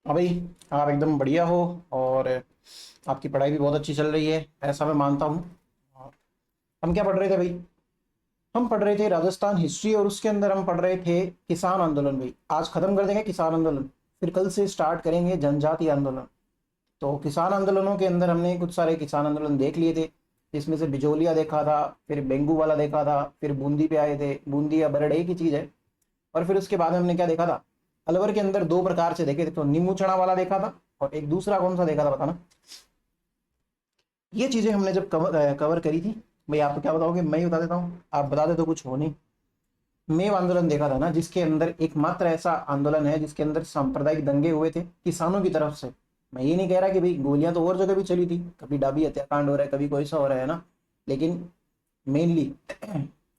हाँ भाई, आप एकदम बढ़िया हो। और आपकी पढ़ाई भी बहुत अच्छी चल रही है, ऐसा मैं मानता हूँ। और हम क्या पढ़ रहे थे भाई? हम पढ़ रहे थे राजस्थान हिस्ट्री, और उसके अंदर हम पढ़ रहे थे किसान आंदोलन। भाई आज खत्म कर देंगे किसान आंदोलन, फिर कल से स्टार्ट करेंगे जनजातीय आंदोलन। तो किसान आंदोलनों के अंदर हमने कुछ सारे किसान आंदोलन देख लिए थे, जिसमें से बिजोलिया देखा था, फिर बेंगू वाला देखा था, फिर बूंदी पे आए थे। बूंदी या बरड़ एक ही चीज़ है। और फिर उसके बाद हमने क्या देखा था? अलवर के अंदर दो प्रकार से देखे थे, तो नींबू चना वाला देखा था, और एक दूसरा कौन सा देखा था बताना। ये चीजें हमने जब कवर करी थी। भाई आप तो क्या बताओगे, मैं ही बता देता हूँ, आप बता दे तो कुछ हो नहीं। मेव आंदोलन देखा था ना, जिसके अंदर एकमात्र ऐसा आंदोलन है जिसके अंदर सांप्रदायिक दंगे हुए थे किसानों की तरफ से। मैं ये नहीं कह रहा कि भाई गोलियां तो और जगह भी चली थी, कभी डाबी हत्याकांड हो रहा है, कभी कोई सा हो रहा है ना। लेकिन मेनली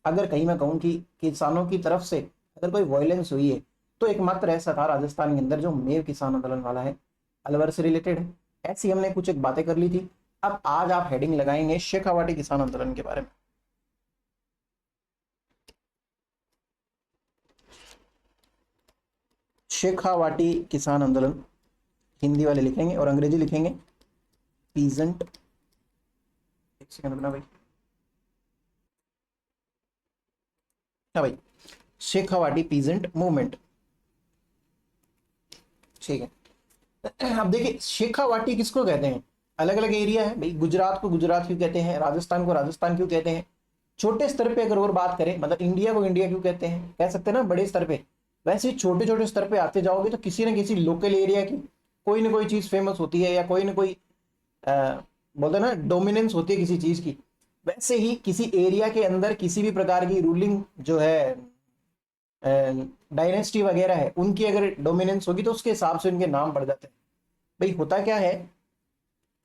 अगर कहीं मैं कहूँ कि किसानों की तरफ से अगर कोई वायलेंस हुई है, तो एकमात्र ऐसा था राजस्थान के अंदर, जो मेव किसान आंदोलन वाला है, अलवर से रिलेटेड है। ऐसी हमने कुछ एक बातें कर ली थी। अब आज आप हेडिंग लगाएंगे शेखावाटी किसान आंदोलन के बारे में। शेखावाटी किसान आंदोलन हिंदी वाले लिखेंगे और अंग्रेजी लिखेंगे पीजेंट। एक सेकंड रुकना भाई। हाँ भाई, शेखावाटी पीजेंट मूवमेंट। ठीक है। अब देखिए, शेखावाटी किसको कहते हैं? अलग अलग एरिया है भाई। गुजरात को गुजरात क्यों कहते हैं, राजस्थान को राजस्थान क्यों कहते हैं। छोटे स्तर पे अगर और बात करें, मतलब इंडिया को इंडिया क्यों कहते हैं, कह सकते हैं ना बड़े स्तर पे। वैसे छोटे छोटे स्तर पे आते जाओगे तो किसी न किसी लोकल एरिया की कोई ना कोई चीज फेमस होती है, या कोई ना कोई बोलते हैं ना डोमिनेंस होती है किसी चीज की। वैसे ही किसी एरिया के अंदर किसी भी प्रकार की रूलिंग जो है, डायनेस्टी वगैरह है, उनकी अगर डोमिनेंस होगी तो उसके हिसाब से उनके नाम पड़ जाते हैं। भाई होता क्या है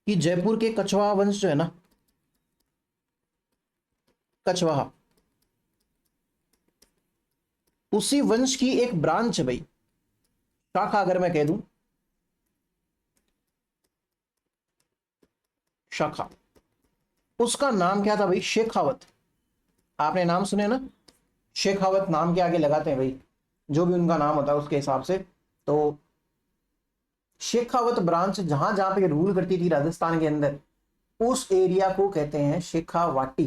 कि जयपुर के कछवाहा वंश जो है ना, कछवाहा, उसी वंश की एक ब्रांच है भाई, शाखा अगर मैं कह दूं, शाखा। उसका नाम क्या था भाई? शेखावत। आपने नाम सुने ना, शेखावत नाम के आगे लगाते हैं भाई, जो भी उनका नाम होता है उसके हिसाब से। तो शेखावत ब्रांच जहां जहां पे रूल करती थी राजस्थान के अंदर, उस एरिया को कहते हैं शेखावाटी।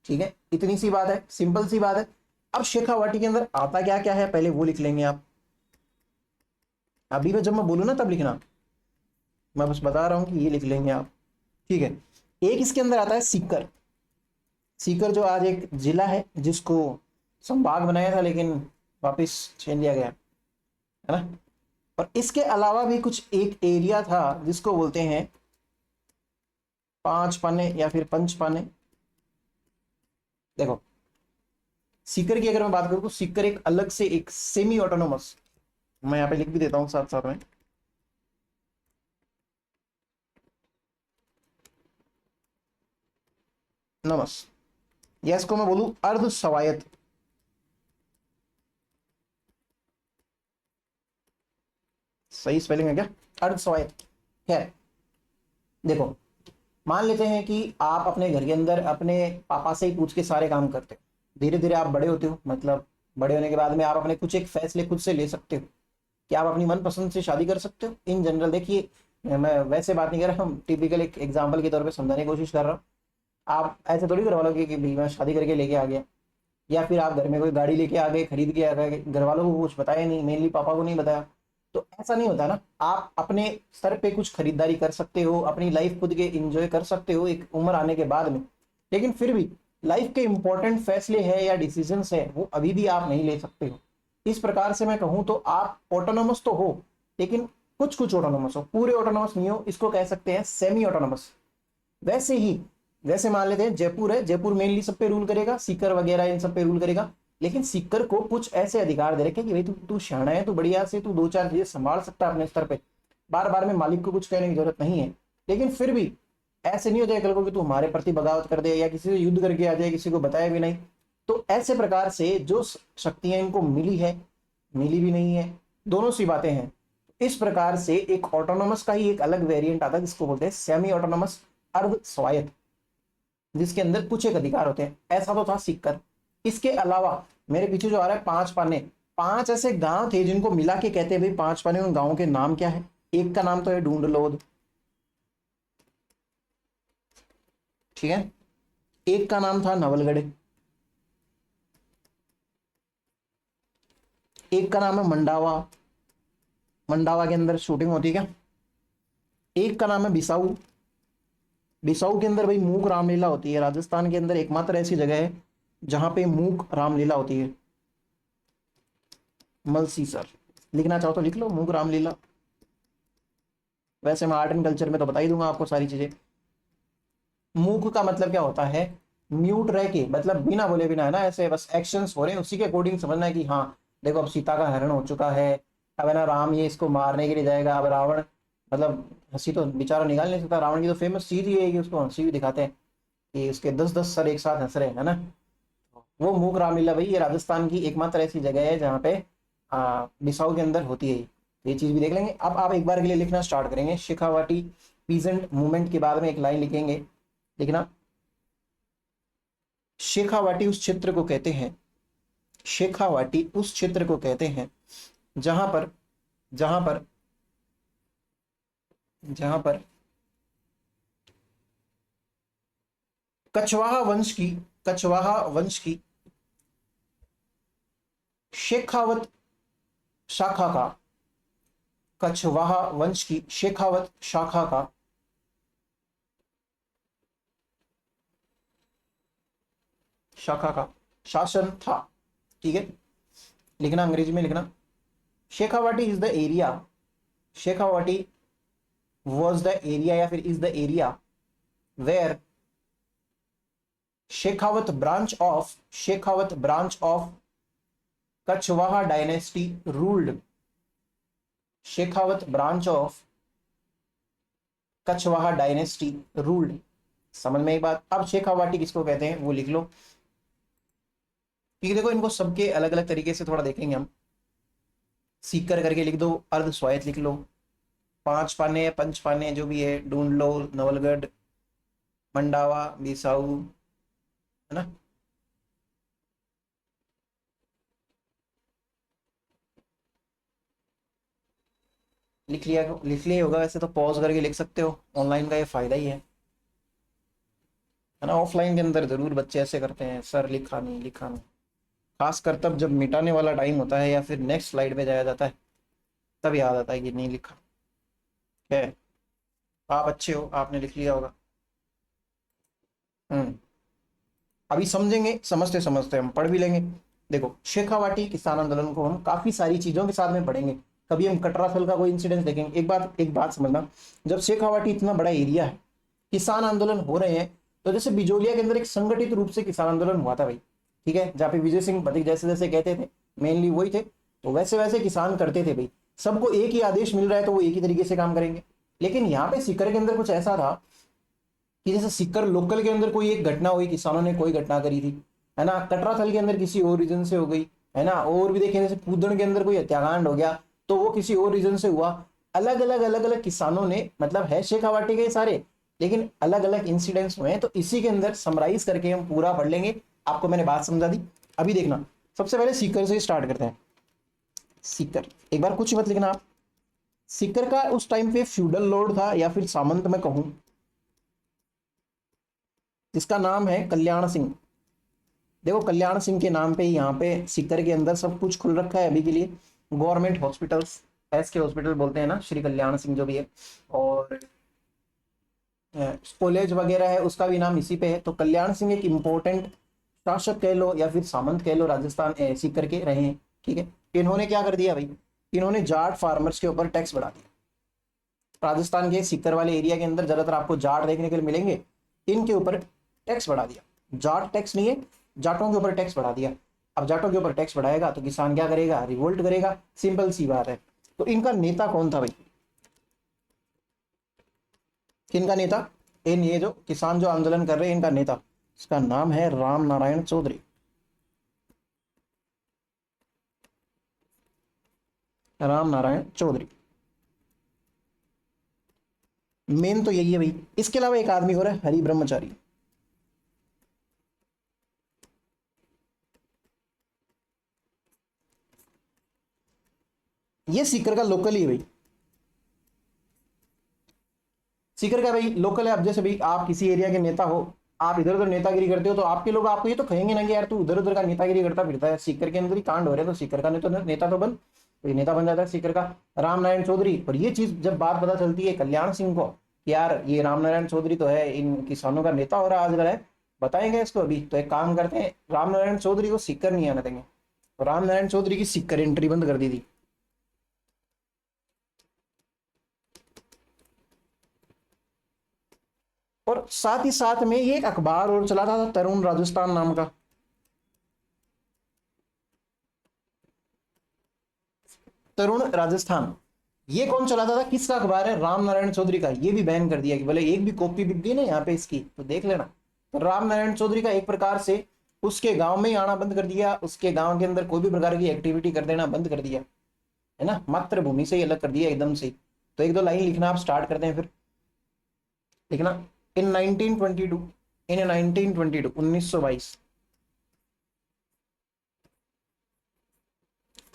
ठीक है, इतनी सी बात है, सिंपल सी बात है। अब शेखावाटी के अंदर आता क्या क्या है, पहले वो लिख लेंगे आप। अभी मैं जब मैं बोलूँ ना तब लिखना, मैं बस बता रहा हूँ कि ये लिख लेंगे आप। ठीक है। एक इसके अंदर आता है सीकर। सीकर जो आज एक जिला है, जिसको संभाग बनाया था लेकिन वापस छीन लिया गया, है ना। और इसके अलावा भी कुछ एक एरिया था जिसको बोलते हैं पांच पाने या फिर पंच पाने। देखो, सीकर की अगर मैं बात करूं तो सीकर एक अलग से एक सेमी ऑटोनोमस, मैं यहाँ पे लिख भी देता हूँ साथ साथ में, नमस, या इसको मैं बोलूं अर्ध स्वायत्त। सही स्पेलिंग है क्या? अर्ध स्वायत्त है। देखो, मान लेते हैं कि आप अपने घर के अंदर अपने पापा से ही पूछ के सारे काम करते हो। धीरे धीरे आप बड़े होते हो, मतलब बड़े होने के बाद में आप अपने कुछ एक फैसले खुद से ले सकते हो कि आप अपनी मनपसंद से शादी कर सकते हो। इन जनरल देखिए, मैं वैसे बात नहीं कर रहा, हम टिपिकल एक एग्जाम्पल के तौर पे समझाने की कोशिश कर रहा हूँ। आप ऐसे थोड़ी करवा लोगे कि भाई मैं शादी करके लेके आ गया, या फिर आप घर में कोई गाड़ी लेके आ गए, खरीद के आ गए, घर वालों को कुछ बताया नहीं, मेनली पापा को नहीं बताया। तो ऐसा नहीं होता ना। आप अपने स्तर पे कुछ खरीदारी कर सकते हो, अपनी लाइफ खुद के इंजॉय कर सकते हो एक उम्र आने के बाद में। लेकिन फिर भी लाइफ के इंपॉर्टेंट फैसले हैं या डिसीजंस है, वो अभी भी आप नहीं ले सकते हो। इस प्रकार से मैं कहूँ तो आप ऑटोनोमस तो हो, लेकिन कुछ कुछ ऑटोनोमस हो, पूरे ऑटोनोमस नहीं हो। इसको कह सकते हैं सेमी ऑटोनोमस। वैसे ही, वैसे मान लेते हैं जयपुर है, जयपुर मेनली सब पे रूल करेगा, सीकर वगैरह इन सब पे रूल करेगा। लेकिन सीकर को कुछ ऐसे अधिकार दे रखे कि भाई तू तू शाना है, तू बढ़िया से तू दो चार चीजें संभाल सकता है अपने स्तर पे, बार बार में मालिक को कुछ कहने की जरूरत नहीं है। लेकिन फिर भी ऐसे नहीं हो जाए कल को कि तू हमारे प्रति बगावत कर दे, या किसी से युद्ध करके आ जाए, किसी को बताया भी नहीं। तो ऐसे प्रकार से जो शक्तियां इनको मिली है, मिली भी नहीं है, दोनों सी बातें हैं। इस प्रकार से एक ऑटोनोमस का ही एक अलग वेरिएंट आता है, जिसको बोलते हैं सेमी ऑटोनोमस, अर्ध स्वायत्त, जिसके अंदर कुछ एक अधिकार होते हैं। ऐसा तो था सीकर। इसके अलावा मेरे पीछे जो आ रहा है पांच पाने, पांच ऐसे गांव थे जिनको मिला के कहते हैं भाई पांच पाने। उन गांवों के नाम क्या है? एक का नाम तो है ढूंढलोद, ठीक है। एक का नाम था नवलगढ़, एक का नाम है मंडावा, मंडावा के अंदर शूटिंग होती है क्या। एक का नाम है बिसाऊ, बिसाऊ के अंदर भाई मूक रामलीला होती है। राजस्थान के अंदर एकमात्र ऐसी जगह है जहां पे मूक रामलीला होती है। मलसी सर, लिखना चाहो तो लिख लो मूक रामलीला। वैसे मैं आर्ट एंड कल्चर में तो बता ही दूंगा आपको सारी चीजें। मूक का मतलब क्या होता है, म्यूट रह के, मतलब बिना बोले बिना, है ना, ऐसे बस एक्शंस हो रहे हैं उसी के अकॉर्डिंग समझना है कि हाँ देखो अब सीता का हरण हो चुका है, अब है ना राम ये इसको मारने के लिए जाएगा, अब रावण मतलब हंसी तो बेचारा निकाल नहीं सकता। रावण की तो फेमस चीज ये है कि उसको हंसी भी दिखाते हैं कि उसके 10-10 सर एक साथ हंस रहे हैं, है ना। वो मूक रामलीला भाई ये राजस्थान की एकमात्र ऐसी जगह है जहाँ पे बिसाऊ के अंदर होती है। तो ये चीज भी देख लेंगे। अब आप एक बार के लिए लिखना स्टार्ट करेंगे, शेखावाटी पीजेंट मूवमेंट के बाद में एक लाइन लिखेंगे, लिखना, शेखावाटी उस क्षेत्र को कहते हैं, शेखावाटी उस क्षेत्र को कहते हैं जहां पर जहां पर जहां पर कछवाहा वंश की, कछवाहा वंश की शेखावत शाखा का, कछवाहा वंश की शेखावत शाखा का शाखा का शासन था, ठीक है। लिखना अंग्रेजी में लिखना, Shekhawati is the area, Shekhawati was the area या फिर is the area where Shekhawat branch of Kachhwaha dynasty ruled, Shekhawat branch of Kachhwaha dynasty ruled. समझ में एक बात। अब शेखावाटी किसको कहते हैं वो लिख लो, ठीक है। देखो इनको सबके अलग अलग तरीके से थोड़ा देखेंगे हम। सीकर करके लिख दो, अर्ध स्वायत्त लिख लो, पांच पाने या पंच पाने जो भी है, ढूंढ लो, नवलगढ़, मंडावा, बिसाऊ, है ना। लिख लिया होगा वैसे तो, पॉज करके लिख सकते हो, ऑनलाइन का ये फायदा ही है ना। ऑफलाइन के अंदर जरूर बच्चे ऐसे करते हैं, सर लिखा नहीं लिखा नहीं। खासकर तब जब मिटाने वाला टाइम होता है या फिर नेक्स्ट स्लाइड पे जाया जाता है तब याद आता है कि नहीं लिखा है। आप अच्छे हो, आपने लिख लिया होगा। हम्म, अभी समझेंगे, समझते समझते हम पढ़ भी लेंगे। देखो शेखावाटी किसान आंदोलन को हम काफी सारी चीजों के साथ में पढ़ेंगे। कभी हम कटराफल का कोई इंसिडेंस देखेंगे। एक बात समझना, जब शेखावाटी इतना बड़ा एरिया है, किसान आंदोलन हो रहे हैं, तो जैसे बिजोलिया के अंदर एक संगठित रूप से किसान आंदोलन हुआ था भाई, ठीक है, जहाँ पे विजय सिंह पथिक जैसे जैसे कहते थे मेनली वही थे, तो वैसे वैसे किसान करते थे भाई। सबको एक ही आदेश मिल रहा है तो वो एक ही तरीके से काम करेंगे। लेकिन यहाँ पे सीकर के अंदर कुछ ऐसा था कि जैसे सीकर लोकल के अंदर कोई एक घटना हुई, किसानों ने कोई घटना करी थी, है ना, कटराथल के अंदर किसी और रीजन से हो गई, है ना, और भी देखें जैसे पूदन के अंदर कोई हत्याकांड हो गया तो वो किसी और रीजन से हुआ। अलग अलग किसानों ने, मतलब है शेखावाटी के सारे, लेकिन अलग अलग इंसिडेंट्स हुए हैं, तो इसी के अंदर समराइज करके हम पूरा पढ़ लेंगे। आपको मैंने बात समझा दी। अभी देखना, सबसे पहले सीकर से स्टार्ट करते हैं। सीकर, एक बार कुछ मत लिखना आप। सीकर का उस टाइम पे फ्यूडल लॉर्ड था या फिर सामंत मैं कहूं, जिसका नाम है कल्याण सिंह। देखो कल्याण सिंह के नाम पे ही यहाँ पे सीकर के अंदर सब कुछ खुल रखा है अभी के लिए। गवर्नमेंट हॉस्पिटल्स, एस के हॉस्पिटल बोलते हैं ना, श्री कल्याण सिंह जो भी है, और कॉलेज वगैरह है उसका भी नाम इसी पे है। तो कल्याण सिंह एक इम्पोर्टेंट शासक कह लो या फिर सामंत कह लो, राजस्थान सीकर के रहे हैं, ठीक है। इन्होंने क्या कर दिया भाई, इन्होंने जाट फार्मर्स के ऊपर टैक्स बढ़ा दिया। राजस्थान के सीकर वाले एरिया के अंदर ज्यादातर आपको जाट देखने के लिए मिलेंगे, इनके ऊपर टैक्स बढ़ा दिया। जाट टैक्स नहीं है, जाटों के ऊपर टैक्स बढ़ा दिया। अब जाटों के ऊपर टैक्स बढ़ाएगा तो किसान क्या करेगा, रिवोल्ट करेगा, सिंपल सी बात है। तो इनका नेता कौन था भाई, किनका नेता, इन ये जो किसान जो आंदोलन कर रहे हैं इनका नेता, इसका नाम है राम नारायण चौधरी। राम नारायण चौधरी, मेन तो यही है भाई। इसके अलावा एक आदमी और है, हरि ब्रह्मचारी। ये सीकर का लोकल ही है भाई, सीकर का भाई लोकल है। अब जैसे भाई आप किसी एरिया के नेता हो, आप इधर उधर नेतागिरी करते हो, तो आपके लोग आपको ये तो कहेंगे ना कि यार तू उधर उधर का नेतागिरी करता फिरता है, सीकर के अंदर ही कांड हो रहे हैं, तो सीकर का नेता तो बन, तो ये नेता बन जाता है सीकर का रामनारायण चौधरी। और ये चीज जब बात पता चलती है कल्याण सिंह को कि यार ये रामनारायण चौधरी तो है इन किसानों का नेता हो रहा है आजकल, है बताएंगे इसको अभी, तो एक काम करते हैं रामनारायण चौधरी को सीकर नहीं आने देंगे। तो रामनारायण चौधरी की सीकर एंट्री बंद कर दी थी। और साथ ही साथ में ये एक अखबार और चला था तरुण राजस्थान नाम का, तरुण राजस्थान। ये कौन चलाता था, किसका अखबार है, रामनारायण चौधरी का। ये भी बैन कर दिया कि भले एक भी कॉपी बिक गई ना यहाँ पे इसकी तो देख लेना। तो रामनारायण चौधरी का एक प्रकार से उसके गांव में ही आना बंद कर दिया, उसके गांव के अंदर कोई भी प्रकार की एक्टिविटी कर देना बंद कर दिया, है ना, मातृभूमि से ही अलग कर दिया एकदम से। तो एक दो लाइन लिखना आप स्टार्ट करते हैं, फिर लिखना इन 1922, इन 1922 1922।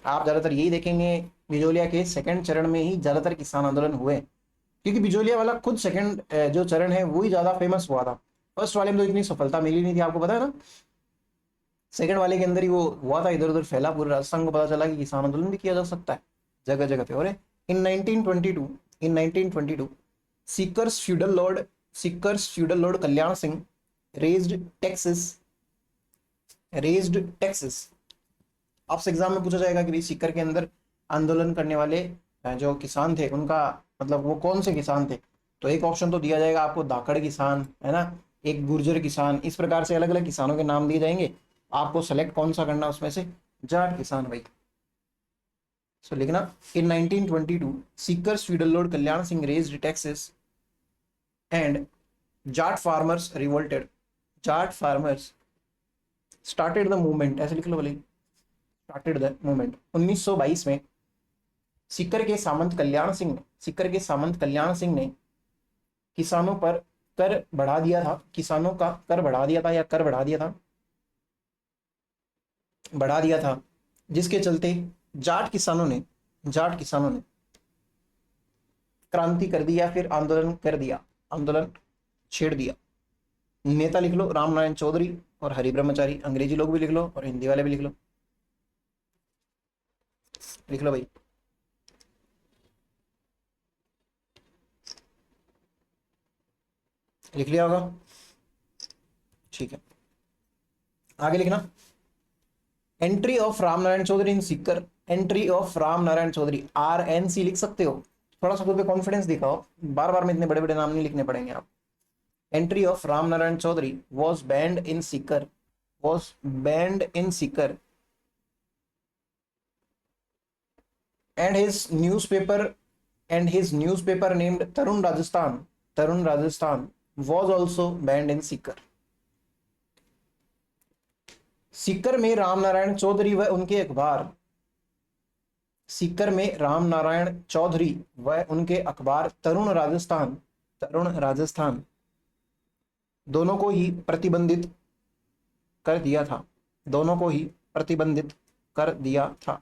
आप ज्यादातर यही देखेंगे बिजोलिया के सेकंड चरण में ही ज्यादातर किसान आंदोलन हुए, क्योंकि बिजोलिया वाला खुद सेकंड जो चरण है वही ज्यादा फेमस हुआ था। फर्स्ट वाले में तो इतनी सफलता मिली नहीं थी, आपको पता है ना। सेकंड वाले के अंदर ही वो हुआ था, इधर उधर फैला, पूरे राजस्थान को पता चला कि किसान आंदोलन भी किया जा सकता है जगह जगह पे। और इन 1922, इन 1922 seekers feudal Lord Kalyan Singh raised taxes. आपसे एग्जाम में पूछा जाएगा कि भाई सीकर के अंदर आंदोलन करने वाले जो किसान थे उनका मतलब वो कौन से किसान थे। तो एक ऑप्शन तो दिया जाएगा आपको धाकड़ किसान, है ना, एक गुर्जर किसान, इस प्रकार से अलग अलग किसानों के नाम दिए जाएंगे, आपको सेलेक्ट कौन सा करना उसमें से, जाट किसान भाई। सो लिखना इन 1922 seekers feudal Lord Kalyan Singh raised taxes and Jat farmers revolted, Jat farmers started the movement, ऐसे लिख लो भले, स्टार्टेड द मूवमेंट। 1922 में सीकर के सामंत कल्याण सिंह ने किसानों पर कर बढ़ा दिया था, किसानों का कर बढ़ा दिया था, या कर बढ़ा दिया था, जिसके चलते जाट किसानों ने क्रांति कर दी, या फिर आंदोलन छेड़ दिया। नेता लिख लो रामनारायण चौधरी और हरि ब्रह्मचारी, अंग्रेजी लोग भी लिख लो और हिंदी वाले भी लिख लो भाई। लिख लिया होगा, ठीक है। आगे लिखना entry of Ramnarayan Chaudhary in Sikar, entry of Ramnarayan Chaudhary, RNC लिख सकते हो, थोड़ा सा खुद पे कॉन्फिडेंस दिखाओ, बार बार में इतने बड़े बड़े नाम नहीं लिखने पड़ेंगे आप। Entry of Ramnarayan Chaudhary was banned in Sikar and his newspaper named Tarun Rajasthan was also banned in Sikar। Sikar में रामनारायण चौधरी व उनके अखबार, सीकर में रामनारायण चौधरी व उनके अखबार तरुण राजस्थान दोनों को ही प्रतिबंधित कर दिया था, दोनों को ही प्रतिबंधित कर दिया था।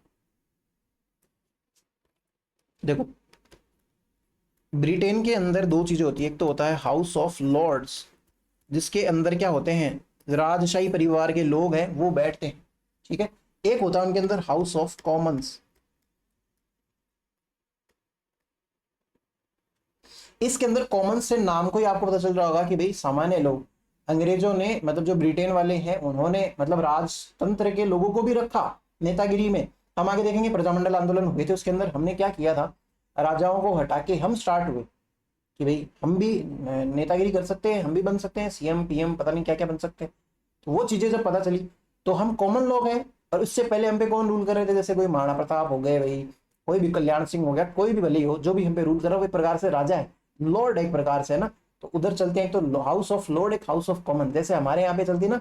देखो ब्रिटेन के अंदर दो चीजें होती है, एक तो होता है हाउस ऑफ लॉर्ड्स, जिसके अंदर क्या होते हैं, राजशाही परिवार के लोग हैं वो बैठते हैं, ठीक है। एक होता है उनके अंदर हाउस ऑफ कॉमन्स, इसके अंदर कॉमन से नाम को ही आपको पता चल रहा होगा कि भाई सामान्य लोग, अंग्रेजों ने मतलब जो ब्रिटेन वाले हैं उन्होंने मतलब राजतंत्र के लोगों को भी रखा नेतागिरी में। हम आगे देखेंगे प्रजामंडल आंदोलन हुए थे, उसके अंदर हमने क्या किया था, राजाओं को हटा के हम स्टार्ट हुए कि भाई हम भी नेतागिरी कर सकते हैं, हम भी बन सकते हैं CM PM पता नहीं क्या क्या बन सकते हैं। तो वो चीजें जब पता चली तो हम कॉमन लोग हैं, और इससे पहले हम पे कौन रूल कर रहे थे, जैसे कोई महाराणा प्रताप हो गए भाई, कोई भी कल्याण सिंह हो गया, कोई भी भले हो, जो भी हम पे रूल कर रहा है वो एक प्रकार से राजा है, लॉर्ड एक प्रकार से, है ना। तो उधर चलते हैं, तो हाउस ऑफ लॉर्ड एक हाउस ऑफ कॉमन, जैसे हमारे यहाँ पे चलती ना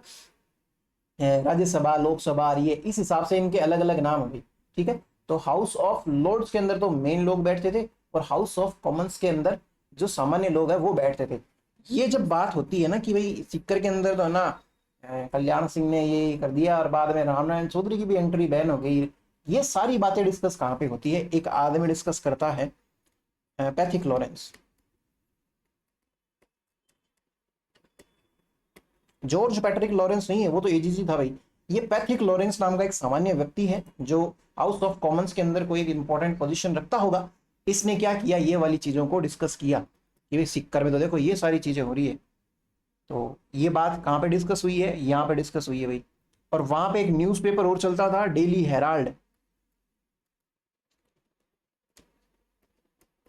राज्यसभा लोकसभा, ये इस हिसाब से इनके अलग अलग नाम है, ठीक है। तो हाउस ऑफ लॉर्ड्स के अंदर तो मेन लोग बैठते थे, और हाउस ऑफ कॉमन्स के अंदर जो सामान्य लोग हैं वो बैठते थे। ये जब बात होती है ना कि भाई सीकर के अंदर तो है ना कल्याण सिंह ने ये कर दिया, और बाद में रामनारायण चौधरी की भी एंट्री बैन हो गई, ये सारी बातें डिस्कस कहाँ पे होती है, एक आदमी डिस्कस करता है, Pethick Lawrence. George Patrick Lawrence नहीं है, वो तो एजीसी था भाई। ये पैट्रिक लॉरेंस नाम का एक सामान्य व्यक्ति है जो हाउस ऑफ कॉमन्स के अंदर कोई एक इंपॉर्टेंट पोजीशन रखता होगा। इसने क्या किया, ये वाली चीजों को डिस्कस किया कि भाई सिक्कर में तो देखो ये सारी चीजें हो रही है। तो ये बात कहाँ पे डिस्कस हुई है, यहाँ पे डिस्कस हुई है भाई। और वहां पे एक न्यूज़पेपर और चलता था, डेली हेराल्ड।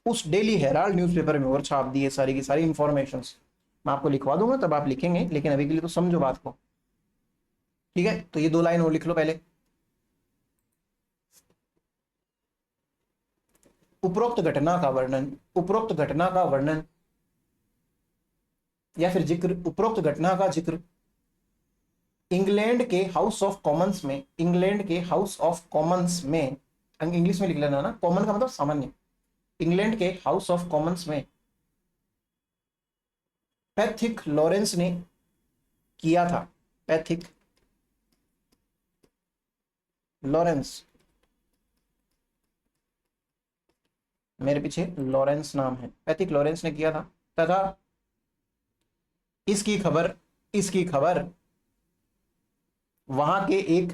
उस डेली हेराल्ड न्यूज़पेपर में और छाप दी है सारी की सारी इंफॉर्मेशन। मैं आपको लिखवा दूंगा तब आप लिखेंगे, लेकिन अभी के लिए तो समझो बात को, ठीक है। तो ये 2 लाइन और लिख लो पहले। उपरोक्त घटना का वर्णन, उपरोक्त घटना का वर्णन या फिर जिक्र, उपरोक्त घटना का जिक्र इंग्लैंड के हाउस ऑफ कॉमन्स में, इंग्लैंड के हाउस ऑफ कॉमन्स में, इंग्लिश में लिख लेना ना, कॉमन का मतलब सामान्य, इंग्लैंड के हाउस ऑफ कॉमन्स में पैथिक लॉरेंस ने किया था। पैथिक लॉरेंस, मेरे पीछे लॉरेंस नाम है, पैथिक लॉरेंस ने किया था। तथा इसकी खबर, इसकी खबर वहां के एक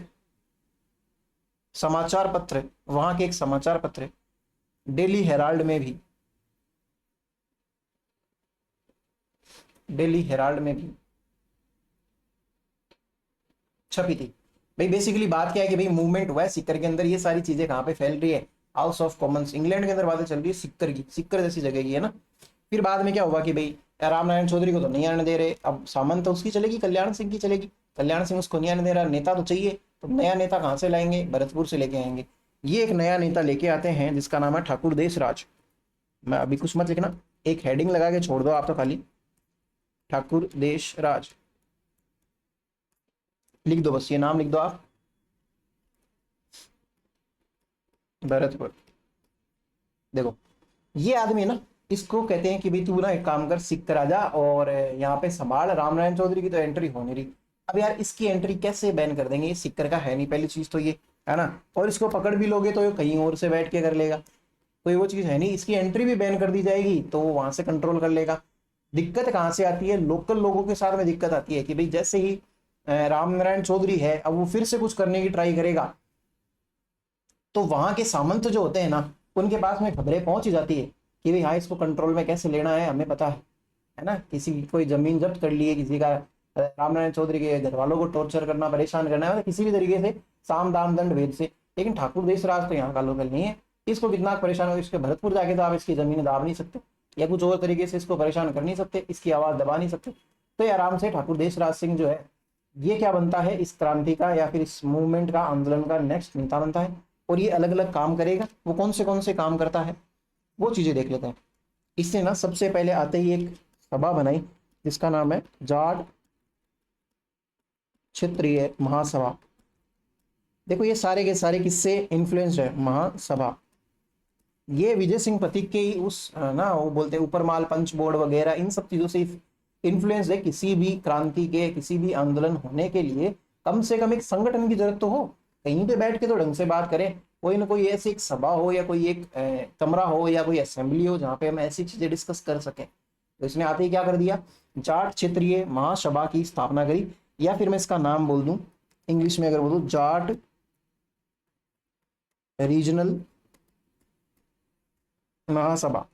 समाचार पत्र, वहां के एक समाचार पत्र डेली हेराल्ड में भी, डेली हेराल्ड में भी छपी थी। भाई बेसिकली बात क्या है कि भाई मूवमेंट हुआ है सिक्कर के अंदर, ये सारी चीजें कहां पे फैल रही है, हाउस ऑफ कॉमन्स इंग्लैंड के अंदर बातें चल रही है सिक्कर की, सिक्कर जैसी जगह की है ना। फिर बाद में क्या हुआ कि भाई राम नारायण चौधरी को तो नहीं आने दे रहे, अब सामंत तो उसकी चलेगी, कल्याण सिंह की चलेगी, कल्याण सिंह उसको नहीं आने दे रहा, नेता तो चाहिए, तो नया नेता कहाँ से लाएंगे, भरतपुर से लेके आएंगे। ये एक नया नेता लेके आते हैं जिसका नाम है ठाकुर देशराज। मैं अभी कुछ मत लिखना, एक हेडिंग लगा के छोड़ दो आप तो खाली, ठाकुर देशराज लिख दो, बस ये नाम लिख दो आप, भरतपुर। देखो ये आदमी ना, इसको कहते हैं कि भाई तू ना एक काम कर, सिक्कर आजा और यहाँ पे संभाल, राम नारायण चौधरी की तो एंट्री हो नहीं रही। अब यार इसकी एंट्री कैसे बैन कर देंगे, ये सिक्कर का है नहीं पहली चीज तो ये, है ना। और इसको पकड़ भी लोगे तो ये कहीं और से बैठ के कर लेगा, कोई वो चीज है नहीं। इसकी एंट्री भी बैन कर दी जाएगी तो वो वहां से कंट्रोल कर लेगा। दिक्कत कहाँ से आती है, लोकल लोगों के साथ में दिक्कत आती है कि भाई जैसे ही राम नारायण चौधरी है, अब वो फिर से कुछ करने की ट्राई करेगा तो वहां के सामंत जो होते हैं ना, उनके पास में खबरें पहुंच ही जाती है कि भाई हाँ इसको कंट्रोल में कैसे लेना है हमें पता है ना। किसी की कोई जमीन जब्त कर ली है किसी का, राम नारायण चौधरी के घर वालों को टॉर्चर करना, परेशान करना है, किसी भी तरीके से साम दाम दंड भेद से। लेकिन ठाकुर देशराज तो यहाँ का लोकल नहीं है, इसको कितना परेशान हो, इसके भरतपुर जाके तो आप इसकी जमीन दाब नहीं सकते या कुछ और तरीके से इसको परेशान कर नहीं सकते, इसकी आवाज दबा नहीं सकते। तो ये आराम से ठाकुर देशराज सिंह जो है, ये क्या बनता है, इस क्रांति का या फिर इस मूवमेंट का, आंदोलन का नेक्स्ट नेता बनता है। और ये अलग अलग काम करेगा, वो कौन से काम करता है वो चीजें देख लेते हैं। इसने ना सबसे पहले आते ही एक सभा बनाई जिसका नाम है जाट क्षेत्रीय महासभा। देखो ये सारे के सारे किससे इन्फ्लुएंस्ड है, महासभा। ये विजय सिंह पथिक के ही उस ना वो बोलते हैं ऊपरमाल पंच बोर्ड वगैरह इन सब चीजों से इन्फ्लुएंस है। किसी भी क्रांति के, किसी भी आंदोलन होने के लिए कम से कम एक संगठन की जरूरत तो हो, कहीं पे बैठ के तो ढंग से बात करें, कोई ना कोई ऐसी एक सभा हो या कोई एक कमरा हो या कोई असेंबली हो जहाँ पे हम ऐसी चीजें डिस्कस कर सकें। तो इसने आते ही क्या कर दिया, जाट क्षेत्रीय महासभा की स्थापना करी, या फिर मैं इसका नाम बोल दूं इंग्लिश में अगर बोलूं, जाट रीजनल महासभा।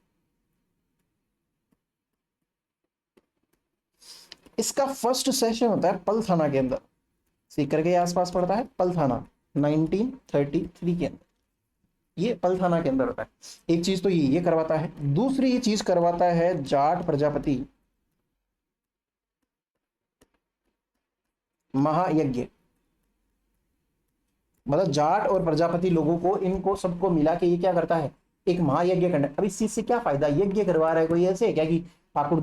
इसका फर्स्ट सेशन होता है पल थाना के अंदर, सीकर के आसपास पड़ता है पल थाना, 1933 के अंदर ये पल थाना के अंदर होता है। एक चीज तो ये करवाता है, दूसरी ये चीज करवाता है जाट प्रजापति महायज्ञ। मतलब जाट और प्रजापति लोगों को, इनको सबको मिला के ये क्या करता है, एक महायज्ञ करना। अब इस चीज से क्या फायदा, यज्ञ करवा रहा है कोई ऐसे क्या कि ठाकुर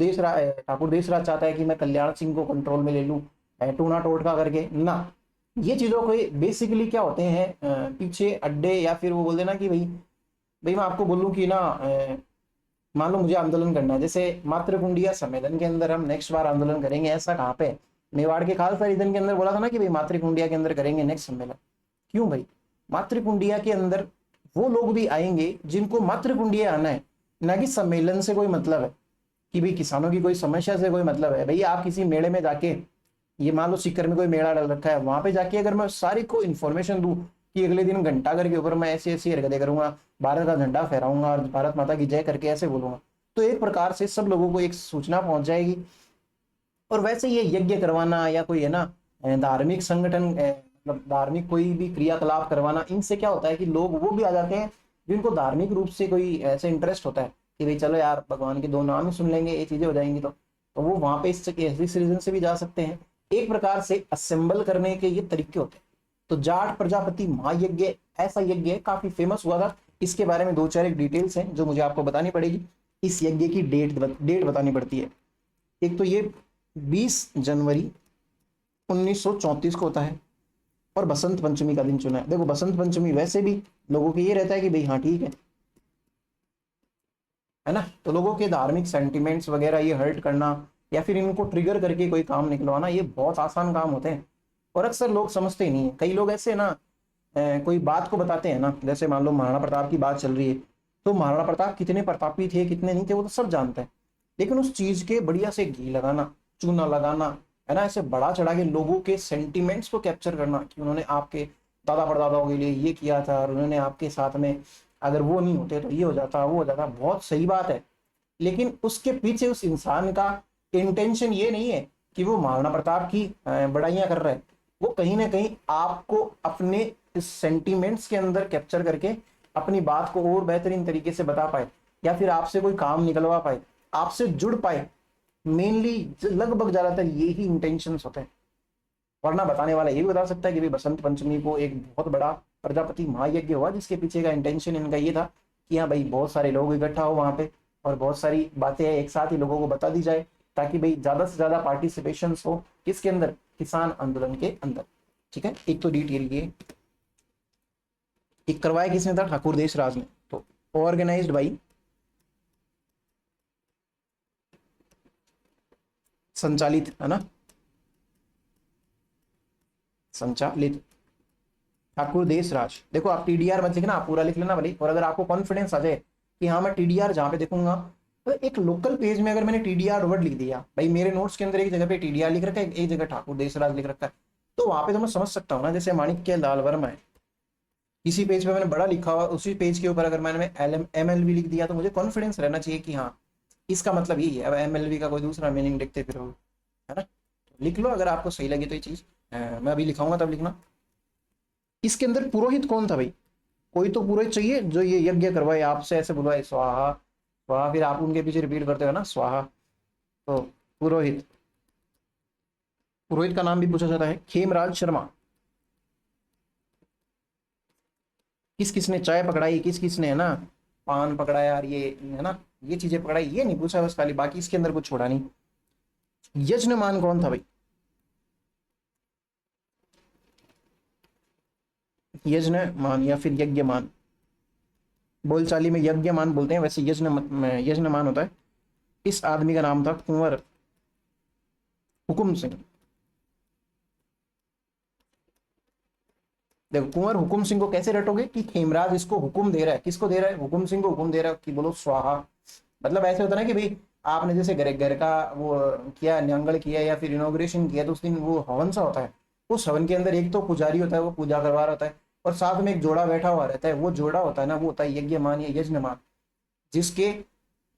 देशराज चाहता है कि मैं कल्याण सिंह को कंट्रोल में ले लूं टूना टोटका करके ना। ये चीजों को बेसिकली क्या होते हैं पीछे अड्डे, या फिर वो बोल देना कि भाई भाई मैं आपको बोलूं कि ना मान लो मुझे आंदोलन करना है, जैसे मातृकुंडिया सम्मेलन के अंदर हम नेक्स्ट बार आंदोलन करेंगे, ऐसा कहाँ पे मेवाड़ के खालसा रिदन के अंदर बोला था ना कि भाई मातृकुंडिया के अंदर करेंगे नेक्स्ट सम्मेलन। क्यों भाई, मातृकुंडिया के अंदर वो लोग भी आएंगे जिनको मातृकुंडिया आना है, ना कि सम्मेलन से कोई मतलब है कि भाई किसानों की कोई समस्या से कोई मतलब है। भाई आप किसी मेले में जाके ये मान लो सीकर में कोई मेला डल रखा है, वहां पे जाके अगर मैं सारी को इन्फॉर्मेशन दूं कि अगले दिन घंटा घर के ऊपर मैं ऐसी ऐसी हरकतें करूंगा, भारत का झंडा फहराऊंगा और भारत माता की जय करके ऐसे बोलूंगा, तो एक प्रकार से सब लोगों को एक सूचना पहुंच जाएगी। और वैसे ये यज्ञ करवाना या कोई है ना धार्मिक संगठन मतलब धार्मिक कोई भी क्रियाकलाप करवाना, इनसे क्या होता है कि लोग वो भी आ जाते हैं जिनको धार्मिक रूप से कोई ऐसे इंटरेस्ट होता है कि भाई चलो यार भगवान के दो नाम ही सुन लेंगे, ये चीजें हो जाएंगी, तो वो वहां पे इस रीजन से भी जा सकते हैं। एक प्रकार से असेंबल करने के ये तरीके होते हैं। तो जाट प्रजापति महायज्ञ ऐसा यज्ञ है, काफी फेमस हुआ था। इसके बारे में दो चार एक डिटेल्स हैं जो मुझे आपको बतानी पड़ेगी। इस यज्ञ की डेट बतानी पड़ती है। एक तो ये 20 जनवरी 1934 को होता है और बसंत पंचमी का दिन चुना है। देखो बसंत पंचमी वैसे भी लोगों के ये रहता है कि भाई हाँ ठीक है ना, तो लोगों के धार्मिक सेंटिमेंट्स वगैरह ये हर्ट करना या फिर इनको ट्रिगर करके कोई काम निकलवाना, ये बहुत आसान काम होते हैं और अक्सर लोग समझते ही नहीं है। कई लोग ऐसे ना कोई बात को बताते हैं ना, जैसे मान लो महाराणा प्रताप की बात चल रही है, तो महाराणा प्रताप कितने प्रतापी थे कितने नहीं थे वो तो सब जानते हैं, लेकिन उस चीज के बढ़िया से घी लगाना, चूना लगाना, है ना, ऐसे बड़ा चढ़ा के लोगों के सेंटिमेंट्स को कैप्चर करना कि उन्होंने आपके दादा परदादाओं के लिए ये किया था और उन्होंने आपके साथ में अगर वो नहीं होते तो ये हो जाता वो हो जाता, बहुत सही बात है। लेकिन उसके पीछे उस इंसान का इंटेंशन ये नहीं है कि वो महाराणा प्रताप की बड़ाइयां कर रहा है, वो कहीं ना कहीं आपको अपने इस सेंटिमेंट्स के अंदर कैप्चर करके अपनी बात को और बेहतरीन तरीके से बता पाए या फिर आपसे कोई काम निकलवा पाए, आपसे जुड़ पाए। मेनली लगभग ज्यादातर यही इंटेंशंस होते हैं। वरना बताने वाला ये भी बता सकता है कि भाई बसंत पंचमी को एक बहुत बड़ा प्रजापति महायज्ञ हुआ जिसके पीछे का इंटेंशन इनका ये था कि हाँ भाई बहुत सारे लोग इकट्ठा हो वहां पे और बहुत सारी बातें एक साथ ही लोगों को बता दी जाए ताकि भाई ज्यादा से ज्यादा पार्टिसिपेशन हो किसके अंदर, किसान आंदोलन के अंदर। ठीक है, एक तो डिटेल ये एक करवाया किसने था, ठाकुर देशराज ने। तो ऑर्गेनाइज्ड बाई, संचालित है ना, संचालित ठाकुर देशराज। देखो आप टीडीआर मत लिखना, आप पूरा लिख लेना भले, और अगर आपको कॉन्फिडेंस आ जाए कि हाँ मैं टीडीआर जहां पे देखूंगा, तो एक लोकल पेज में अगर मैंने टीडीआर वर्ड लिख दिया, भाई मेरे नोट्स के अंदर एक जगह पे टीडीआर लिख रखा है, एक जगह ठाकुर देशराज लिख रखा है, तो वहां पे तो मैं समझ सकता हूँ ना, जैसे माणिक्य लाल वर्मा है, किसी पेज पे मैंने बड़ा लिखा हुआ, उसी पेज के ऊपर अगर मैंने MLV लिख दिया तो मुझे कॉन्फिडेंस रहना चाहिए कि हाँ इसका मतलब यही है। अब MLV का कोई दूसरा मीनिंग लिखते फिर, है ना, तो लिख लो अगर आपको सही लगे तो ये चीज। मैं अभी लिखाऊंगा तब लिखना। इसके अंदर पुरोहित कौन था भाई, कोई तो पुरोहित चाहिए जो ये यज्ञ करवाए, आपसे ऐसे बुलवाए स्वाहा स्वाहा, फिर आप उनके पीछे रिपीट करते हो ना स्वाहा, तो पुरोहित। पुरोहित का नाम भी पूछा जाता है खेमराज शर्मा। किस किसने चाय पकड़ाई, किस किसने है ना पान पकड़ाया, और ये है ना ये चीजें पकड़ाई, ये नहीं पूछा बस खाली, बाकी इसके अंदर कुछ छोड़ा नहीं। यजनमान कौन था भाई, यजनमान या फिर यज्ञमान, बोलचाली में यज्ञमान बोलते हैं, वैसे यजनमान होता है। इस आदमी का नाम था कुंवर हुकुम सिंह। देखो कुंवर हुकुम सिंह को कैसे रटोगे कि खेमराज इसको हुकुम दे रहा है, किसको दे रहा है, हुकुम सिंह को हुकुम दे रहा है कि बोलो स्वाहा। मतलब ऐसे होता है ना कि भाई आपने जैसे घर घर का वो किया, न्यांगड़ किया या फिर इनोग्रेशन किया, तो उस दिन वो हवन सा होता है, उस हवन के अंदर एक तो पुजारी होता है वो पूजा करवा रहा होता है और साथ में एक जोड़ा बैठा हुआ रहता है, वो जोड़ा होता है ना वो होता है यज्ञमान या यजनमान, जिसके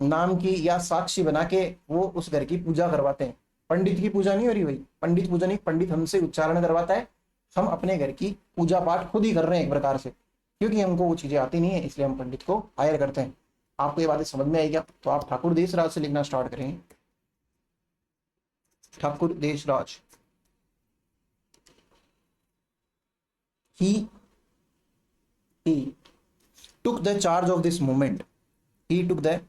नाम की या साक्षी बना के वो उस घर की पूजा करवाते हैं। पंडित की पूजा नहीं हो रही भाई, पंडित पूजा नहीं, पंडित हमसे उच्चारण करवाता है, हम अपने घर की पूजा पाठ खुद ही कर रहे हैं एक प्रकार से, क्योंकि हमको वो चीजें आती नहीं है इसलिए हम पंडित को हायर करते हैं। आपको ये बातें समझ में आई क्या, तो आप ठाकुर देशराज से लिखना स्टार्ट करेंगे। ठाकुर देशराज, ही he took the charge of this movement, he took the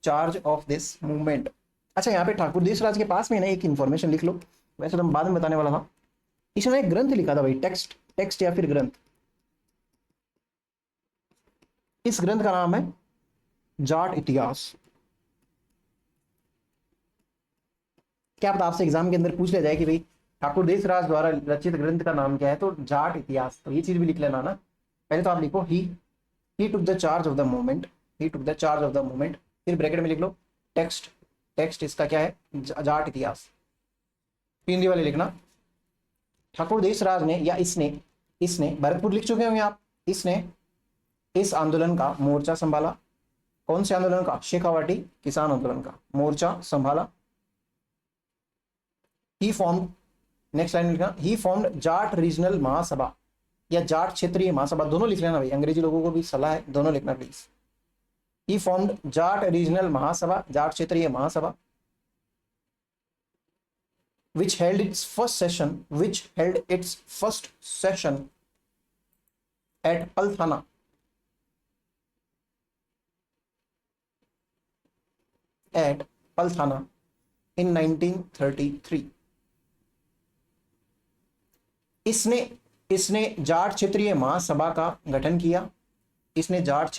charge of this movement। अच्छा यहाँ पे ठाकुर देशराज के पास में ना एक इंफॉर्मेशन लिख लो, वैसे तो मैं बाद में बताने वाला था। इसने एक ग्रंथ लिखा था भाई, टेक्स्ट टेक्स्ट या फिर ग्रंथ। इस ग्रंथ का नाम है जाट इतिहास। क्या पता आपसे एग्जाम के अंदर पूछ लिया जाए कि भाई ठाकुर देशराज द्वारा रचित ग्रंथ का नाम क्या है, तो जाट इतिहास, तो ये चीज भी लिख लेना ना। पहले तो आप लिखो he took the charge of the movement, he took the charge of the movement, फिर ब्रैकेट में लिख लो टेक्स्ट, टेक्स्ट इसका क्या है जाट इतिहास, हिंदी वाले लिखना ठाकुर देशराज ने या इसने इसने भरतपुर लिख चुके होंगे आप। इसने इस आंदोलन का मोर्चा संभाला। कौन से आंदोलन का? शेखावाटी किसान आंदोलन का मोर्चा संभाला। ही फॉर्म, नेक्स्ट लाइन लिखना, ही फॉर्म्ड जाट रीजनल महासभा या जाट क्षेत्रीय महासभा, दोनों लिख लेना भाई, अंग्रेजी लोगों को भी सलाह है, दोनों लिखना please. He formed Jat regional Mahasabha, Jat Kshetriya Mahasabha, which held its first session at Palthana in 1933। इसने जाट क्षेत्रीय महासभा का गठन किया। इसने जाट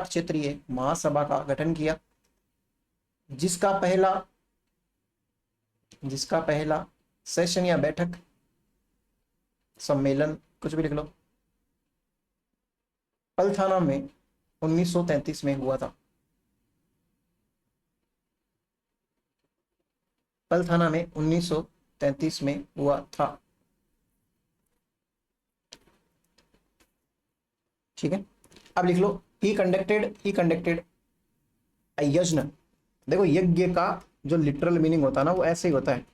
क्षेत्रीय महासभा का गठन किया, जिसका पहला सेशन या बैठक, सम्मेलन, कुछ भी लिख लो, पलथाना में 1933 में हुआ था। पलथाना में 1933 में हुआ था। ठीक है, अब लिख लो, ही कंडक्टेड यज्ञ। देखो यज्ञ का जो लिटरल मीनिंग होता है ना वो ऐसे ही होता है,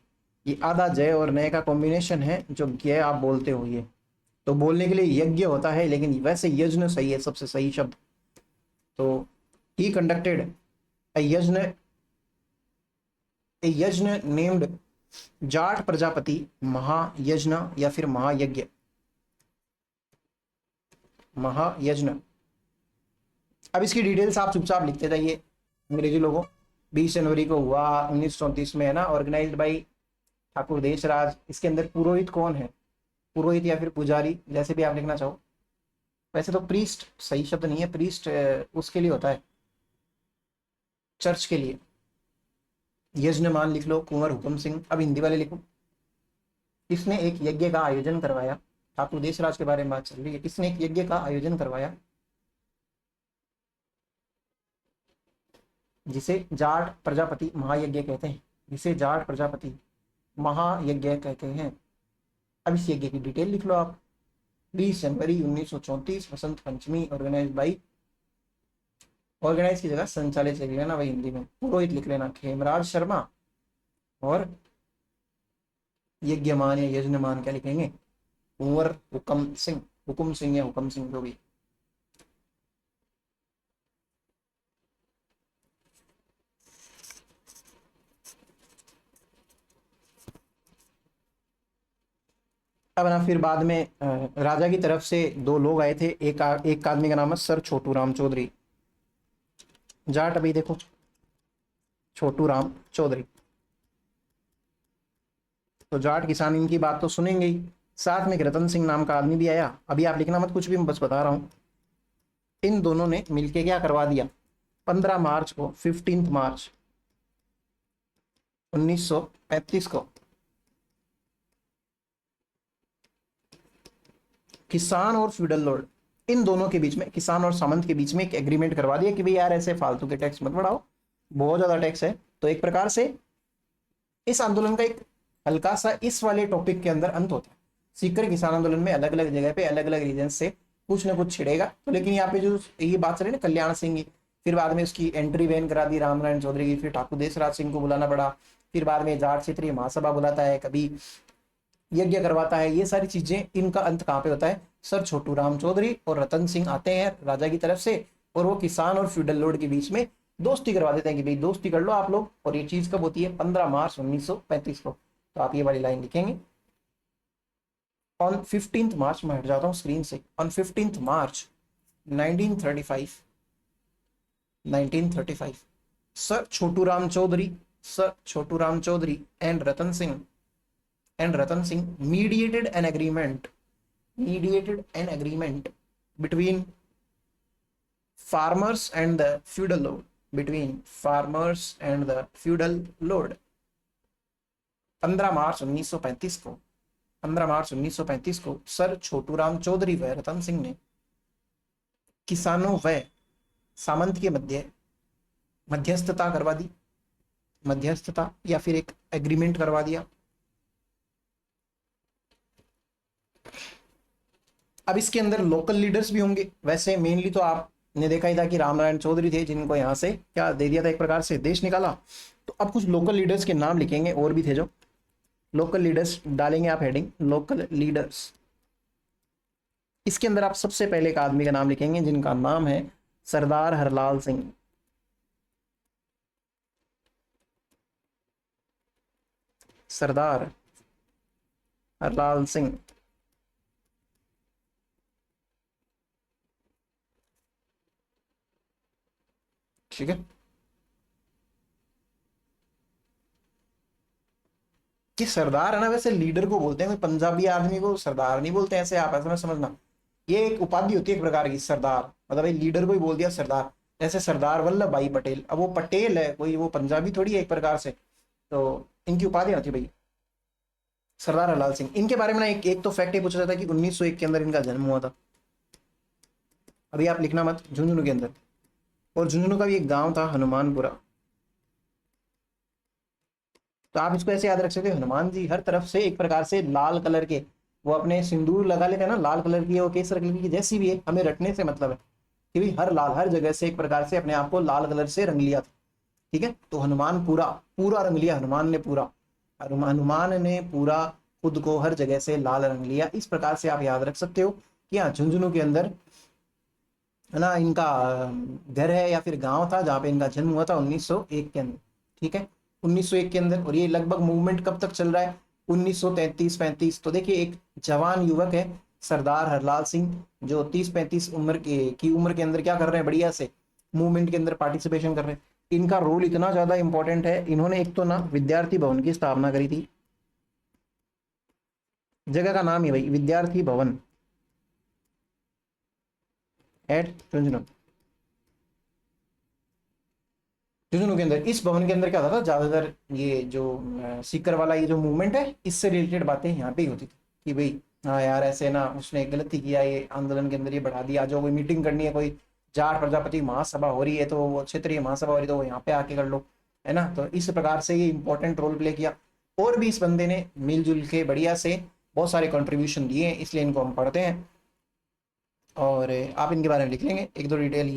ये आधा जय और नय का कॉम्बिनेशन है, जो ज्ञ आप बोलते हो ये, तो बोलने के लिए यज्ञ होता है, लेकिन वैसे यज्ञ सही है, सबसे सही शब्द। तो ही कंडक्टेड यज्ञ नेम्ड जाट प्रजापति महायज्ञ या फिर महायज्ञ। अब इसकी डिटेल्स आप चुपचाप लिखते जाइए अंग्रेजी लोगों। 20 जनवरी को हुआ 1934 में, है ना, ऑर्गेनाइज्ड बाई ठाकुर देशराज। इसके अंदर पुरोहित कौन है? पुरोहित या फिर पुजारी, जैसे भी आप लिखना चाहो। वैसे तो प्रीस्ट सही शब्द नहीं है, प्रीस्ट उसके लिए होता है, चर्च के लिए। यजमान लिख लो, कुंवर हुक्म सिंह। अब हिंदी वाले लिखो, इसने एक यज्ञ का आयोजन करवाया। ठाकुर देशराज के बारे में बात चल रही है। इसने एक यज्ञ का आयोजन करवाया जिसे जाट प्रजापति महायज्ञ कहते हैं, जिसे जाट प्रजापति महायज्ञ कहते हैं। अब इस यज्ञ की डिटेल लिख लो आप। 20 जनवरी 1934 वसंत पंचमी, ऑर्गेनाइज की जगह संचालित लिख लेना भाई हिंदी में। पुरोहित लिख लेना खेमराज शर्मा, और यज्ञमान या यजमान क्या लिखेंगे? कुंवर हुक्म सिंह, हुक्म सिंह या हुक्म सिंह, जो भी। अब ना फिर बाद में राजा की तरफ से 2 लोग आए थे। एक आदमी का नाम है सर छोटू राम चौधरी। जाट, अभी देखो, छोटू राम चौधरी, तो जाट किसान इनकी बात तो सुनेंगे ही। साथ में एक रतन सिंह नाम का आदमी भी आया। अभी आप लिखना मत कुछ भी, मैं बस बता रहा हूं। इन दोनों ने मिलके क्या करवा दिया? 15 मार्च को, 15 मार्च 1935 को किसान और फ्यूडल लॉर्ड, इन दोनों के बीच में, किसान और सामंत के बीच में एक एग्रीमेंट करवा दिया कि भाई यार ऐसे फालतू के टैक्स मत बढ़ाओ, बहुत ज्यादा टैक्स है। तो एक प्रकार से इस आंदोलन का एक हल्का सा इस वाले टॉपिक के अंदर अंत होता है। सीकर किसान आंदोलन में अलग अलग जगह पे अलग अलग रीजन से कुछ ना कुछ छिड़ेगा, तो लेकिन यहाँ पे जो ये बात चले ना कल्याण सिंह की, फिर बाद में उसकी एंट्री बैन करा दी रामनारायण चौधरी की, फिर ठाकुर देशराज सिंह को बुलाना पड़ा, फिर बाद में जाट क्षेत्रीय महासभा बुलाता है, कभी यज्ञ करवाता है। ये सारी चीजें, इनका अंत कहाँ पे होता है? सर छोटू राम चौधरी और रतन सिंह आते हैं राजा की तरफ से, और वो किसान और फ्यूडल लॉर्ड के बीच में दोस्ती करवा देते हैं कि भाई दोस्ती कर लो आप लोग। और ये चीज कब होती है? 15 मार्च 1935 को। तो आप ये वाली लाइन लिखेंगे, ऑन 15 मार्च, मैं हट जाता हूँ स्क्रीन से, on 15 March 1935 sir Chhotu Ram Chaudhary and Ratan Singh mediated an agreement between farmers and the feudal lord 15 March 1935 को सर छोटू राम चौधरी व रतन सिंह ने किसानों व सामंत के मध्य मध्यस्थता करवा दी, मध्यस्थता या फिर एक एग्रीमेंट करवा दिया। अब इसके अंदर लोकल लीडर्स भी होंगे। वैसे मेनली तो आपने देखा ही था कि रामनारायण चौधरी थे, जिनको यहाँ से क्या दे दिया था, एक प्रकार से देश निकाला। तो अब कुछ लोकल लीडर्स के नाम लिखेंगे, और भी थे जो लोकल लीडर्स डालेंगे आप हेडिंग लोकल लीडर्स। इसके अंदर आप सबसे पहले एक आदमी का नाम लिखेंगे जिनका नाम है सरदार हरलाल सिंह। सरदार हरलाल सिंह। ठीक है, कि सरदार है ना, वैसे लीडर को बोलते हैं, कोई पंजाबी आदमी को सरदार नहीं बोलते, ऐसे आप ऐसे में समझना। ये एक उपाधि होती है एक प्रकार की सरदार, मतलब एक लीडर को ही बोल दिया सरदार। जैसे सरदार वल्लभ भाई पटेल, अब वो पटेल है कोई, वो पंजाबी थोड़ी है एक प्रकार से। तो इनकी उपाधि होती है भाई सरदार हरलाल सिंह। इनके बारे में ना एक तो फैक्ट ये पूछा जाता है कि 1901 के अंदर इनका जन्म हुआ था। अभी आप लिखना मत, झुंझुनू के अंदर। और झुंझुनू का भी एक गांव था हनुमानपुरा। तो आप इसको ऐसे याद रख सकते हो, हनुमान जी हर तरफ से एक प्रकार से लाल कलर के, वो अपने सिंदूर लगा लेते हैं ना, लाल कलर की, वो केसर कलर की, जैसी भी है, हमें रटने से मतलब है कि भाई हर लाल, हर जगह से एक प्रकार से अपने आप को लाल कलर से रंग लिया था। ठीक है, तो हनुमान पूरा पूरा रंग लिया, हनुमान ने पूरा, हनुमान ने पूरा खुद को हर जगह से लाल रंग लिया। इस प्रकार से आप याद रख सकते हो कि हाँ, झुंझुनू के अंदर है ना इनका घर है या फिर गांव था जहाँ पे इनका जन्म हुआ था 1901 के अंदर। ठीक है, 1901 के अंदर। और ये लगभग मूवमेंट कब तक चल रहा है, 1933-35। तो देखिए एक जवान युवक है सरदार हरलाल सिंह, जो 30-35 उम्र की उम्र के अंदर क्या कर रहे हैं, बढ़िया से मूवमेंट के अंदर पार्टिसिपेशन कर रहे हैं। इनका रोल इतना ज्यादा इंपॉर्टेंट है, इन्होंने एक तो ना विद्यार्थी भवन की स्थापना करी थी। जगह का नाम ही भाई विद्यार्थी भवन एट झुंझुनू। झुंझुनू के अंदर इस भवन के अंदर क्या होता था, ज्यादातर ये जो सीकर वाला ये जो मूवमेंट है, इससे रिलेटेड बातें यहाँ पे ही होती थी कि भाई हाँ यार ऐसे ना उसने गलती किया, ये आंदोलन के अंदर ये बढ़ा दिया, जो कोई मीटिंग करनी है, कोई जाट प्रजापति महासभा हो रही है, तो वो क्षेत्रीय महासभा हो रही है, तो वो यहाँ पे आके कर लो, है ना। तो इस प्रकार से ये इंपॉर्टेंट रोल प्ले किया। और भी इस बंदे ने मिलजुल के बढ़िया से बहुत सारे कंट्रीब्यूशन दिए हैं, इसलिए इनको हम पढ़ते हैं। और आप इनके बारे में लिख लेंगे एक दो डिटेल।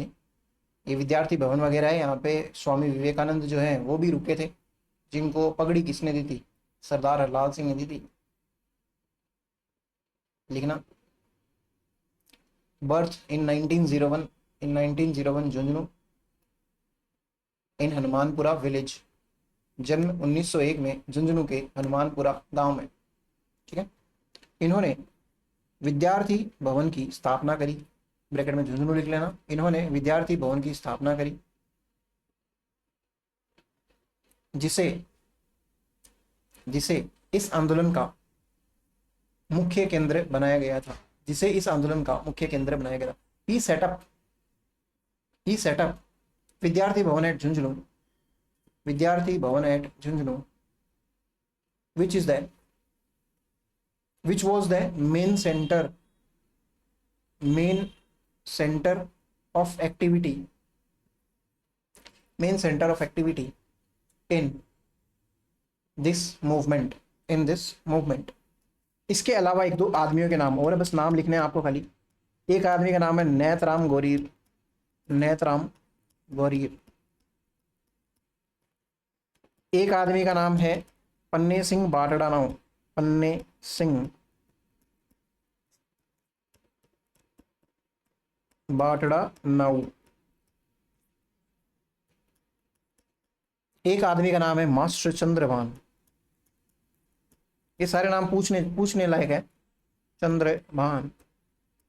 ये विद्यार्थी भवन वगैरह है, यहाँ पे स्वामी विवेकानंद जो है वो भी रुके थे, जिनको पगड़ी किसने दी थी, सरदार हरलाल सिंह ने दी थी। लिखना birth in 1901, in 1901 Jhunjhunu in Hanumanpura village, जन्म 1901 में झुंझुनू के हनुमानपुरा गांव में। ठीक है, इन्होंने विद्यार्थी भवन की स्थापना करी, ब्रैकेट में झुंझुनू लिख लेना। इन्होंने विद्यार्थी भवन की स्थापना करी, जिसे जिसे इस आंदोलन का मुख्य केंद्र बनाया गया था, जिसे इस आंदोलन का मुख्य केंद्र बनाया गया था। ही सेटअप विद्यार्थी Bhawan at Jhunjhunu, Vidyarthi Bhawan at Jhunjhunu, which is the which was the main center of activity, main center of activity in this movement, in this movement। इसके अलावा एक दो आदमियों के नाम और है, बस नाम लिखने हैं आपको खाली। एक आदमी का नाम है नेतराम गौरीर, नेतराम गौरीर। एक आदमी का नाम है पन्ने सिंह बाटड़ा नाव, पन्ने सिंह बाटड़ा नाऊ। एक आदमी का नाम है मास्टर चंद्रभान। ये सारे नाम पूछने लायक है। चंद्रभान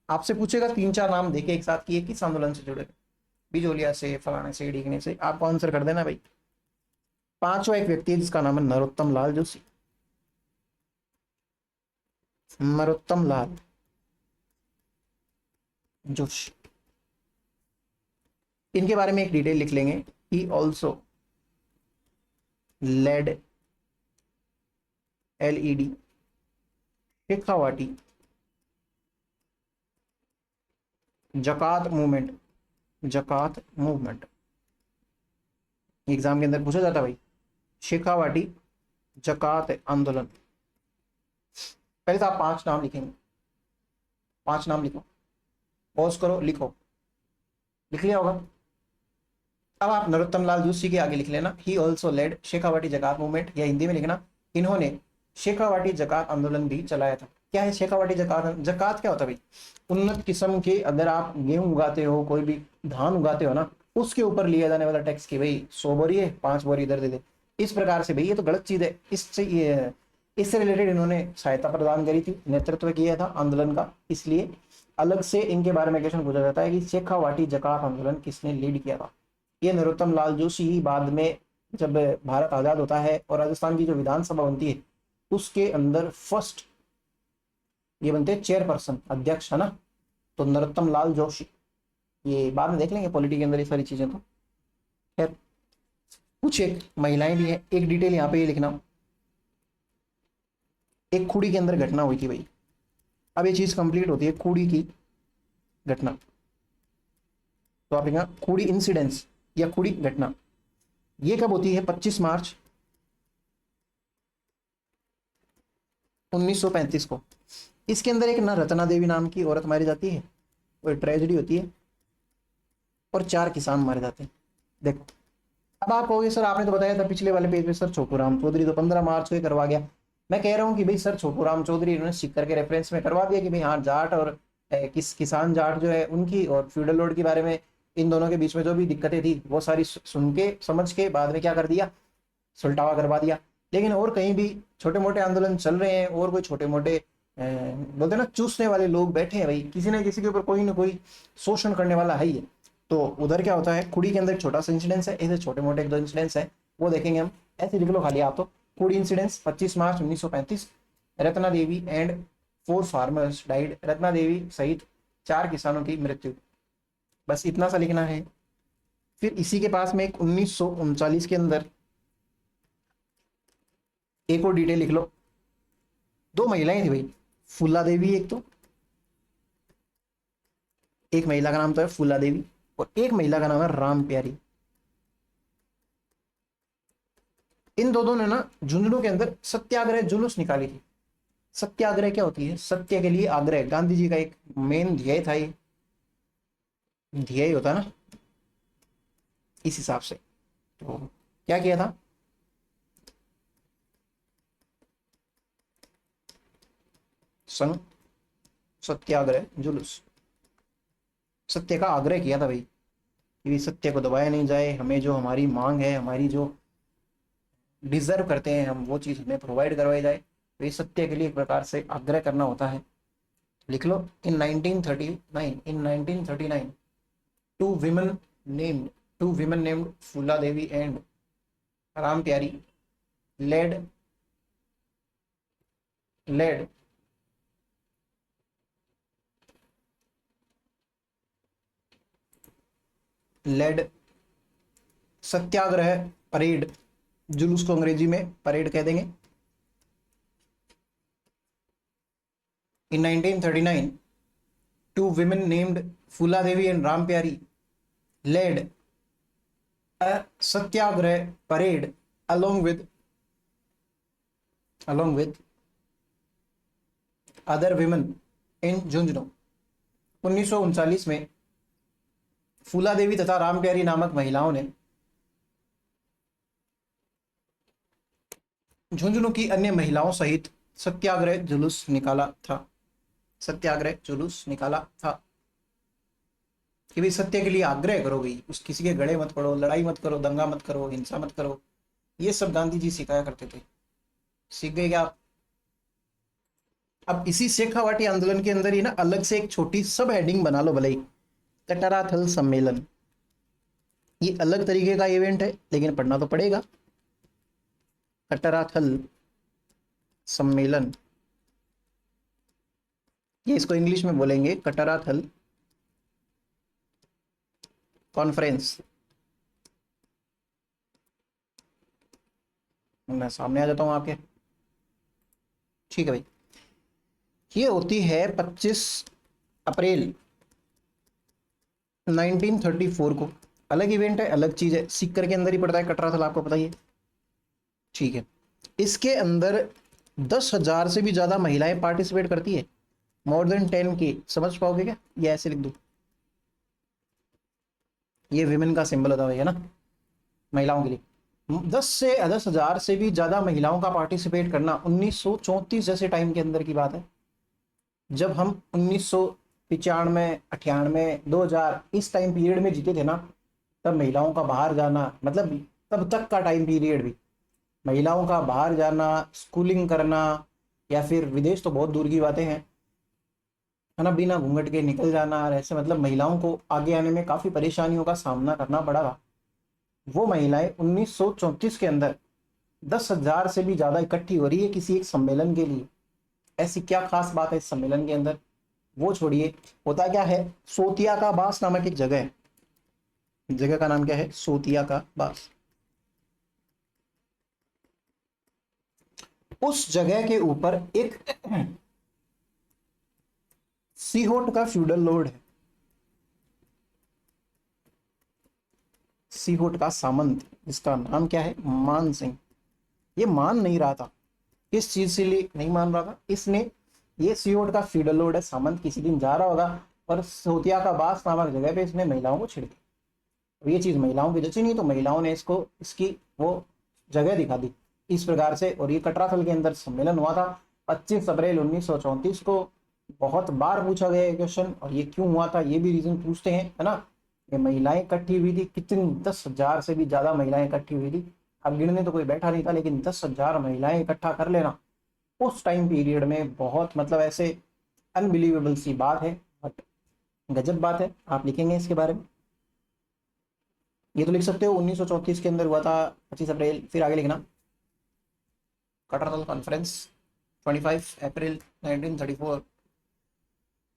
आपसे पूछेगा तीन चार नाम देके एक साथ कि ये किस आंदोलन से जुड़े, बिजोलिया से, फलाने से, ढीकने से, आपको आंसर कर देना भाई। पांचवा एक व्यक्ति है जिसका नाम है नरोत्तम लाल जोशी, नरोत्तम लाल जोशी। इनके बारे में एक डिटेल लिख लेंगे। He also led LED Shekhawati जकात मूवमेंट, जकात मूवमेंट एग्जाम के अंदर पूछा जाता भाई, शेखावाटी जकात आंदोलन। पहले तो आप 5 नाम लिखेंगे। 5 नाम लिखो, पॉज करो, लिखो, लिख लिया होगा। अब आप नरोत्तम लाल जोशी के आगे लिख लेना, ही ऑल्सो लेड शेखावाटी जकात मूवमेंट, या हिंदी में लिखना, इन्होंने शेखावाटी जकात आंदोलन भी चलाया था। क्या है शेखावाटी जकात? जकात क्या होता है भाई? उन्नत किस्म के, अगर आप गेहूं उगाते हो, कोई भी धान उगाते हो ना, उसके ऊपर लिया जाने वाला टैक्स की भाई 100 बोरी है, 5 बोरी इधर दे दे, इस प्रकार से भाई ये तो गलत चीज है। इससे रिलेटेड इन्होंने सहायता प्रदान करी थी, नेतृत्व किया था आंदोलन का, इसलिए अलग से इनके बारे में क्वेश्चन पूछा जाता है कि शेखावाटी जकात आंदोलन किसने लीड किया था। ये नरोत्तम लाल जोशी ही बाद में जब भारत आजाद होता है और राजस्थान की जो विधानसभा बनती है उसके अंदर फर्स्ट ये बनते हैं चेयरपर्सन, अध्यक्ष, है ना। तो नरोत्तम लाल जोशी, ये बाद में देख लेंगे पॉलिटी के अंदर ये सारी चीजें। तो खैर कुछ एक महिलाएं भी हैं, एक डिटेल यहाँ पे ये लिखना, एक खुड़ी के अंदर घटना हुई थी भाई। अब ये चीज कंप्लीट होती है, खुड़ी की घटना, तो आप लिखना खुड़ी इंसिडेंस या खुड़ी घटना। ये कब होती है? 25 मार्च 1935 को। इसके अंदर एक ना रत्ना देवी नाम की औरत मारी जाती है, और ट्रेजेडी होती है, और 4 किसान मारे जाते हैं। देखो अब आप कहोगे सर आपने तो बताया था पिछले वाले पेज में सर छोटू राम चौधरी तो 15 मार्च को ही करवा गया। मैं कह रहा हूँ कि भाई सर छोटू राम चौधरी इन्होंने सिक्कर के रेफरेंस में करवा दिया कि भाई हाँ जाट और किसान जाट जो है उनकी और फ्यूडल लॉर्ड के बारे में, इन दोनों के बीच में जो भी दिक्कतें थी वो सारी सुन के समझ के बाद में क्या कर दिया, सुलटावा करवा दिया। लेकिन और कहीं भी छोटे मोटे आंदोलन चल रहे हैं और कोई छोटे मोटे बोलते ना चूसने वाले लोग बैठे हैं भाई, किसी न किसी के ऊपर कोई ना कोई शोषण करने वाला है ही है। तो उधर क्या होता है, खुड़ी के अंदर एक छोटा सा इंसिडेंस है, ऐसे छोटे मोटे 1-2 इंसिडेंट्स है वो देखेंगे हम। ऐसे लिख लो खाली आप तो, Khudi incidents 25 March 1935, Ratna Devi and 4 farmers died, Ratna Devi सहित 4 किसानों की मृत्यु, बस इतना सा लिखना है। फिर इसी के पास में एक 1939 के अंदर एक और डिटेल लिख लो, 2 महिलाएं थी भाई, फूला देवी एक, तो एक महिला का नाम तो है फूला देवी और एक महिला का नाम है राम प्यारी। इन दोनों ने ना झुंझुनू के अंदर सत्याग्रह जुलूस निकाली थी। सत्याग्रह क्या होती है? सत्य के लिए आग्रह, गांधी जी का एक मेन ध्येय था, ये ध्येय होता है ना, इस हिसाब से। तो क्या किया था, संघ सत्याग्रह जुलूस, सत्य का आग्रह किया था भाई कि सत्य को दबाया नहीं जाए, हमें जो हमारी मांग है, हमारी जो डिजर्व करते हैं हम, वो चीज हमें प्रोवाइड करवाई जाए। तो ये सत्य के लिए एक प्रकार से आग्रह करना होता है। लिख लो, इन 1939 टू विमेन नेम्ड फूला देवी एंड राम प्यारी led सत्याग्रह परेड, जुलूस को अंग्रेजी में परेड कह देंगे। इन 1939 2 women named फूला देवी एंड राम प्यारी led a Satyagraha parade along with other women in Jhunjhunu. 1939 में फूला देवी तथा राम प्यारी नामक महिलाओं ने झुंझुनू की अन्य महिलाओं सहित सत्याग्रह जुलूस निकाला था। सत्याग्रह जुलूस निकाला था कि भाई सत्य के लिए आग्रह करो भाई, उस किसी के गड़े मत पड़ो, लड़ाई मत करो, दंगा मत करो, हिंसा मत करो। ये सब गांधी जी सिखाया करते थे। सीख गए क्या आप? अब इसी शेखावाटी आंदोलन के अंदर ही ना अलग से एक छोटी सब हेडिंग बना लो भले ही, कटराथल सम्मेलन। ये अलग तरीके का इवेंट है लेकिन पढ़ना तो पड़ेगा। कटराथल सम्मेलन, ये इसको इंग्लिश में बोलेंगे कटराथल कॉन्फ्रेंस। मैं सामने आ जाता हूं आपके, ठीक है भाई। ये होती है 25 अप्रैल 1934 को। अलग इवेंट है, अलग चीज है, सीकर के अंदर ही पड़ता है कटराथल, आपको पता ही है, ठीक है। इसके अंदर 10,000 से भी ज्यादा महिलाएं पार्टिसिपेट करती है। मोर देन 10 की समझ पाओगे क्या? ये ऐसे लिख दूं, ये विमेन का सिंबल होता है ना, महिलाओं के लिए। 10,000 से भी ज्यादा महिलाओं का पार्टिसिपेट करना 1934 जैसे टाइम के अंदर की बात है। जब हम 1995, 98, 2000 इस टाइम पीरियड में जीते थे ना, तब महिलाओं का बाहर जाना, मतलब तब तक का टाइम पीरियड भी महिलाओं का बाहर जाना, स्कूलिंग करना, या फिर विदेश तो बहुत दूर की बातें हैं, है ना, बिना घूंघट के निकल जाना, और ऐसे मतलब महिलाओं को आगे आने में काफी परेशानियों का सामना करना पड़ा था। वो महिलाएं 1934 के अंदर 10,000 से भी ज्यादा इकट्ठी हो रही है किसी एक सम्मेलन के लिए। ऐसी क्या खास बात है इस सम्मेलन के अंदर, वो छोड़िए। होता क्या है, सोतिया का बास नामक एक जगह है। जगह का नाम क्या है? सोतिया का बास। उस जगह के ऊपर एक सीहोट का फ्यूडल लॉर्ड है, सीहोट का सामंत, जिसका नाम क्या है? मान सिंह। ये मान नहीं रहा था, किस चीज से लिए नहीं मान रहा था इसने, ये सीहोट का फ्यूडल लॉर्ड है सामंत, किसी दिन जा रहा होगा और सोतिया का बास नामक जगह पे इसने महिलाओं को छिड़ दी। और ये चीज महिलाओं की जची नहीं, तो महिलाओं ने इसको इसकी वो जगह दिखा दी इस प्रकार से। और ये कटराथल के अंदर सम्मेलन हुआ था 25 अप्रैल 1934 को। बहुत बार पूछा गया क्वेश्चन, और ये क्यों हुआ था ये भी रीजन पूछते हैं, है ना। ये महिलाएं इकट्ठी हुई थी, कितनी, 10,000 से भी ज्यादा महिलाएं इकट्ठी हुई थी। अब गिनने तो कोई बैठा नहीं था, लेकिन 10,000 महिलाएं इकट्ठा कर लेना उस टाइम पीरियड में बहुत, मतलब ऐसे अनबिलीवेबल सी बात है, बट गजब बात है। आप लिखेंगे इसके बारे में, ये तो लिख सकते हो 1934 के अंदर हुआ था 25 अप्रैल, फिर आगे लिखना कटरातल कॉन्फ्रेंस 25 अप्रैल 1934,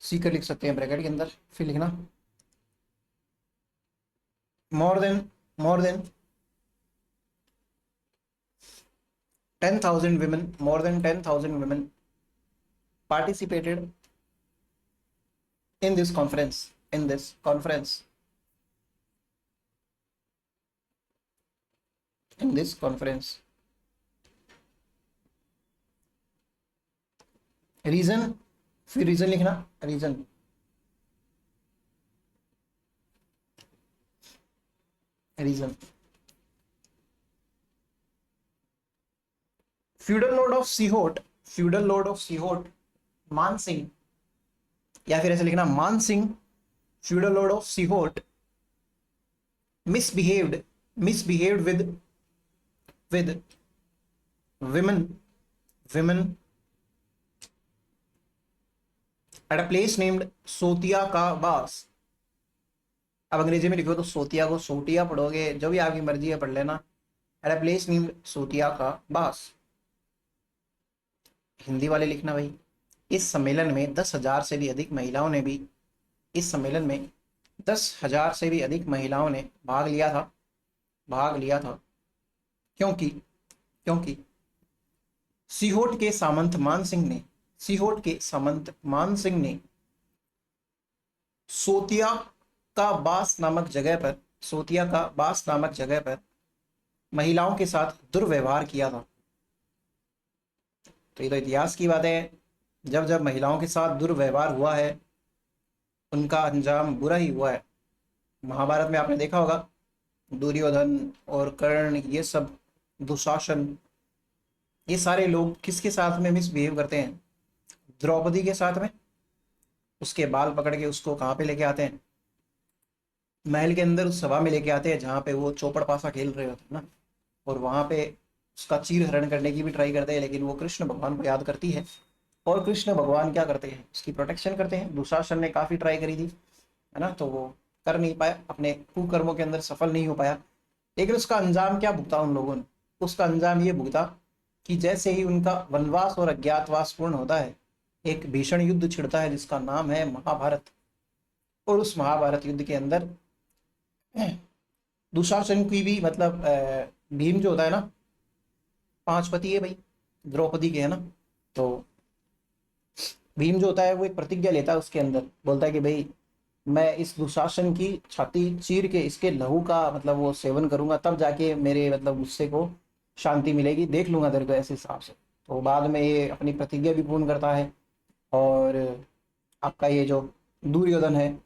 सीकर लिख सकते हैं ब्रैकेट के अंदर, फिर लिखना more than 10,000 women, more than 10,000 women participated in this conference, in this conference. Reason, फिर रीजन लिखना, reason, reason, feudal lord of Sihot, feudal lord of Sihot Man Singh, या फिर ऐसे लिखना Man Singh, feudal lord of Sihot misbehaved with women at a place named Sotiya ka Bas. अब अंग्रेजी में लिखो तो सोतिया को सोटिया पढ़ोगे, जो भी आपकी मर्जी है पढ़ लेना। At a place named सोतिया ka बास, हिंदी वाले लिखना भाई। इस सम्मेलन में 10,000 से भी अधिक महिलाओं ने भी, इस सम्मेलन में 10,000 से भी अधिक महिलाओं ने भाग लिया था, भाग लिया था, क्योंकि क्योंकि सीहोट के सामंत मान सिंह ने, सीहोट के सामंत मान सिंह ने सोतिया का बास नामक जगह पर, सोतिया का बास नामक जगह पर महिलाओं के साथ दुर्व्यवहार किया था। तो ये तो इतिहास की बात है, जब जब महिलाओं के साथ दुर्व्यवहार हुआ है उनका अंजाम बुरा ही हुआ है। महाभारत में आपने देखा होगा, दुर्योधन और कर्ण, ये सब, दुशासन, ये सारे लोग किसके साथ में मिसबिहेव करते हैं? द्रौपदी के साथ में। उसके बाल पकड़ के उसको कहाँ पे लेके आते हैं? महल के अंदर, उस सभा में लेके आते हैं जहाँ पे वो चौपड़ पासा खेल रहे होते हैं ना, और वहाँ पे उसका चीर हरण करने की भी ट्राई करते हैं, लेकिन वो कृष्ण भगवान को याद करती है, और कृष्ण भगवान क्या करते हैं? उसकी प्रोटेक्शन करते हैं। दुशासन ने काफी ट्राई करी थी, है ना, तो वो कर नहीं पाया, अपने कुकर्मों के अंदर सफल नहीं हो पाया। लेकिन उसका अंजाम क्या भुगता उन लोगों ने? उसका अंजाम ये भुगता कि जैसे ही उनका वनवास और अज्ञातवास पूर्ण होता है, एक भीषण युद्ध छिड़ता है जिसका नाम है महाभारत। और उस महाभारत युद्ध के अंदर दुशासन की भी, मतलब भीम जो होता है ना, 5 पति है भाई द्रौपदी के, है ना, तो भीम जो होता है वो एक प्रतिज्ञा लेता है, उसके अंदर बोलता है कि भाई मैं इस दुशासन की छाती चीर के इसके लहू का, मतलब वो सेवन करूंगा, तब जाके मेरे, मतलब गुस्से को शांति मिलेगी, देख लूंगा तेरे को ऐसे हिसाब से। तो बाद में ये अपनी प्रतिज्ञा भी पूर्ण करता है, और आपका ये जो दुर्योधन है,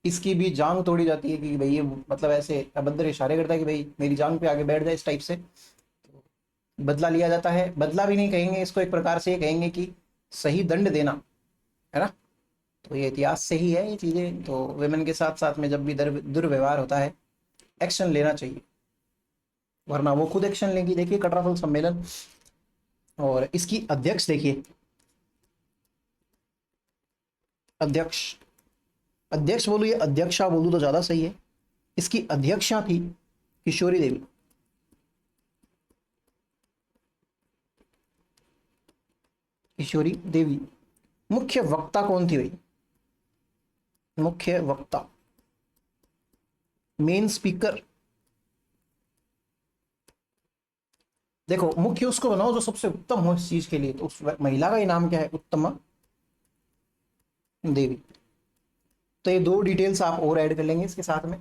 इसकी भी जांग तोड़ी जाती है कि भाई ये मतलब ऐसे अभद्र इशारे करता है कि भाई मेरी जांग पे आगे बैठ जाए, इस टाइप से बदला लिया जाता है। बदला भी नहीं कहेंगे इसको, एक प्रकार से ये कहेंगे कि सही दंड देना, है ना। तो ये इतिहास से ही है ये चीज़ें। तो वेमेन के साथ साथ में जब भी दुर्व्यवहार होता है, एक्शन लेना चाहिए, वरना वो खुद एक्शन लेंगी। देखिए कटराफल सम्मेलन, और इसकी अध्यक्ष देखिए, अध्यक्ष, अध्यक्ष बोलूँ या अध्यक्षा बोलूँ तो ज़्यादा सही है। इसकी अध्यक्षा थी किशोरी देवी। किशोरी देवी। मुख्य वक्ता कौन थी भाई? मुख्य वक्ता, मेन स्पीकर। देखो मुख्य उसको बनाओ जो सबसे उत्तम हो इस चीज के लिए, तो उस महिला का ही नाम क्या है? उत्तमा देवी। तो ये दो डिटेल्स आप और ऐड कर लेंगे इसके साथ में।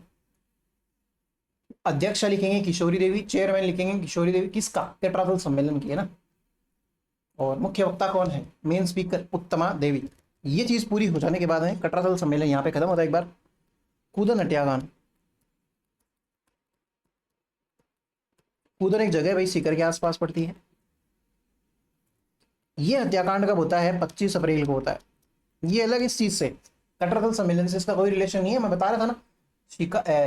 अध्यक्षा लिखेंगे किशोरी देवी, चेयरमैन लिखेंगे किशोरी देवी, किसका? टेट्राफल सम्मेलन की, है ना। और मुख्य वक्ता कौन है? मेन स्पीकर उत्तमा देवी। ये चीज पूरी हो जाने के बाद है कटराफल सम्मेलन यहाँ पे खत्म होता है। एक बार कूदन हत्याकांड। कूदन एक जगह भाई सीकर के आसपास पड़ती है। ये हत्याकांड कब होता है? 25 अप्रैल को होता है। ये अलग इस चीज से, कटराफल सम्मेलन से इसका कोई रिलेशन नहीं है। मैं बता रहा था ना,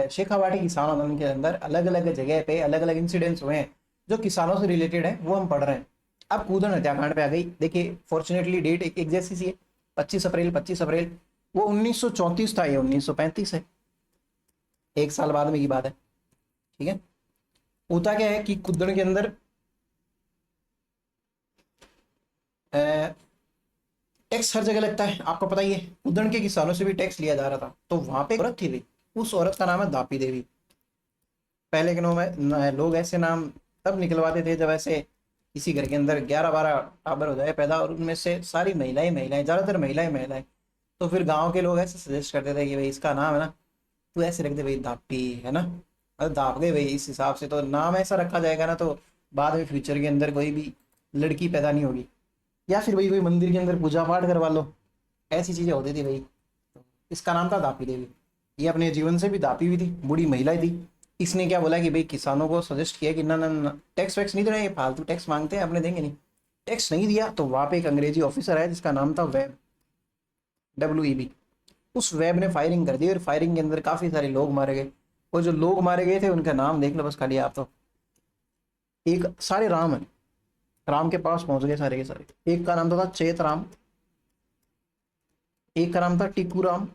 शेखावाटी किसान आंदोलन के अंदर अलग अलग जगह पे अलग अलग इंसिडेंट्स हुए हैं जो किसानों से रिलेटेड है, वो हम पढ़ रहे हैं। अब कूदन हत्याकांड पे आ गई। देखिए फॉर्चुनेटली डेट एक जैसी सी है, 25 अप्रैल। 25 अप्रैल वो 1934 था, ये 1935 है, एक साल बाद में की बात है। ठीक है। होता क्या है कि कुदन के अंदर टैक्स हर जगह लगता है, आपको पता ही है। कुदन के किसानों से भी टैक्स लिया जा रहा था। तो वहां पे एक औरत थी भाई, उस औरत का नाम है दापी देवी। पहले के नाम में लोग ऐसे नाम तब निकलवाते थे जब ऐसे किसी घर के अंदर 11-12 टाबर हो जाए पैदा, और उनमें से सारी महिलाएं महिलाएं, ज्यादातर महिलाएं महिलाएं। तो फिर गांव के लोग ऐसे सजेस्ट करते थे कि भाई इसका नाम है ना, तू ऐसे रख दे भाई, दापी, है ना। अरे दाप गए भाई, इस हिसाब से तो नाम ऐसा रखा जाएगा ना, तो बाद में फ्यूचर के अंदर कोई भी लड़की पैदा नहीं होगी। या फिर भाई कोई मंदिर के अंदर पूजा पाठ करवा लो, ऐसी चीजें होती थी भाई। इसका नाम था दापी देवी। ये अपने जीवन से भी दापी हुई थी, बूढ़ी महिला थी। इसने क्या बोला कि भाई किसानों को सजेस्ट किया कि ना ना ना, टैक्स वैक्स नहीं देना, ये फालतू टैक्स मांगते हैं, अपने देंगे नहीं। टैक्स नहीं दिया तो वहां पे एक अंग्रेजी ऑफिसर है जिसका नाम था वेब, WEB। उस वेब ने फायरिंग कर दी, और फायरिंग के अंदर काफी सारे लोग मारे गए। और जो लोग मारे गए थे उनका नाम देख लो बस खाली आप तो। एक सारे राम है, राम के पास पहुंच गए सारे के सारे। एक का नाम था चेत राम, एक का नाम था टीकू राम,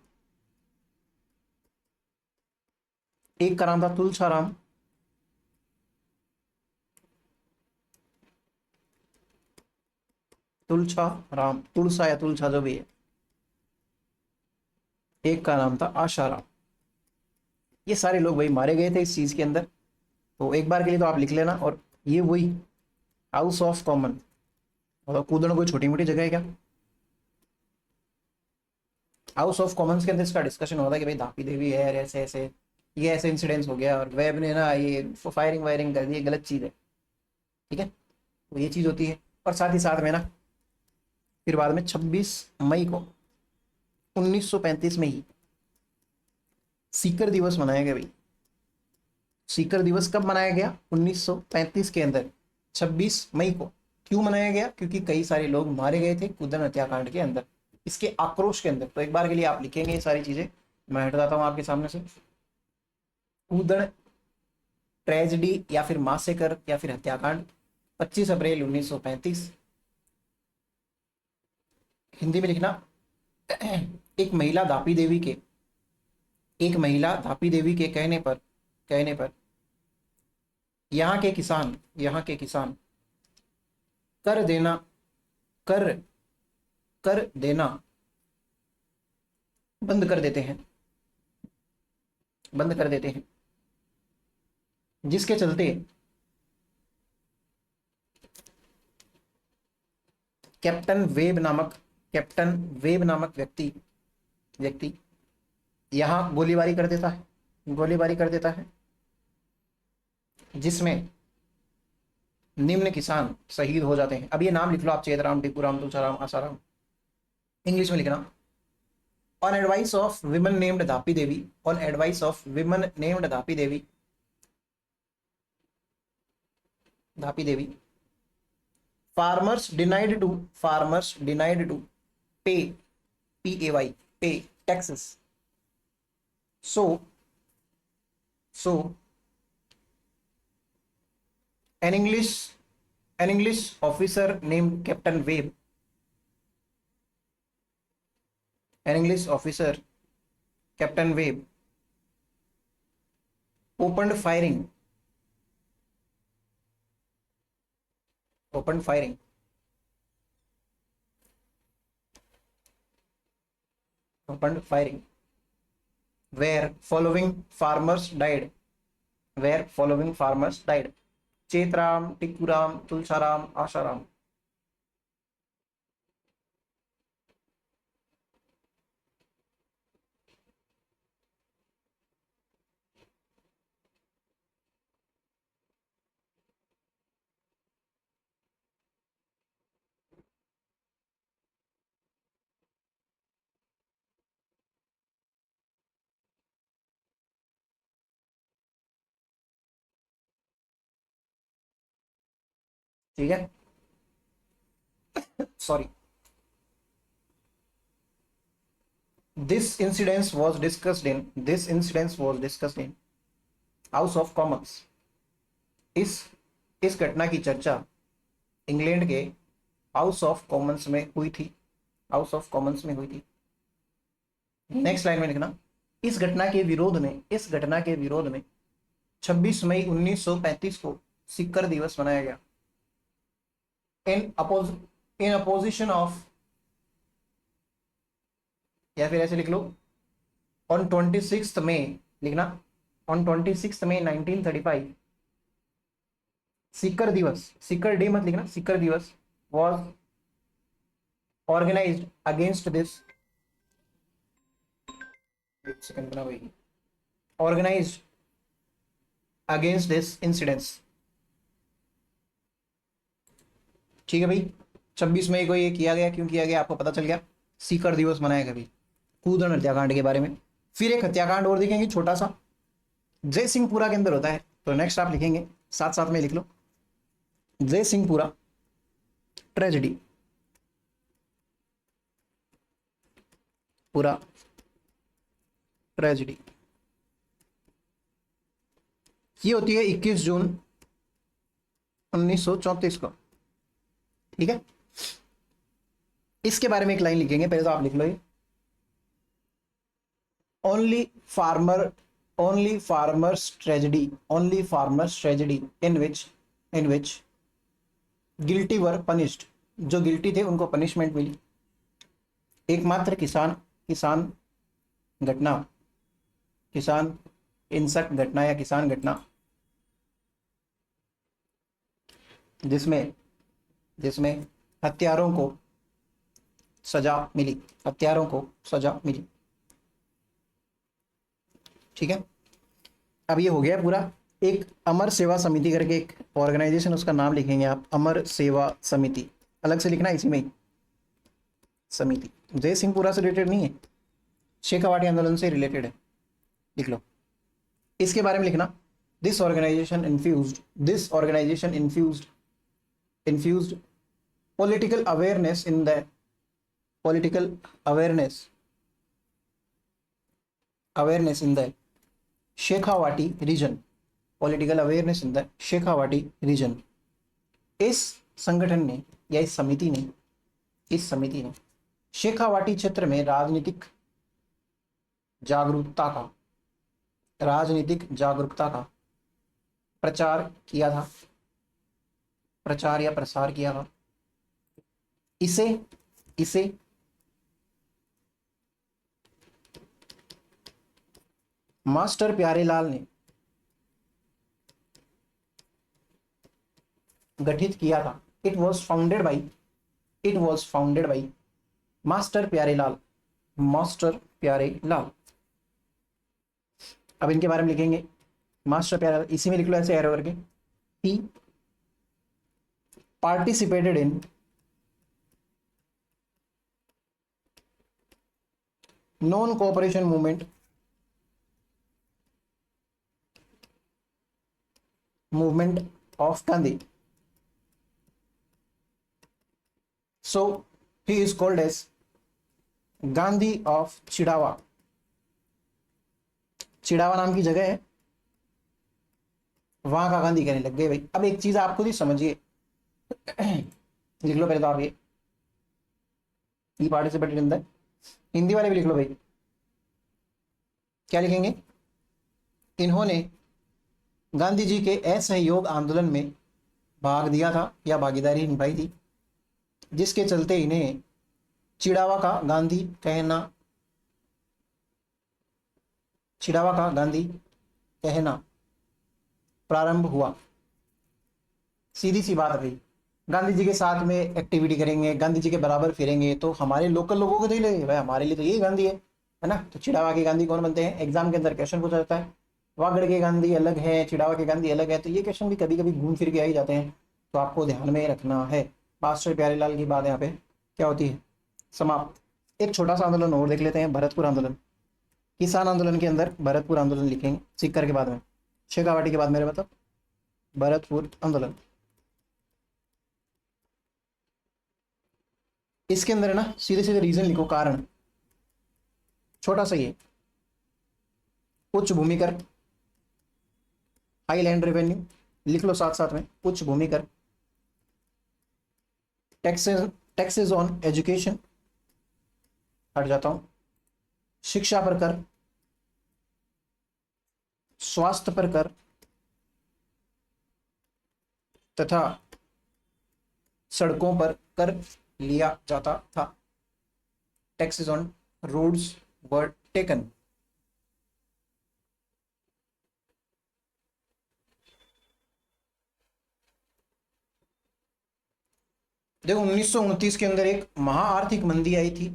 एक का नाम था तुलसा राम, तुलसा राम, तुलसा या तुलसा जो भी है। एक का नाम था आशाराम। ये सारे लोग भाई मारे गए थे इस चीज के अंदर। तो एक बार के लिए तो आप लिख लेना। और ये वही हाउस ऑफ कॉमन, मतलब कूदन कोई छोटी मोटी जगह है क्या? हाउस ऑफ कॉमन्स के अंदर इसका डिस्कशन होता है कि भाई धापी देवी है, और ऐसे ऐसे ये ऐसे इंसिडेंट्स हो गया, और वेब ने ना ये फायरिंग वायरिंग कर दी, ये गलत चीज़ है। ठीक है। तो ये चीज़ होती है। और साथ ही साथ में ना फिर बाद में 26 मई को 1935 में ही सीकर दिवस मनाया गया भाई। सीकर दिवस कब मनाया गया? 1935 के अंदर 26 मई को। क्यों मनाया गया? क्योंकि कई सारे लोग मारे गए थे कुदन हत्याकांड के अंदर, इसके आक्रोश के अंदर। तो एक बार के लिए आप लिखेंगे ये सारी चीजें, मैं हट जाता हूँ आपके सामने से। कूदन ट्रेजिडी या फिर मासेकर या फिर हत्याकांड, 25 अप्रैल 1935। हिंदी में लिखना। एक महिला धापी देवी के, एक महिला धापी देवी के कहने पर यहाँ के किसान कर देना, कर कर देना बंद कर देते हैं, बंद कर देते हैं। जिसके चलते कैप्टन वेब नामक, कैप्टन वेब नामक व्यक्ति व्यक्ति यहाँ गोलीबारी कर देता है, गोलीबारी कर देता है, जिसमें निम्न किसान शहीद हो जाते हैं। अब ये नाम लिख लो आप, चेतराम, टीकूराम, तुलसाराम, आसाराम, इंग्लिश में लिखना। On advice of women named Dhapi Devi, on advice of women named Dhapi Devi, Dhapi Devi, farmers denied to pay, pay, pay taxes. So, so an English an English officer named Captain Webb, an English officer Captain Webb opened firing, opened firing, opened firing, where following farmers died, where following farmers died. Chetram, टिक्कूराम, Tulsaram, Asaram. ठीक है, sorry. This incident was discussed in house of Commons. इस इस घटना की चर्चा England के house of Commons में हुई थी, हाउस ऑफ कॉमन्स में हुई थी. नेक्स्ट लाइन में लिखना, इस घटना के विरोध में, इस घटना के विरोध में 26 मई 1935 को सिक्कर दिवस मनाया गया. इन अपोजिशन ऑफ, या फिर ऐसे लिख लो, ऑन 26 मई लिखना, ऑन 26 मई 1935 सिक्कर दिवस, सिक्कर डे मत लिखना, सिक्कर दिवस was organized against this, एक सेकंड बना भाई, organized against this incidents. ठीक है भाई, 26 मई को ये किया गया. क्यों किया गया आपको पता चल गया, सीकर दिवस मनाया गया भाई, कूदन हत्याकांड के बारे में. फिर एक हत्याकांड और देखेंगे छोटा सा, जय सिंहपुरा के अंदर होता है, तो नेक्स्ट आप लिखेंगे, साथ साथ में लिख लो, जय सिंहपुरा ट्रेजेडी, पूरा ट्रेजेडी. ये होती है 21 जून 1934 को. ठीक है, इसके बारे में एक लाइन लिखेंगे, पहले तो आप लिख लो ये, only farmers tragedy, only farmers tragedy in which guilty were punished, जो गिल्टी थे उनको पनिशमेंट मिली. एकमात्र किसान घटना, किसान हिंसक घटना या किसान घटना जिसमें हत्यारों को सजा मिली, हत्यारों को सजा मिली. ठीक है, अब ये हो गया पूरा. एक अमर सेवा समिति करके एक ऑर्गेनाइजेशन, उसका नाम लिखेंगे आप, अमर सेवा समिति, अलग से लिखना इसी में ही, समिति. जय सिंहपुरा से रिलेटेड नहीं है, शेखावाटी आंदोलन से रिलेटेड है, लिख लो. इसके बारे में लिखना, this organization infused political awareness in the Shekhawati region, political awareness in the Shekhawati region. इस संगठन ने या इस समिति ने शेखावाटी क्षेत्र में राजनीतिक जागरूकता का प्रचार किया था, प्रचार या प्रसार किया था. इसे मास्टर प्यारेलाल ने गठित किया था. It was founded by master Pyarelal. अब इनके बारे में लिखेंगे, मास्टर प्यारेलाल इसी में लिख लो ऐसे एरो करके. He non cooperation movement, movement of Gandhi. So he is called as Gandhi of Chirawa. Chirawa नाम की जगह है, वहां का गांधी कहने लग गए भाई. अब एक चीज आप खुद ही समझिए, लिख लो पहले तो आप ये पार्टिसिपेटेड इन द, हिंदी वाले भी लिख लो भाई. क्या लिखेंगे? इन्होंने गांधी जी के असहयोग आंदोलन में भाग दिया था या भागीदारी निभाई थी, जिसके चलते इन्हें चिड़ावा का गांधी कहना, चिड़ावा का गांधी कहना प्रारंभ हुआ. सीधी सी बात है भाई, गांधी जी के साथ में एक्टिविटी करेंगे, गांधी जी के बराबर फिरेंगे, तो हमारे लोकल लोगों को तो ही लगेगा भाई हमारे लिए तो यही गांधी है ना. तो चिड़ावा के गांधी कौन बनते हैं? एग्जाम के अंदर क्वेश्चन पूछा जाता है, वागड़ के गांधी अलग है, चिड़ावा के गांधी अलग है, तो ये क्वेश्चन भी कभी कभी घूम फिर के आ ही जाते हैं, तो आपको ध्यान में रखना है. मास्टर प्यारेलाल की बात यहाँ पे क्या होती है? समाप्त. एक छोटा सा आंदोलन और देख लेते हैं, भरतपुर आंदोलन. किसान आंदोलन के अंदर भरतपुर आंदोलन लिखेंगे सीकर के बाद में, शेखावाटी के बाद मेरे मतलब भरतपुर आंदोलन. इसके अंदर है ना सीधे सीधे रीजन लिखो, कारण छोटा सा ये, उच्च भूमि कर, हाई लैंड रेवेन्यू लिख लो साथ साथ में, उच्च भूमि कर, टैक्सेस, टैक्सेस ऑन एजुकेशन, हट जाता हूं, शिक्षा पर कर, स्वास्थ्य पर कर, तथा सड़कों पर कर लिया जाता था. Taxes on roads were taken. देखो 1929 के अंदर एक महाआर्थिक मंदी आई थी.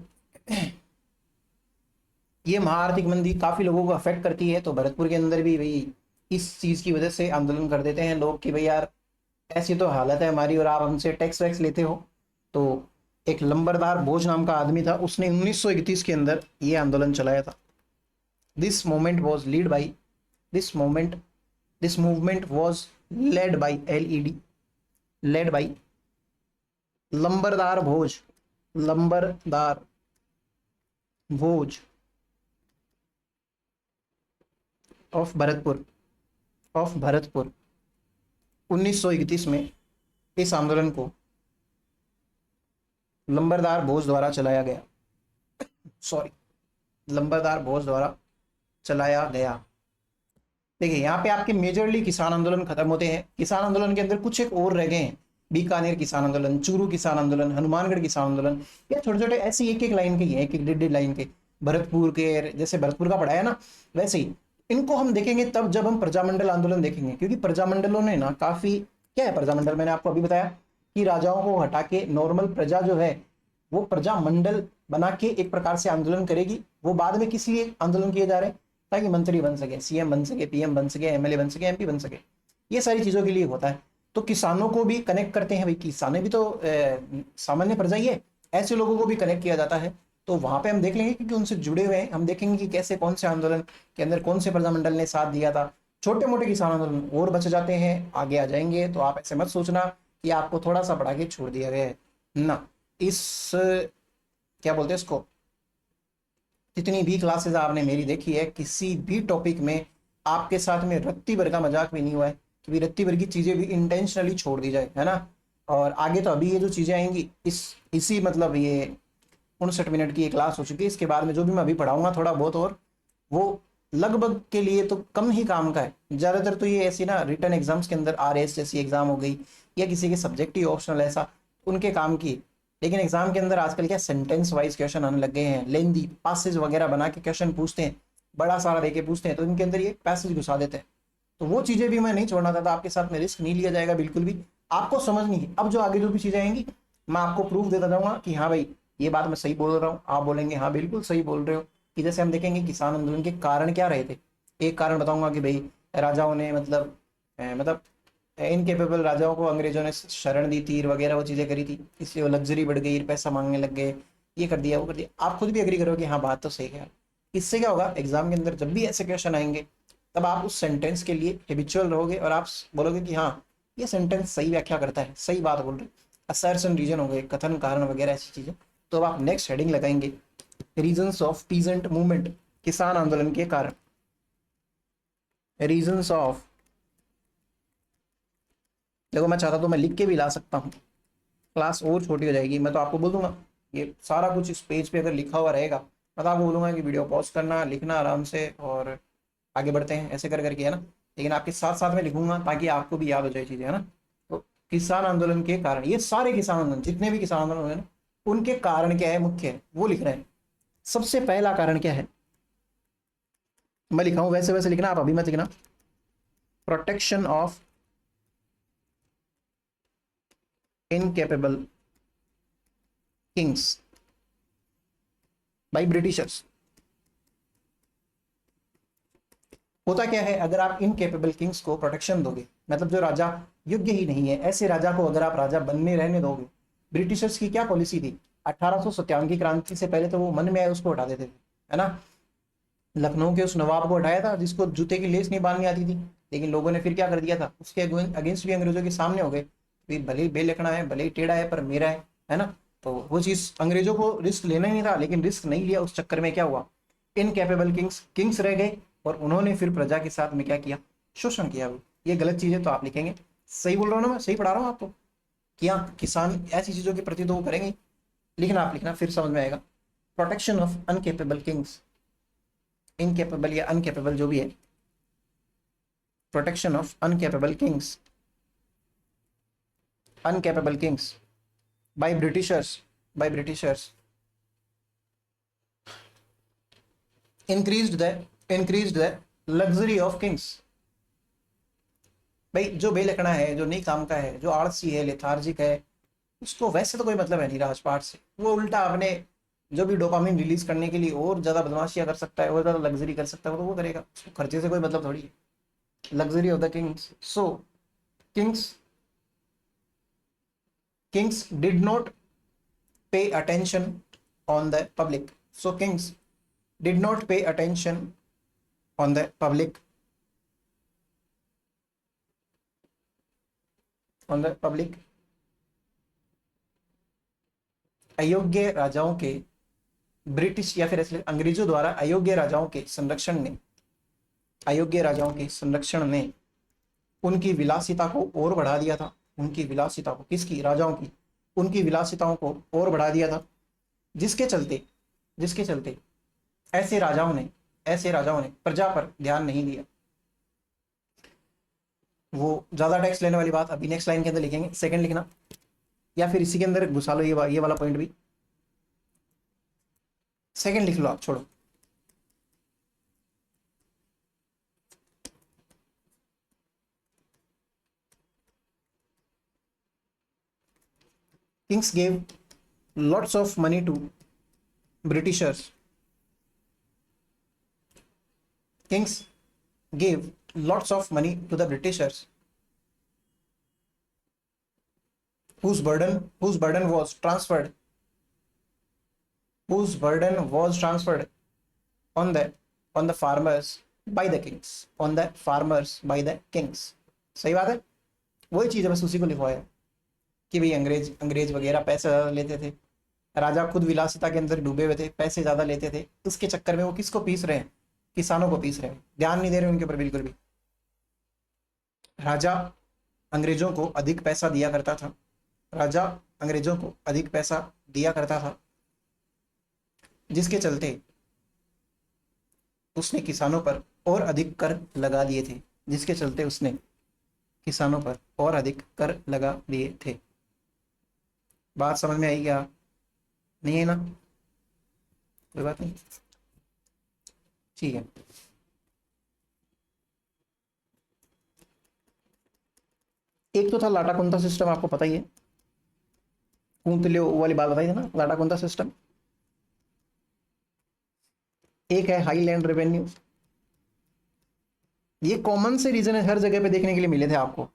ये महाआर्थिक मंदी काफी लोगों को अफेक्ट करती है, तो भरतपुर के अंदर भी भाई इस चीज की वजह से आंदोलन कर देते हैं लोग कि भाई यार ऐसी तो हालत है हमारी और आप हमसे टैक्स वैक्स लेते हो. तो एक लंबरदार भोज नाम का आदमी था, उसने 1931 के अंदर ये आंदोलन चलाया था. This movement was lead by, this movement was led by, LED, led by Lambardar Bhoj, Lambardar Bhoj of Bharatpur, of Bharatpur. 1931 में इस आंदोलन को लंबरदार भोज द्वारा चलाया गया, सॉरी लंबरदार भोज द्वारा चलाया गया. देखिए यहाँ पे आपके मेजरली किसान आंदोलन खत्म होते हैं. किसान आंदोलन के अंदर कुछ एक और रह गए हैं, बीकानेर किसान आंदोलन, चूरू किसान आंदोलन, हनुमानगढ़ किसान आंदोलन, या छोटे छोटे ऐसी एक एक लाइन के ही है, एक एक डेढ़ लाइन के. भरतपुर के जैसे भरतपुर का पढ़ा है ना, वैसे ही इनको हम देखेंगे तब जब हम प्रजामंडल आंदोलन देखेंगे, क्योंकि प्रजामंडलों ने ना काफी, क्या है प्रजामंडल, मैंने आपको अभी बताया कि राजाओं को हटा के नॉर्मल प्रजा जो है वो प्रजामंडल बना के एक प्रकार से आंदोलन करेगी. वो बाद में किस लिए आंदोलन किए जा रहे हैं? ताकि मंत्री बन सके, CM बन सके, PM बन सके, MLA बन सके, MP बन सके, ये सारी चीजों के लिए होता है. तो किसानों को भी कनेक्ट करते हैं भाई, किसाने भी तो सामान्य प्रजा ही है, ऐसे लोगों को भी कनेक्ट किया जाता है. तो वहां पे हम देख लेंगे क्योंकि उनसे जुड़े हुए हैं, हम देखेंगे कि कैसे कौन से आंदोलन के अंदर कौन से प्रजामंडल ने साथ दिया था. छोटे मोटे किसान आंदोलन और बच जाते हैं, आगे आ जाएंगे. तो आप ऐसे मत सोचना कि आपको थोड़ा सा पढ़ा के छोड़ दिया गया है ना. इस क्या बोलते हैं इसको, जितनी भी क्लासेस आपने मेरी देखी है, किसी भी टॉपिक में आपके साथ में रत्ती भर का मजाक भी नहीं हुआ है कि रत्ती भर की चीजें भी इंटेंशनली छोड़ दी जाए, है ना. और आगे तो अभी ये जो चीजें आएंगी इसी मतलब ये 59 मिनट की ये क्लास हो चुकी है. इसके बाद में जो भी मैं अभी पढ़ाऊंगा थोड़ा बहुत, और वो लगभग के लिए तो कम ही काम का है. ज्यादातर तो ये ऐसी ना रिटर्न एग्जाम्स के अंदर RS जैसी एग्जाम हो गई, या किसी के सब्जेक्ट ही ऑप्शनल ऐसा उनके काम की. लेकिन एग्जाम के अंदर आजकल क्या सेंटेंस वाइज क्वेश्चन आने लग गए हैं, लेंदी पासेज वगैरह बना के क्वेश्चन पूछते हैं, बड़ा सारा देके पूछते हैं, तो इनके अंदर ये पैसेज घुसा देते हैं. तो वो चीजें भी मैं नहीं छोड़ना चाहता, आपके साथ में रिस्क नहीं लिया जाएगा बिल्कुल भी. आपको समझनी है. अब जो आगे जो भी चीजें आएंगी मैं आपको प्रूफ देता जाऊंगा कि हाँ भाई ये बात मैं सही बोल रहा हूँ, आप बोलेंगे हाँ बिल्कुल सही बोल रहे हो. कि जैसे हम देखेंगे किसान आंदोलन के कारण क्या रहे थे. एक कारण बताऊंगा कि भाई राजाओं ने मतलब इनकेपेबल राजाओं को अंग्रेजों ने शरण दी, तीर वगैरह वो चीजें करी थी, इसलिए वो लग्जरी बढ़ गई, पैसा मांगने लग गए, ये कर दिया वो कर दिया, आप खुद भी एग्री करोगे हाँ बात तो सही है। इससे क्या होगा, एग्जाम के अंदर जब भी ऐसे क्वेश्चन आएंगे तब आप उस सेंटेंस के लिए हैबिचुअल रहोगे और आप बोलोगे कि हाँ ये सेंटेंस सही व्याख्या करता है, सही बात बोल रहे, असर्शन रीजन हो गए, कथन कारण वगैरह ऐसी चीजें। तो अब आप नेक्स्ट हेडिंग लगाएंगे रीजंस ऑफ पीजेंट मूवमेंट, किसान आंदोलन के कारण, रीजंस ऑफ। देखो मैं चाहता तो मैं लिख के भी ला सकता हूँ, क्लास और छोटी हो जाएगी, मैं तो आपको बोल दूंगा ये सारा कुछ इस पेज पे अगर लिखा हुआ रहेगा, मैं तो आपको बोलूंगा कि वीडियो पॉज करना, लिखना आराम से और आगे बढ़ते हैं ऐसे कर करके, है ना। लेकिन आपके साथ साथ में लिखूंगा ताकि आपको भी याद हो जाए चीजें, है ना। तो किसान आंदोलन के कारण, ये सारे किसान आंदोलन जितने भी किसान आंदोलन है ना, उनके कारण क्या है मुख्य है वो लिख रहे हैं। सबसे पहला कारण क्या है, मैं लिखा हूं वैसे वैसे लिखना, आप अभी मत लिखना। Protection of incapable Kings by Britishers. होता क्या है, अगर आप इनकेपेबल किंग्स को प्रोटेक्शन दोगे, मतलब जो राजा योग्य ही नहीं है, ऐसे राजा को अगर आप राजा बनने रहने दोगे। ब्रिटिशर्स की क्या पॉलिसी थी, 1857 की क्रांति से पहले तो वो मन में आए उसको हटा देते थे, है ना। लखनऊ के उस नवाब को हटाया था जिसको जूते की लेस नहीं बांधनी आती थी, लेकिन लोगों ने फिर क्या कर दिया था, उसके अगेंस्ट भी अंग्रेजों के सामने हो गए। फिर भले ही बेलखना है, भले ही टेढ़ा है, पर मेरा है ना। तो वो चीज अंग्रेजों को रिस्क लेना ही नहीं था, लेकिन रिस्क नहीं लिया, उस चक्कर में क्या हुआ, इनकेपेबल किंग्स किंग्स रह गए और उन्होंने फिर प्रजा के साथ में क्या किया, शोषण किया। ये गलत चीज है तो आप लिखेंगे, सही बोल रहा हूँ ना, मैं सही पढ़ा रहा हूँ आपको, क्या किसान ऐसी चीजों के प्रति तो वो करेंगे। लिखना आप लिखना, फिर समझ में आएगा। प्रोटेक्शन ऑफ अनकेपेबल किंग्स, इनकेपेबल या अनकेपेबल जो भी है, protection of अनकेपेबल Kings, अनकेपेबल Kings by Britishers, by Britishers increased the luxury of Kings. भाई जो बेलखना है, जो नहीं काम का है, जो आलसी है, लेथार्जिक है, उसको वैसे तो कोई मतलब है नहीं राजपाट से, वो उल्टा अपने जो भी डोपामिन रिलीज करने के लिए और ज्यादा बदमाशियां कर सकता है, और ज्यादा लग्जरी कर सकता है, तो वो करेगा, उसको खर्चे से कोई मतलब थोड़ी है। Luxury of the Kings, so Kings Kings did not pay attention on the public, so Kings did not pay attention on the public, on the public. अयोग्य राजाओं के, ब्रिटिश या फिर ऐसे अंग्रेजों द्वारा अयोग्य राजाओं के संरक्षण ने, अयोग्य राजाओं के संरक्षण ने उनकी विलासिता को और बढ़ा दिया था। उनकी विलासिता को, किसकी, राजाओं की, उनकी विलासिताओं को और बढ़ा दिया था, जिसके चलते, जिसके चलते ऐसे राजाओं ने, ऐसे राजाओं ने प्रजा पर ध्यान नहीं दिया। वो ज्यादा टैक्स लेने वाली बात अभी नेक्स्ट लाइन के अंदर लिखेंगे, सेकंड लिखना, या फिर इसी के अंदर घुसा लो ये वाला पॉइंट भी, सेकंड लिख लो आप, छोड़ो। Kings gave lots of money to Britishers. Kings gave lots of money to the Britishers, whose burden was transferred, whose burden was transferred on the farmers by the kings, on the farmers by the kings। सही बात है, वही चीज है, बस उसी को लिखवाया कि भाई अंग्रेज अंग्रेज वगैरह पैसे ज्यादा लेते थे, राजा खुद विलासिता के अंदर डूबे हुए थे, पैसे ज्यादा लेते थे, उसके चक्कर में वो किसको पीस रहे हैं, किसानों को पीस रहे हैं, ध्यान नहीं दे रहे उनके ऊपर बिल्कुल भी। राजा अंग्रेजों को अधिक पैसा दिया करता था, राजा अंग्रेजों को अधिक पैसा दिया करता था, जिसके चलते उसने किसानों पर और अधिक कर लगा दिए थे, जिसके चलते उसने किसानों पर और अधिक कर लगा दिए थे। बात समझ में आई क्या, नहीं है ना, कोई बात नहीं, ठीक है। एक तो था लाटा कुंता सिस्टम, आपको पता ही है, कूंतलियो वाली बात बताई थी ना, लाटा कुंता सिस्टम। एक है हाईलैंड रेवेन्यू, ये कॉमन से रीजन है, हर जगह पे देखने के लिए मिले थे आपको।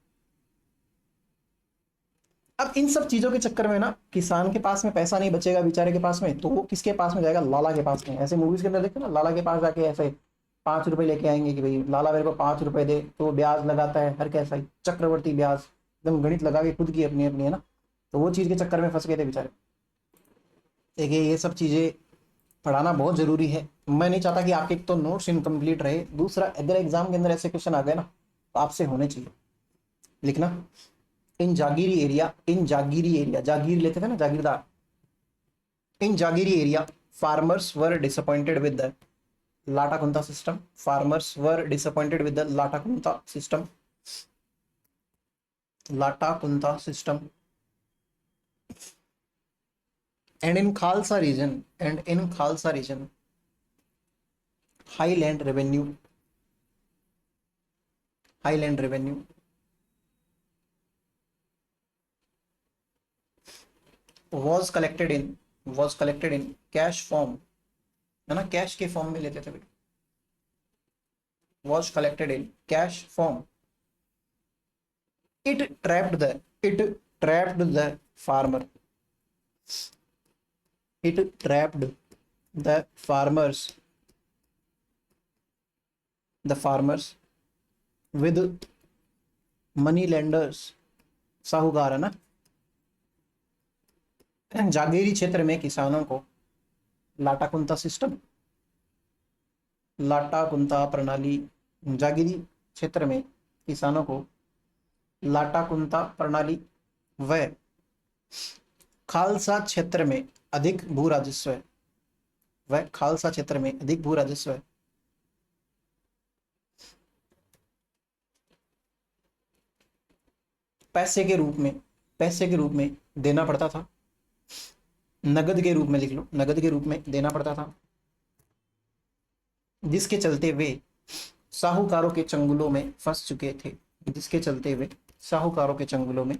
अब अब इन सब चीजों के चक्कर में ना किसान के पास में पैसा नहीं बचेगा बेचारे के पास में, तो वो किसके पास में जाएगा? लाला के पास में। ऐसे मूवीज के अंदर देखते ना, लाला के पास जाके ऐसे 5 रुपए लेके आएंगे कि भाई लाला मेरे को 5 रुपए दे, तो वो ब्याज लगाता है, हर कैसा ही चक्रवर्ती ब्याज, एकदम गणित लगा के खुद की अपनी अपनी, है ना। तो वो चीज के चक्कर में फंस गए थे बेचारे। देखिए ये सब चीजें पढ़ाना बहुत जरूरी है। मैं नहीं चाहता कि आपके एक तो नोट्स इनकम्प्लीट रहे, दूसरा अगर एग्जाम के अंदर ऐसे क्वेश्चन आ गए ना तो आपसे होने चाहिए लिखना। इन जागीरी एरिया, जागीर लेते थे ना, जागीरदार। In jagiri area farmers were disappointed with the Latakunta system, farmers were disappointed with the Latakunta system, Latakunta system. And in Khalsa region, highland revenue was collected in cash form, है ना, कैश के फॉर्म में लेते थे बेटा, was collected in cash form. It trapped the farmer. It trapped the farmers with money lenders, साहूकार, है ना। जागीरी क्षेत्र में किसानों को लाटाकुंता सिस्टम, लाटाकुंता प्रणाली, जागीरी क्षेत्र में किसानों को लाटाकुंता प्रणाली व खालसा क्षेत्र में अधिक भू राजस्व है, वह खालसा क्षेत्र में अधिक भू राजस्व है। पैसे के रूप में देना पड़ता था, नगद के रूप में लिख लो, नगद के रूप में देना पड़ता था, जिसके चलते वे साहूकारों के चंगुलों में फंस चुके थे, जिसके चलते वे साहूकारों के चंगुलों में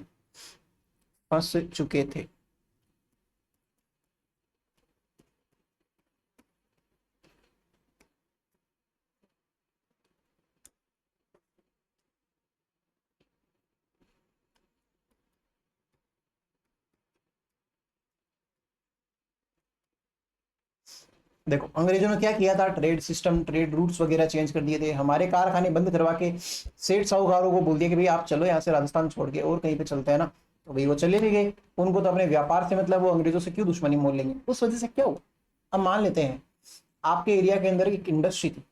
फंस चुके थे। देखो अंग्रेजों ने क्या किया था, ट्रेड सिस्टम, ट्रेड रूट्स वगैरह चेंज कर दिए थे, हमारे कारखाने बंद करवा के सेठ साहूकारों को बोल दिया कि भाई आप चलो यहाँ से राजस्थान छोड़ के और कहीं पे चलते हैं ना, तो भाई वो चले भी गए। उनको तो अपने व्यापार से मतलब, वो अंग्रेजों से क्यों दुश्मनी मोल लेंगे, उस वजह से क्या हो। अब मान लेते हैं आपके एरिया के अंदर एक इंडस्ट्री थी,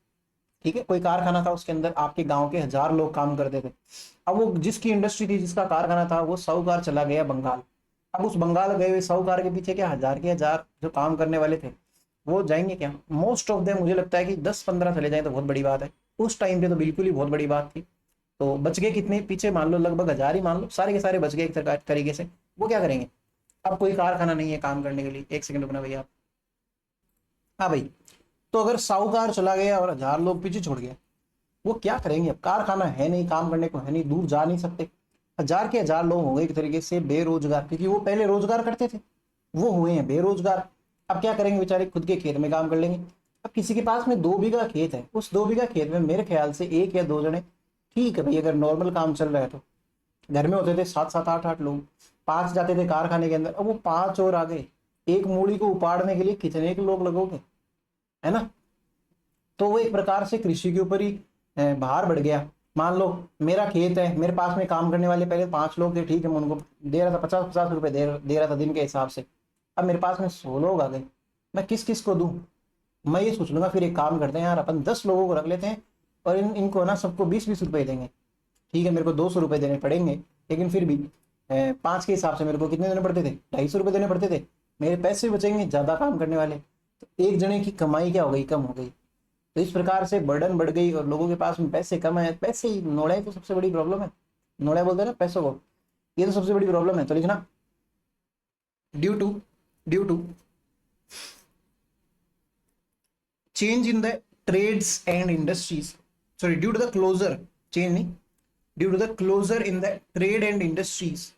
ठीक है, कोई कारखाना था, उसके अंदर आपके गाँव के 1000 लोग काम करते थे। अब वो जिसकी इंडस्ट्री थी, जिसका कारखाना था, वो साहूकार चला गया बंगाल। अब उस बंगाल गए हुए साहूकार के पीछे क्या 1000 के 1000 जो काम करने वाले थे वो जाएंगे क्या? मोस्ट ऑफ देम मुझे लगता है कि 10-15 चले जाए तो बहुत बड़ी बात है। उस टाइम पे तो बिल्कुल ही बहुत बड़ी बात थी। तो बच गए कितने पीछे, मान लो लगभग 1000 ही मान लो, सारे के सारे बच गए एक तरीके से। वो क्या करेंगे, अब कोई कारखाना नहीं है काम करने के लिए। एक सेकंड रुकना भैया। हाँ भाई, तो अगर साहूकार चला गया और 1000 लोग पीछे छोड़ गया, वो क्या करेंगे? अब कारखाना है नहीं, काम करने को है नहीं, दूर जा नहीं सकते। 1000 के 1000 लोग हो गए एक तरीके से बेरोजगार, क्योंकि वो पहले रोजगार करते थे, वो हुए हैं बेरोजगार। अब क्या करेंगे बेचारे, खुद के खेत में काम कर लेंगे। अब किसी के पास में 2 बीघा खेत है, उस 2 बीघा खेत में मेरे ख्याल से 1 या 2 जने, ठीक है भाई अगर नॉर्मल काम चल रहा है तो, घर में होते थे 7-7, 8-8 लोग, 5 जाते थे कारखाने के अंदर, अब वो 5 और आ गए। एक मूली को उपाड़ने के लिए कितने के लोग लगोगे, है ना। तो वो एक प्रकार से कृषि के ऊपर ही भार बढ़ गया। मान लो मेरा खेत है, मेरे पास में काम करने वाले पहले 5 लोग थे, ठीक है, मैं उनको दे रहा था 50-50 रुपए दे रहा था दिन के हिसाब से। अब मेरे पास में 100 लोग आ गए, मैं किस किस को दूं? मैं ये सोच लूंगा फिर एक काम करते हैं यार, अपन 10 लोगों को रख लेते हैं और इनको ना सबको 20-20 रुपए देंगे। ठीक है, मेरे को 200 रुपए देने पड़ेंगे, लेकिन फिर भी 5 के हिसाब से मेरे को कितने देने पड़ते थे, 250 रुपए देने पड़ते थे। मेरे पैसे बचेंगे ज्यादा काम करने वाले, तो एक जने की कमाई क्या हो गई, कम हो गई। तो इस प्रकार से बर्डन बढ़ गई और लोगों के पास में पैसे कम है। पैसे ही नोड़ा तो सबसे बड़ी प्रॉब्लम है, नोड़ा बोलते हैं ना पैसों को, ये तो सबसे बड़ी प्रॉब्लम है। तो लिखना due to change in the trades and industries, sorry, due to the closure, change नहीं, due to the closure in the trade and industries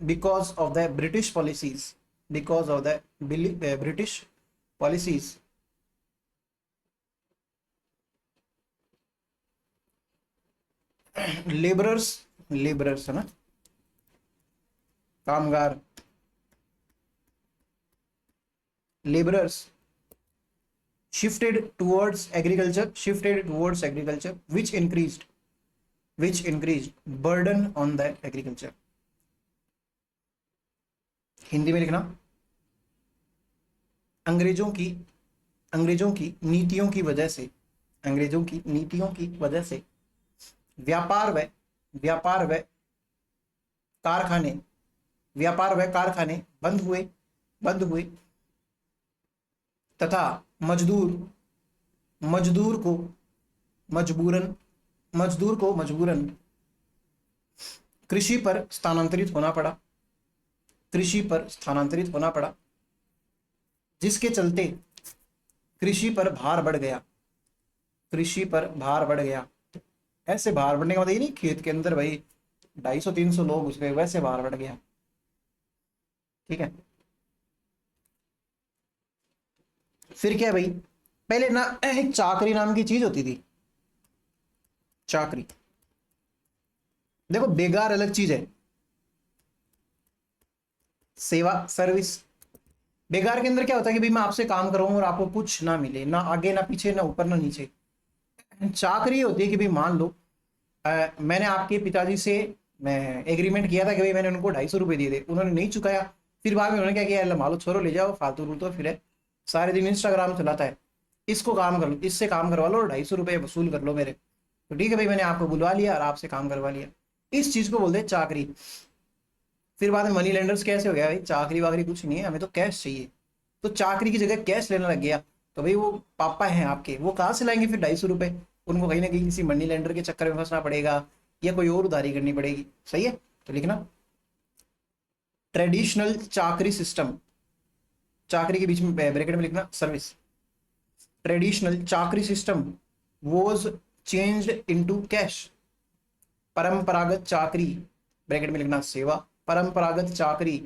because of the British policies, because of the British policies, laborers है ना, कामगार, laborers shifted towards agriculture, which increased burden on the agriculture. Hindi में लिखना, अंग्रेजों की नीतियों की वजह से व्यापार व कारखाने बंद हुए तथा मजदूर को मजबूरन कृषि पर स्थानांतरित होना पड़ा, जिसके चलते कृषि पर भार बढ़ गया। ऐसे भार बढ़ने का मतलब ये नहीं खेत के अंदर भाई 250-300 लोग घुस गए, वैसे भार बढ़ गया। ठीक है, फिर क्या है भाई, पहले ना एक चाकरी नाम की चीज होती थी। चाकरी, देखो बेगार अलग चीज है, सेवा सर्विस। बेगार के अंदर क्या होता है कि भाई मैं आपसे काम कर रहा हूं और आपको कुछ ना मिले, ना आगे ना पीछे, ना ऊपर ना नीचे। चाकरी होती है कि भाई मान लो मैंने आपके पिताजी से मैं एग्रीमेंट किया था कि भाई मैंने उनको 250 रुपए दिए थे, उन्होंने नहीं चुकाया, फिर बाद में उन्होंने क्या किया, मालो छोरो ले जाओ, फालतू रूल तो फिर सारे दिन इंस्टाग्राम चलाता है, इसको काम कर लो, इससे काम करवा लो और 250 रुपये वसूल कर लो मेरे। तो ठीक है भाई, मैंने आपको बुलवा लिया और आपसे काम करवा लिया। इस चीज को बोलते हैं चाकरी। फिर बाद में मनी लेंडर्स कैसे हो गया, भाई चाकरी वाकरी कुछ नहीं है, हमें तो कैश चाहिए। तो चाकरी की जगह कैश लेने लग गया। तो भाई वो पापा हैं आपके, वो कहाँ से लाएंगे फिर 250 रुपये? उनको कहीं ना कहीं किसी मनी लेंडर के चक्कर में फंसना पड़ेगा या कोई और उधारी करनी पड़ेगी। सही है, तो लिखना ट्रेडिशनल चाकरी सिस्टम, चाकरी के बीच में ब्रैकेट में लिखना सर्विस। ट्रेडिशनल चाकरी system was changed into cash. परंपरागत चाकरी ब्रैकेट में लिखना सेवा, परंपरागत चाकरी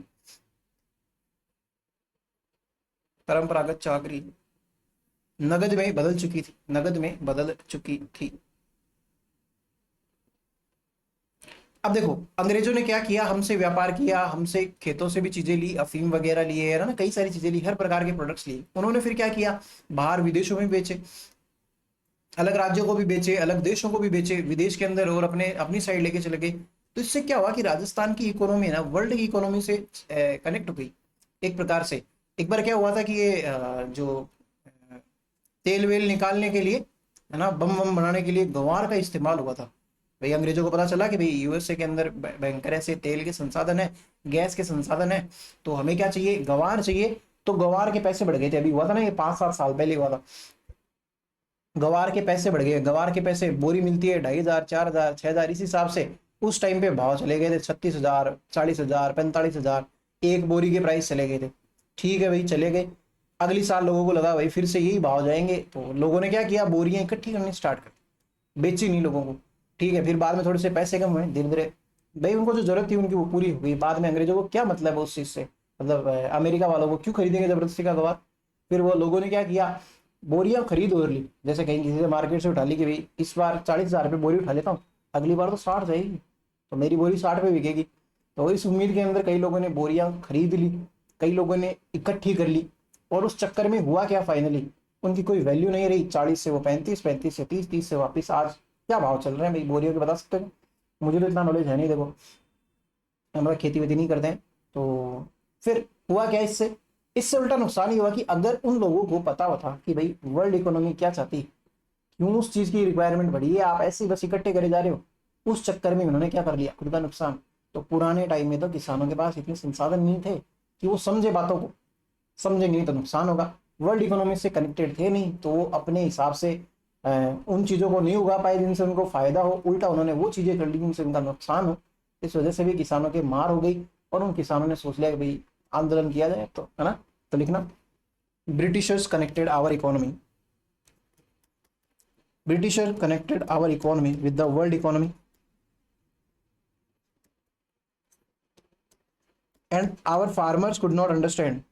नगद में बदल चुकी थी। अब देखो अंग्रेजों ने क्या किया, हमसे व्यापार किया, हमसे खेतों से भी चीजें ली, अफीम वगैरह लिए है ना, कई सारी चीजें ली, हर प्रकार के प्रोडक्ट्स लिए। उन्होंने फिर क्या किया, बाहर विदेशों में बेचे, अलग राज्यों को भी बेचे, अलग देशों को भी बेचे, विदेश के अंदर, और अपनी साइड लेके चले गए। तो इससे क्या हुआ कि राजस्थान की इकोनॉमी ना वर्ल्ड की इकोनॉमी से कनेक्ट हो गई एक प्रकार से। एक बार क्या हुआ था कि ये जो तेल वेल निकालने के लिए है ना, बम बम बनाने के लिए गंवार का इस्तेमाल हुआ था। भाई अंग्रेजों को पता चला कि भाई यूएसए के अंदर भयंकर ऐसे तेल के संसाधन है, गैस के संसाधन है, तो हमें क्या चाहिए, गंवार चाहिए। तो गंवार के पैसे बढ़ गए थे, अभी हुआ था ना ये 5-7 साल पहले हुआ था। गंवार के पैसे बढ़ गए, गंवार के पैसे बोरी मिलती है 2,500, 4,000, 6,000, इस हिसाब से उस टाइम पे भाव चले गए थे 36,000, 40,000, 45,000, एक बोरी के प्राइस चले गए थे। ठीक है भाई, चले गए। अगली साल लोगों को लगा भाई फिर से यही भाव जाएंगे, तो लोगों ने क्या किया, बोरियां इकट्ठी करनी स्टार्ट कर, बेची नहीं लोगों को। ठीक है, फिर बाद में थोड़े से पैसे कम हुए, धीरे धीरे भाई उनको जो जरूरत थी उनकी वो पूरी हो गई। बाद में अंग्रेजों को क्या मतलब है उस चीज से, मतलब अमेरिका वालों को क्यों खरीदेंगे जबरदस्ती का गवार। फिर वो लोगों ने क्या किया, बोरियां खरीद और ली, जैसे कहीं किसी से मार्केट से उठा ली कि भाई इस बार 40,000 रुपये बोरी उठा लेता हूँ, अगली बार तो 60 जाएगी, तो मेरी बोरी 60 पे बिकेगी। तो इस उम्मीद के अंदर कई लोगों ने बोरियां खरीद ली, कई लोगों ने इकट्ठी कर ली, और उस चक्कर में हुआ क्या, फाइनली उनकी कोई वैल्यू नहीं रही। 40 से वो 35, 35 से 30, 30 से वापस आज क्या भाव चल रहे हैं भाई बोरियों के, बता सकते हो? मुझे तो इतना नॉलेज है नहीं, देखो हम लोग खेती वेती नहीं करते हैं। तो फिर हुआ क्या, इससे इससे उल्टा नुकसान ही हुआ कि अगर उन लोगों को पता होता कि भाई वर्ल्ड इकोनॉमी क्या चाहती, क्यों उस चीज की रिक्वायरमेंट बढ़ी है, आप ऐसे ही बस इकट्ठे करे जा रहे हो, उस चक्कर में उन्होंने क्या कर लिया, खुद का नुकसान। तो पुराने टाइम में तो किसानों के पास इतने संसाधन नहीं थे कि वो समझे बातों को, समझे नहीं तो नुकसान होगा। वर्ल्ड इकोनॉमी से कनेक्टेड थे नहीं, तो वो अपने हिसाब से उन चीज़ों को नहीं उगा पाए जिनसे उनको फायदा हो, उल्टा उन्होंने वो चीज़ें कर ली जिनसे उनका नुकसान हो। इस वजह से भी किसानों के मार हो गई, और उन किसानों ने सोच लिया कि भाई आंदोलन किया जाए, तो है ना। तो लिखना Britishers connected our economy, Britisher connected our economy with the world economy, and our farmers could not understand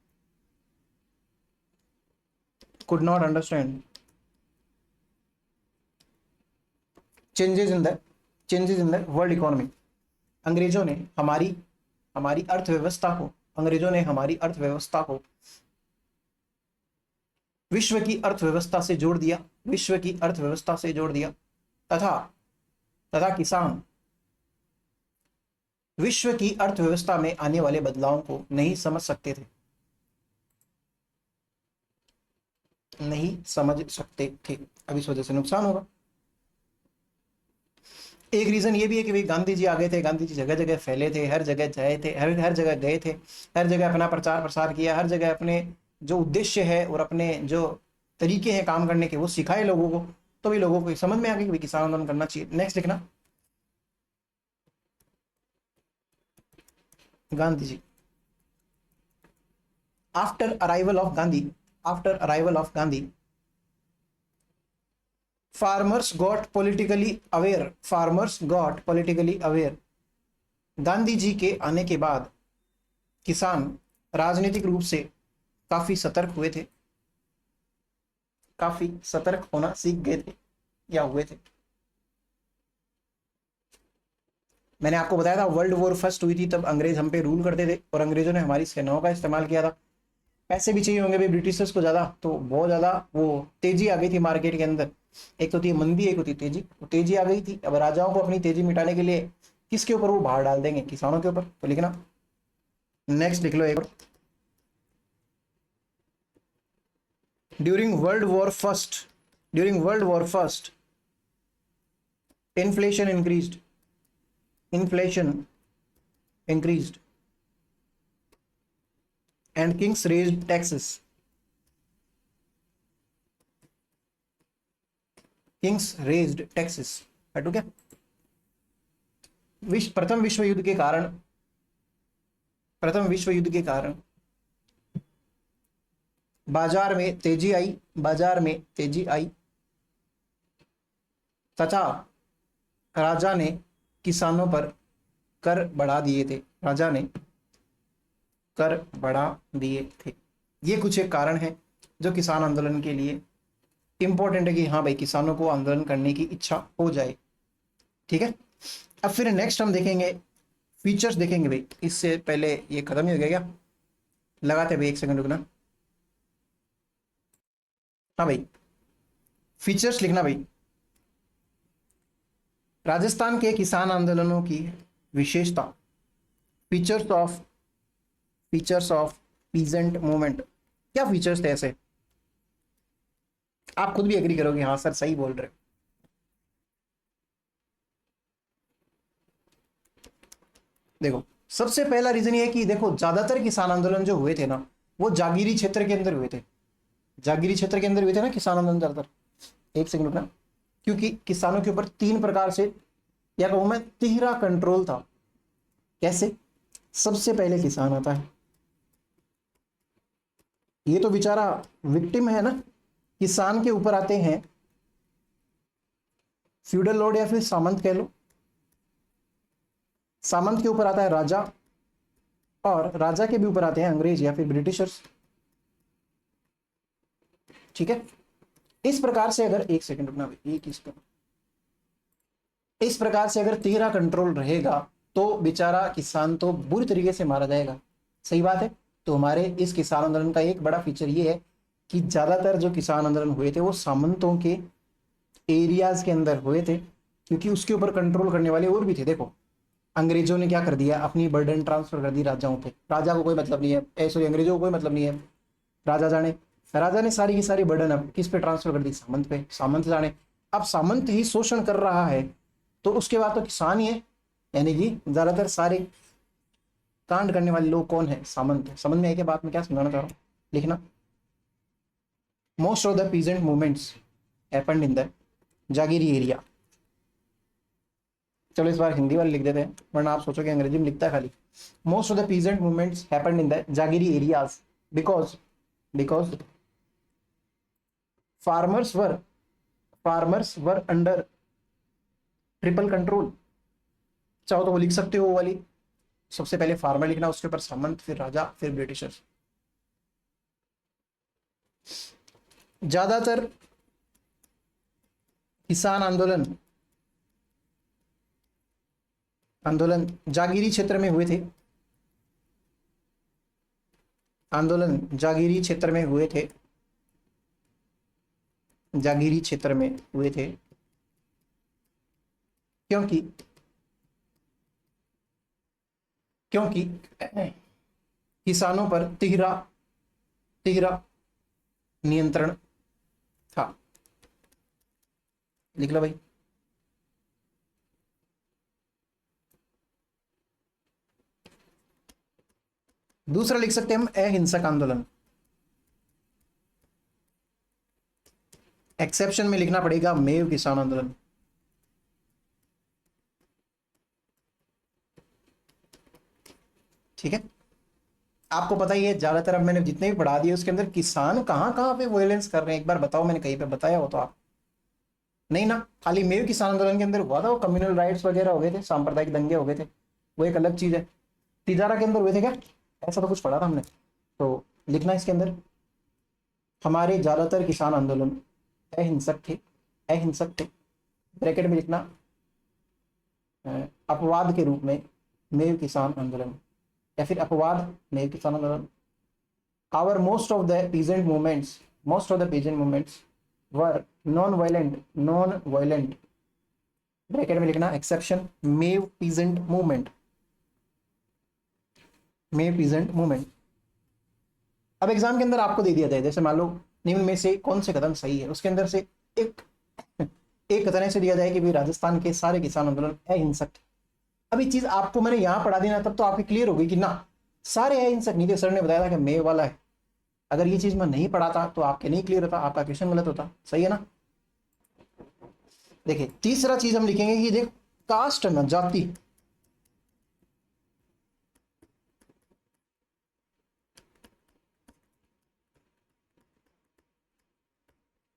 changes in the world economy। अंग्रेजों ने हमारी अर्थव्यवस्था को, अंग्रेजों ने हमारी अर्थव्यवस्था को विश्व की अर्थव्यवस्था से जोड़ दिया, विश्व की अर्थव्यवस्था से जोड़ दिया, तथा तथा किसान विश्व की अर्थव्यवस्था में आने वाले बदलावों को नहीं समझ सकते थे, नहीं समझ सकते थे। अब इस वजह से नुकसान होगा। एक रीजन ये भी है कि भाई गांधी जी आ गए थे, गांधी जी जगह जगह फैले थे, हर जगह जाए थे, हर जगह गए थे, हर जगह अपना प्रचार प्रसार किया, हर जगह अपने जो उद्देश्य है और अपने जो तरीके हैं काम करने के वो सिखाए लोगों को, तो भी लोगों को समझ में आ गया कि भाई किसान आंदोलन करना चाहिए। नेक्स्ट लिखना, Gandhi ji. After arrival of Gandhi, after arrival of Gandhi, farmers got politically aware, farmers got politically aware. Gandhi ji के आने के बाद किसान राजनीतिक रूप से काफी सतर्क हुए थे, काफी सतर्क होना सीख गए थे या हुए थे। मैंने आपको बताया था वर्ल्ड वॉर फर्स्ट हुई थी तब अंग्रेज हम पे रूल करते थे और अंग्रेजों ने हमारी सेनाओं का इस्तेमाल किया था। पैसे भी चाहिए होंगे भाई ब्रिटिशर्स को ज्यादा, तो बहुत ज्यादा वो तेजी आ गई थी मार्केट के अंदर। एक तो थी मंदी, एक होती तेजी, तो तेजी आ गई थी। अब राजाओं को अपनी तेजी मिटाने के लिए किसके ऊपर वो भार डाल देंगे, किसानों के ऊपर। तो लिखना, नेक्स्ट लिख लो एक और। During world war first, during world war first inflation increased, inflation increased and Kings raised taxes, Kings raised taxes. हटो क्या, प्रथम विश्व युद्ध के कारण, प्रथम विश्व युद्ध के कारण बाजार में तेजी आई, बाजार में तेजी आई, तथा राजा ने किसानों पर कर बढ़ा दिए थे, राजा ने कर बढ़ा दिए थे। ये कुछ एक कारण है जो किसान आंदोलन के लिए इंपॉर्टेंट है कि हाँ भाई किसानों को आंदोलन करने की इच्छा हो जाए। ठीक है, अब फिर नेक्स्ट हम देखेंगे फीचर्स देखेंगे भाई। इससे पहले ये खत्म ही हो गया क्या, लगाते भाई एक सेकंड रुकना। हाँ भाई, फीचर्स लिखना भाई। राजस्थान के किसान आंदोलनों की विशेषता, features of, features of peasant movement. क्या फीचर्स थे ऐसे, आप खुद भी एग्री करोगे हाँ सर सही बोल रहे हो। देखो सबसे पहला रीजन ये है कि देखो ज्यादातर किसान आंदोलन जो हुए थे ना वो जागीरी क्षेत्र के अंदर हुए थे, जागीरी क्षेत्र के अंदर हुए थे ना किसान आंदोलन ज्यादातर। एक सेकंड रुकना, क्योंकि किसानों के ऊपर तीन प्रकार से या कहूं मैं तिहरा कंट्रोल था। कैसे, सबसे पहले किसान आता है, ये तो बेचारा विक्टिम है ना, किसान के ऊपर आते हैं फ्यूडल लॉर्ड या फिर सामंत कह लो, सामंत के ऊपर आता है राजा, और राजा के भी ऊपर आते हैं अंग्रेज या फिर ब्रिटिशर्स। ठीक है, इस प्रकार से अगर एक सेकंड रुकना भाई, एक इसका इस प्रकार से अगर तिहरा कंट्रोल रहेगा तो बेचारा किसान तो बुरी तरीके से मारा जाएगा। सही बात है। तो हमारे इस किसान आंदोलन का एक बड़ा फीचर ये है कि ज्यादातर जो किसान आंदोलन हुए थे वो सामंतों के एरियाज के अंदर हुए थे, क्योंकि उसके ऊपर कंट्रोल करने वाले और भी थे। देखो अंग्रेजों ने क्या कर दिया, अपनी बर्डन ट्रांसफर कर दी राजाओं पे, राजा को कोई मतलब नहीं है, सॉरी अंग्रेजों को कोई मतलब नहीं है, राजा जाने, राजा ने सारी की सारी बर्डन अब किस पे ट्रांसफर कर दी, सामंत पे, सामंत जाने। अब सामंत ही शोषण कर रहा है तो उसके बाद तो किसान ही है, यानी कि ज्यादातर सारे कांड करने वाले लोग कौन है, सामंत है। समझ में आई क्या बात, में क्या समझाना चाह रहा हूँ, लिखना। Most of the peasant movements happened in the jagiri area. चलो इस बार हिंदी वाले लिख देते हैं वरना आप सोचोगे अंग्रेजी में लिखता है खाली। Most of the peasant movements happened in the jagiri areas because farmers were under triple control. चाहो तो वो लिख सकते हो वो वाली, सबसे पहले फार्मर लिखना, उसके ऊपर सामंत, फिर राजा, फिर ब्रिटिशर्स। ज्यादातर किसान आंदोलन जागीरी क्षेत्र में हुए थे, आंदोलन जागीरी क्षेत्र में हुए थे, जागीरी क्षेत्र में हुए थे, क्योंकि क्योंकि किसानों पर तिहरा तिहरा नियंत्रण था। लिख लो भाई। दूसरा लिख सकते हैं हम अहिंसक आंदोलन। एक्सेप्शन में लिखना पड़ेगा मेव किसान आंदोलन। ठीक है, आपको पता ही है ज्यादातर अब मैंने जितने भी पढ़ा दिए उसके अंदर किसान कहाँ कहाँ पे वायलेंस कर रहे हैं, एक बार बताओ, मैंने कहीं पे बताया हो तो आप नहीं ना। खाली मेव किसान आंदोलन के अंदर हुआ था वो, कम्युनल राइट्स वगैरह हो गए थे, सांप्रदायिक दंगे हो गए थे, वो एक अलग चीज है। तिजारा के अंदर हुए थे क्या, ऐसा तो कुछ पढ़ा था हमने। तो लिखना इसके अंदर हमारे ज्यादातर किसान आंदोलन अहिंसक थे, अहिंसक थे, ब्रैकेट में लिखना अपवाद के रूप में मेव किसान आंदोलन, या फिर अपवाद मेव किसान आंदोलन। Our most of the peasant movements, most of the peasant movements were non violent, non violent, bracket में लिखना exception Meo peasant movement, Meo peasant movement. अब एग्जाम के अंदर आपको दे दिया जाए, जैसे मान लो निम्न में से कौन से कथन सही है, उसके अंदर से एक एक कथन ऐसे दिया जाए कि भाई राजस्थान के सारे किसान आंदोलन अहिंसक थे। अब ये चीज आपको मैंने यहां पढ़ा दी ना, तब तो आपकी क्लियर हो गई कि ना सारे अहिंसक नहीं थे, सर ने बताया था कि मेव वाला है। अगर ये चीज मैं नहीं पढ़ाता तो आपके नहीं क्लियर होता, आपका क्वेश्चन गलत होता। सही है ना। देखिए तीसरा चीज हम लिखेंगे कि देख कास्ट ना, जाति,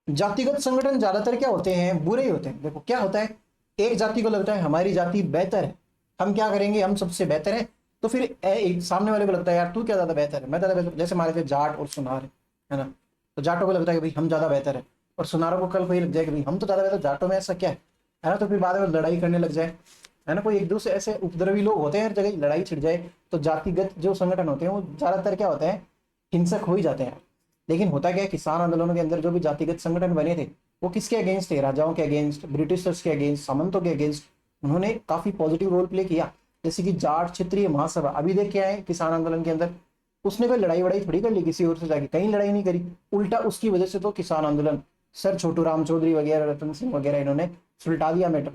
जातिगत संगठन ज्यादातर क्या होते हैं, बुरे ही होते हैं। देखो क्या होता है, एक जाति को लगता है हमारी जाति बेहतर है, हम क्या करेंगे, हम सबसे बेहतर है, तो फिर एक सामने वाले को लगता है यार तू क्या ज्यादा बेहतर है, मैं ज्यादा बेहतर। जैसे हमारे थे जाट और सुनार है ना, तो जाटों को लगता है कि भाई हम ज्यादा बेहतर है, और सुनारों को कल को ये लग जाए कि भाई हम तो ज्यादा बेहतर, जाटों में ऐसा क्या है ना, तो फिर बाद में लड़ाई करने लग जाए, है ना। कोई एक दूसरे ऐसे उपद्रवी लोग होते हैं, हर जगह लड़ाई छिड़ जाए। तो जातिगत जो संगठन होते हैं वो ज्यादातर क्या होते हैं, हिंसक हो ही जाते हैं। लेकिन होता क्या है, किसान आंदोलनों के अंदर जो भी जातिगत संगठन बने थे वो किसके अगेंस्ट थे, राजाओं के अगेंस्ट, ब्रिटिशर्स के अगेंस्ट, सामंतों के अगेंस्ट। उन्होंने काफी पॉजिटिव रोल प्ले किया। जैसे कि जाट क्षेत्रीय महासभा, अभी देख के आए किसान आंदोलन के अंदर, उसने कोई लड़ाई वड़ाई थोड़ी कर ली किसी और से जाके, कहीं लड़ाई नहीं करी, उल्टा उसकी वजह से तो किसान आंदोलन, सर छोटू राम चौधरी वगैरह, रतन सिंह वगैरह, इन्होंने सुलटा दिया मैटर।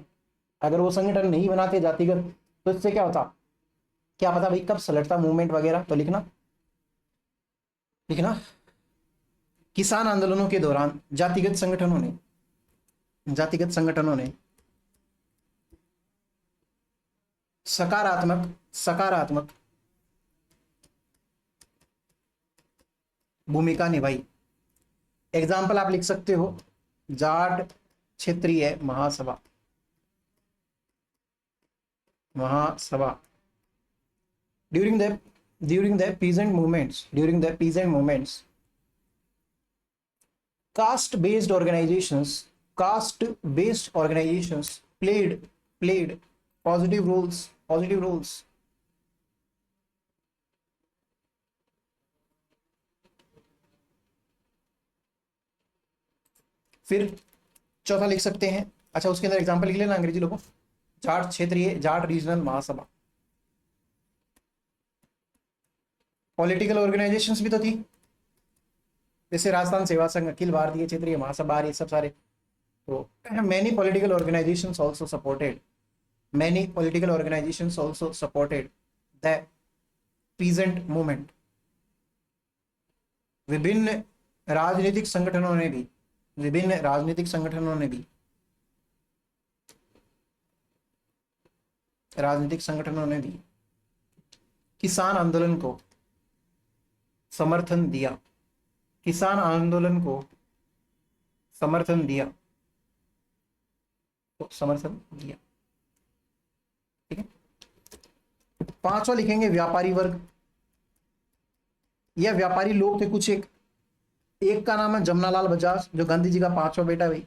अगर वो संगठन नहीं बनाते जातिगत तो इससे क्या होता, क्या पता भाई कब सलटता मूवमेंट वगैरह। तो लिखना, लिखना किसान आंदोलनों के दौरान जातिगत संगठनों ने सकारात्मक सकारात्मक भूमिका निभाई। एग्जाम्पल आप लिख सकते हो, Jat Kshetriya Mahasabha, Mahasabha during the peasant movements caste based organizations played positive roles। फिर चौथा लिख सकते हैं, अच्छा उसके अंदर एग्जांपल लिख लेना अंग्रेजी लोगों, जाट क्षेत्रीय, जाट रीजनल महासभा। पॉलिटिकल ऑर्गेनाइजेशंस भी तो थी, जैसे राजस्थान सेवा संघ, अखिल भारतीय क्षेत्रीय महासभा, ये सब सारे। तो many political organisations also supported the peasant movement. विभिन्न राजनीतिक संगठनों ने भी किसान आंदोलन को समर्थन दिया, किसान आंदोलन को समर्थन दिया, ठीक है। पांचवा लिखेंगे व्यापारी वर्ग, यह व्यापारी लोग थे कुछ। एक का नाम है जमनालाल बजाज, जो गांधी जी का पांचवा बेटा है भाई,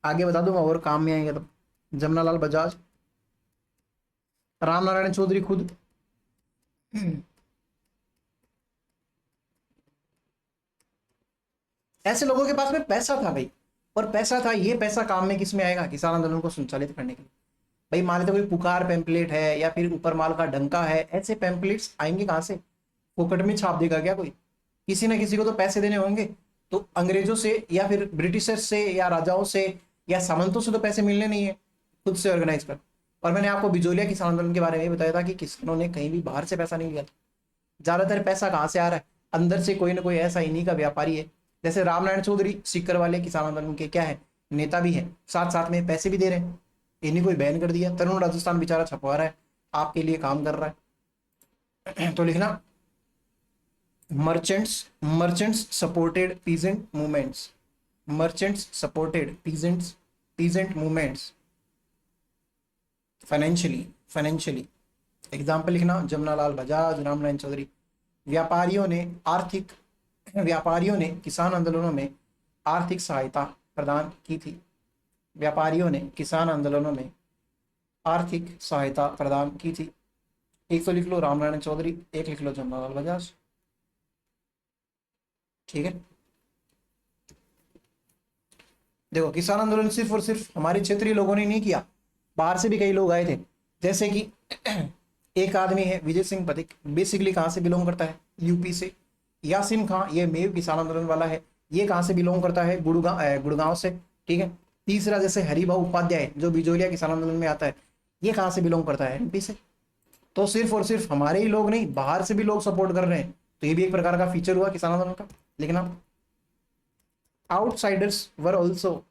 आगे बता दूंगा और काम में आएंगे तब। जमनालाल बजाज, राम नारायण चौधरी खुद, ऐसे लोगों के पास में पैसा था भाई, और पैसा था, ये पैसा काम में किस में आएगा, किसान आंदोलन को संचालित करने के लिए। भाई मान लेते कोई पुकार पैम्पलेट है या फिर ऊपर माल का डंका है, ऐसे पैम्पलेट्स आएंगे कहाँ से, फोकट में छाप देगा क्या कोई, किसी ना किसी को तो पैसे देने होंगे। तो अंग्रेजों से या फिर ब्रिटिशर्स से या राजाओं से या सामंतों से तो पैसे मिलने नहीं है, खुद से ऑर्गेनाइज कर। और मैंने आपको बिजोलिया किसान आंदोलन के बारे में बताया था कि किसानों ने कहीं भी बाहर से पैसा नहीं लिया था। ज्यादातर पैसा कहाँ से आ रहा है, अंदर से कोई ना कोई ऐसा इन्हीं का व्यापारी है। जैसे रामनारायण चौधरी सीकर वाले किसान आंदोलन के क्या है, नेता भी है, साथ साथ में पैसे भी दे रहे हैं, इन्हीं कोई बैन कर दिया। तरुण राजस्थान बेचारा छपवा रहा है, आपके लिए काम कर रहा है। तो लिखना merchants supported peasant movements, merchants supported peasant movements financially. Example लिखना जमनालाल बजाज, रामनारायण चौधरी। व्यापारियों ने किसान आंदोलनों में आर्थिक सहायता प्रदान की थी। व्यापारियों ने किसान आंदोलनों में आर्थिक सहायता प्रदान की थी। एक तो लिख लो रामनारायण चौधरी, एक लिख लो जमनालाल बजाज, ठीक है। देखो किसान आंदोलन सिर्फ और सिर्फ हमारे क्षेत्रीय लोगों ने नहीं किया, बाहर से भी कई लोग आए थे। जैसे कि एक आदमी है विजय सिंह पथिक, बेसिकली कहाँ से बिलोंग करता है, यूपी से। यासीन खां, ये मेव किसान आंदोलन वाला है, ये कहाँ से बिलोंग करता है, गुड़गांव से, ठीक है। तीसरा जैसे हरिभाऊ उपाध्याय जो बिजोलिया किसान आंदोलन में आता है, ये कहाँ से बिलोंग करता है, एमपी से। तो सिर्फ और सिर्फ हमारे ही लोग नहीं, बाहर से भी लोग सपोर्ट कर रहे हैं, तो ये भी एक प्रकार का फीचर हुआ किसान आंदोलन का। लिखना outsiders were also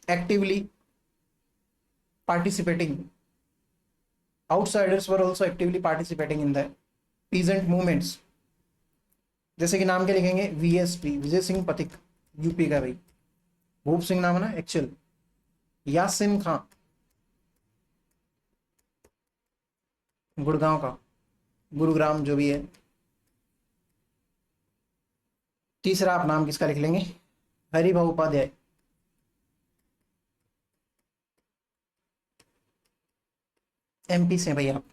actively participating outsiders were also actively participating in the peasant movements। जैसे कि नाम के लिखेंगे वीएसपी, विजय सिंह पथिक, यूपी का भाई, भूप सिंह नाम है ना एक्चुअल, यासिन खां गुड़गांव का, गुरुग्राम जो भी है। तीसरा आप नाम किसका लिख लेंगे, हरिभाऊ उपाध्याय, एमपी से भाई आप।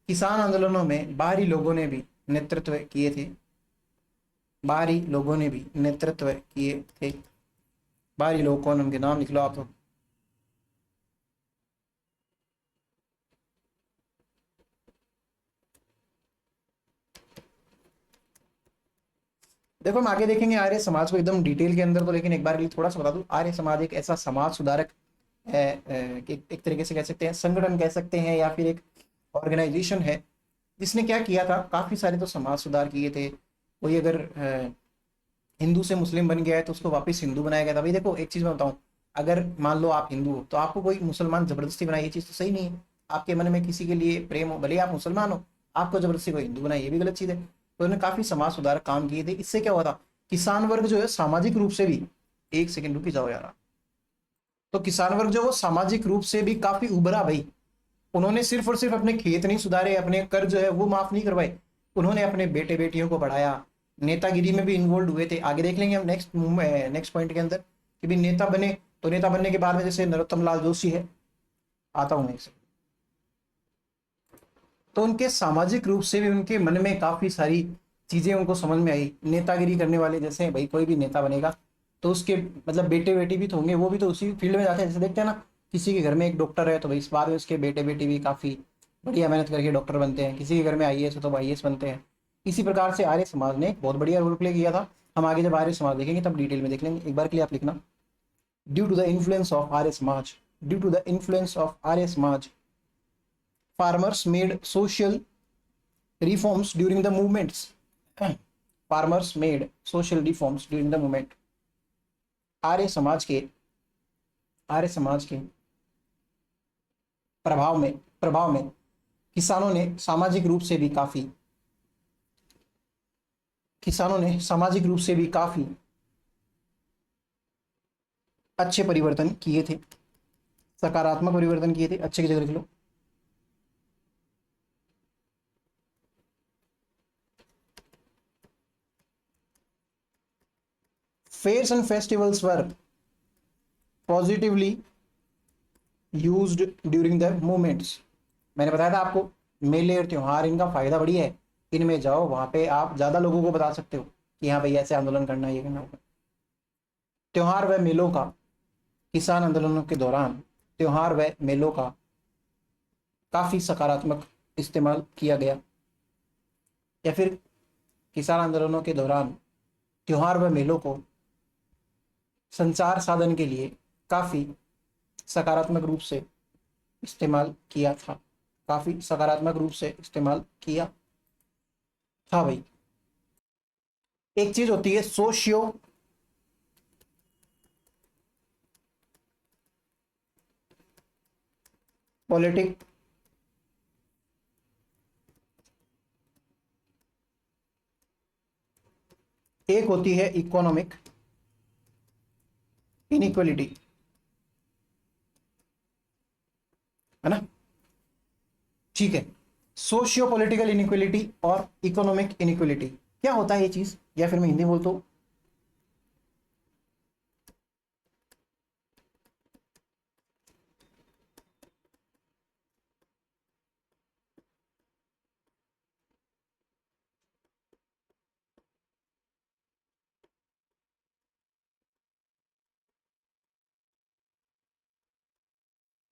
किसान आंदोलनों में बाहरी लोगों ने भी नेतृत्व किए थे, बाहरी लोगों ने भी नेतृत्व किए थे। बाहरी लोग कौन, उनके नाम लिख लो आप। देखो हम आगे देखेंगे आर्य समाज को एकदम डिटेल के अंदर, तो लेकिन एक बार के लिए थोड़ा सा बता दूं, आर्य समाज एक ऐसा समाज सुधारक एक तरीके से कह सकते हैं, संगठन कह सकते हैं, या फिर एक ऑर्गेनाइजेशन है, जिसने क्या किया था, काफी सारे तो समाज सुधार किए थे। कोई अगर हिंदू से मुस्लिम बन गया है तो उसको वापस हिंदू बनाया गया था। भाई देखो एक चीज मैं बताऊं, अगर मान लो आप हिंदू हो तो आपको कोई मुसलमान जबरदस्ती बनाए, ये चीज तो सही नहीं है। आपके मन में किसी के लिए प्रेम हो, भले आप मुसलमान हो, आपको जबरदस्ती कोई हिंदू बनाए, ये भी गलत चीज है। तो उन्होंने काफी समाज सुधारक काम किए थे। इससे क्या हुआ था, किसान वर्ग जो है सामाजिक रूप से भी, एक सेकंड रुकी जाओ यार, तो किसान वर्ग जो वो सामाजिक रूप से भी काफी उभरा भाई। उन्होंने सिर्फ और सिर्फ अपने खेत नहीं सुधारे, अपने कर जो है वो माफ नहीं करवाए, उन्होंने अपने बेटे बेटियों को पढ़ाया, नेतागिरी में भी इन्वॉल्व हुए थे। आगे देख लेंगे हम नेक्स्ट पॉइंट के अंदर कि भी नेता बने, तो नेता बनने के बाद में जैसे नरोत्तम लाल जोशी है, आता हूं नेक्स्ट। तो उनके सामाजिक रूप से भी उनके मन में काफी सारी चीजें उनको समझ में आई। नेतागिरी करने वाले जैसे भाई कोई भी नेता बनेगा तो उसके मतलब बेटे बेटी भी तो होंगे, वो भी तो उसी फील्ड में जाते हैं। जैसे देखते हैं ना, किसी के घर में एक डॉक्टर है तो भाई इस बाद में उसके बेटे बेटी भी काफी बढ़िया मेहनत करके डॉक्टर बनते हैं। किसी के घर में आईएएस है तो आईएएस बनते हैं। इसी प्रकार से आर्य समाज ने बहुत बढ़िया रोल प्ले किया था। हम आगे जब आर्य समाज देखेंगे तब डिटेल में देख लेंगे। एक बार के लिए आप लिखना, due to the influence of Arya Samaj, due to the influence of Arya Samaj, farmers made social reforms during the movements. Farmers made social reforms during the movement. Arya Samaj के प्रभाव में किसानों ने सामाजिक रूप से भी काफी अच्छे परिवर्तन किए थे, सकारात्मक परिवर्तन किए थे। अच्छे की जगह लिख लो। Fairs and festivals were positively used during the movements. मैंने बताया था आपको, मेले और त्योहार इनका फायदा बढ़िया है। इनमें जाओ, वहां पे आप ज्यादा लोगों को बता सकते हो कि हाँ भाई ऐसे आंदोलन करना, ये करना होगा। त्योहार व मेलों का किसान आंदोलनों के दौरान, त्योहार व मेलों का काफी सकारात्मक इस्तेमाल किया गया, या फिर किसान आंदोलनों के दौरान त्योहार व मेलों को संचार साधन के लिए काफी सकारात्मक रूप से इस्तेमाल किया था, काफी सकारात्मक रूप से इस्तेमाल किया था भाई। एक चीज होती है सोशियो पॉलिटिक, एक होती है इकोनॉमिक इनइक्वलिटी, है ना। ठीक है, सोशियो पॉलिटिकल इनइक्वलिटी और इकोनॉमिक इनइक्वलिटी, क्या होता है ये चीज, या फिर मैं हिंदी बोलता हूं।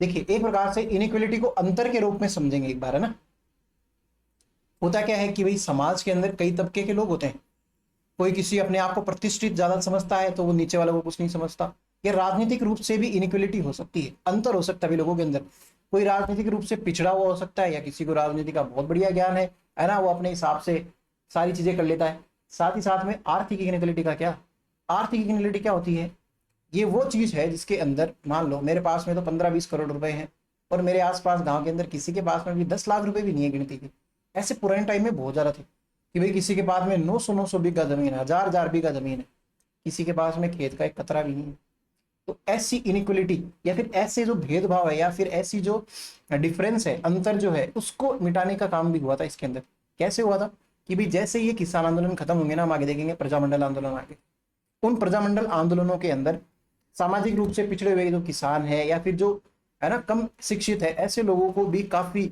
देखिए, एक प्रकार से इनइक्वलिटी को अंतर के रूप में समझेंगे एक बार, है ना। होता क्या है कि भाई समाज के अंदर कई तबके के लोग होते हैं, कोई किसी अपने आप को प्रतिष्ठित ज्यादा समझता है तो वो नीचे वालों को कुछ नहीं समझता। ये राजनीतिक रूप से भी इनइक्वलिटी हो सकती है, अंतर हो सकता है भी लोगों के अंदर। कोई राजनीतिक रूप से पिछड़ा हुआ हो सकता है, या किसी को राजनीति का बहुत बढ़िया ज्ञान है ना, वो अपने हिसाब से सारी चीजें कर लेता है। साथ ही साथ में आर्थिक इनइक्वलिटी का क्या, आर्थिक इनइक्वलिटी क्या होती है, ये वो चीज है जिसके अंदर मान लो मेरे पास में तो 15-20 करोड़ रुपए हैं, और मेरे आसपास गांव के अंदर किसी के पास में भी 10 लाख रुपए भी नहीं है गिनती के। ऐसे पुराने टाइम में बहुत ज्यादा थे कि भाई किसी के पास में 900 बीघा जमीन है, 1000 बीघा जमीन है, किसी के पास में खेत का एक कतरा भी नहीं है। तो ऐसी इनइक्वलिटी या फिर ऐसे जो भेदभाव है या फिर ऐसी जो डिफरेंस है, अंतर जो है, उसको मिटाने का काम भी हुआ था इसके अंदर। कैसे हुआ था कि भाई जैसे ये किसान आंदोलन खत्म होंगे ना, हम आगे देखेंगे प्रजामंडल आंदोलन आगे। उन प्रजामंडल आंदोलनों के अंदर सामाजिक रूप से पिछड़े हुए जो किसान है या फिर जो है ना कम शिक्षित है, ऐसे लोगों को भी काफी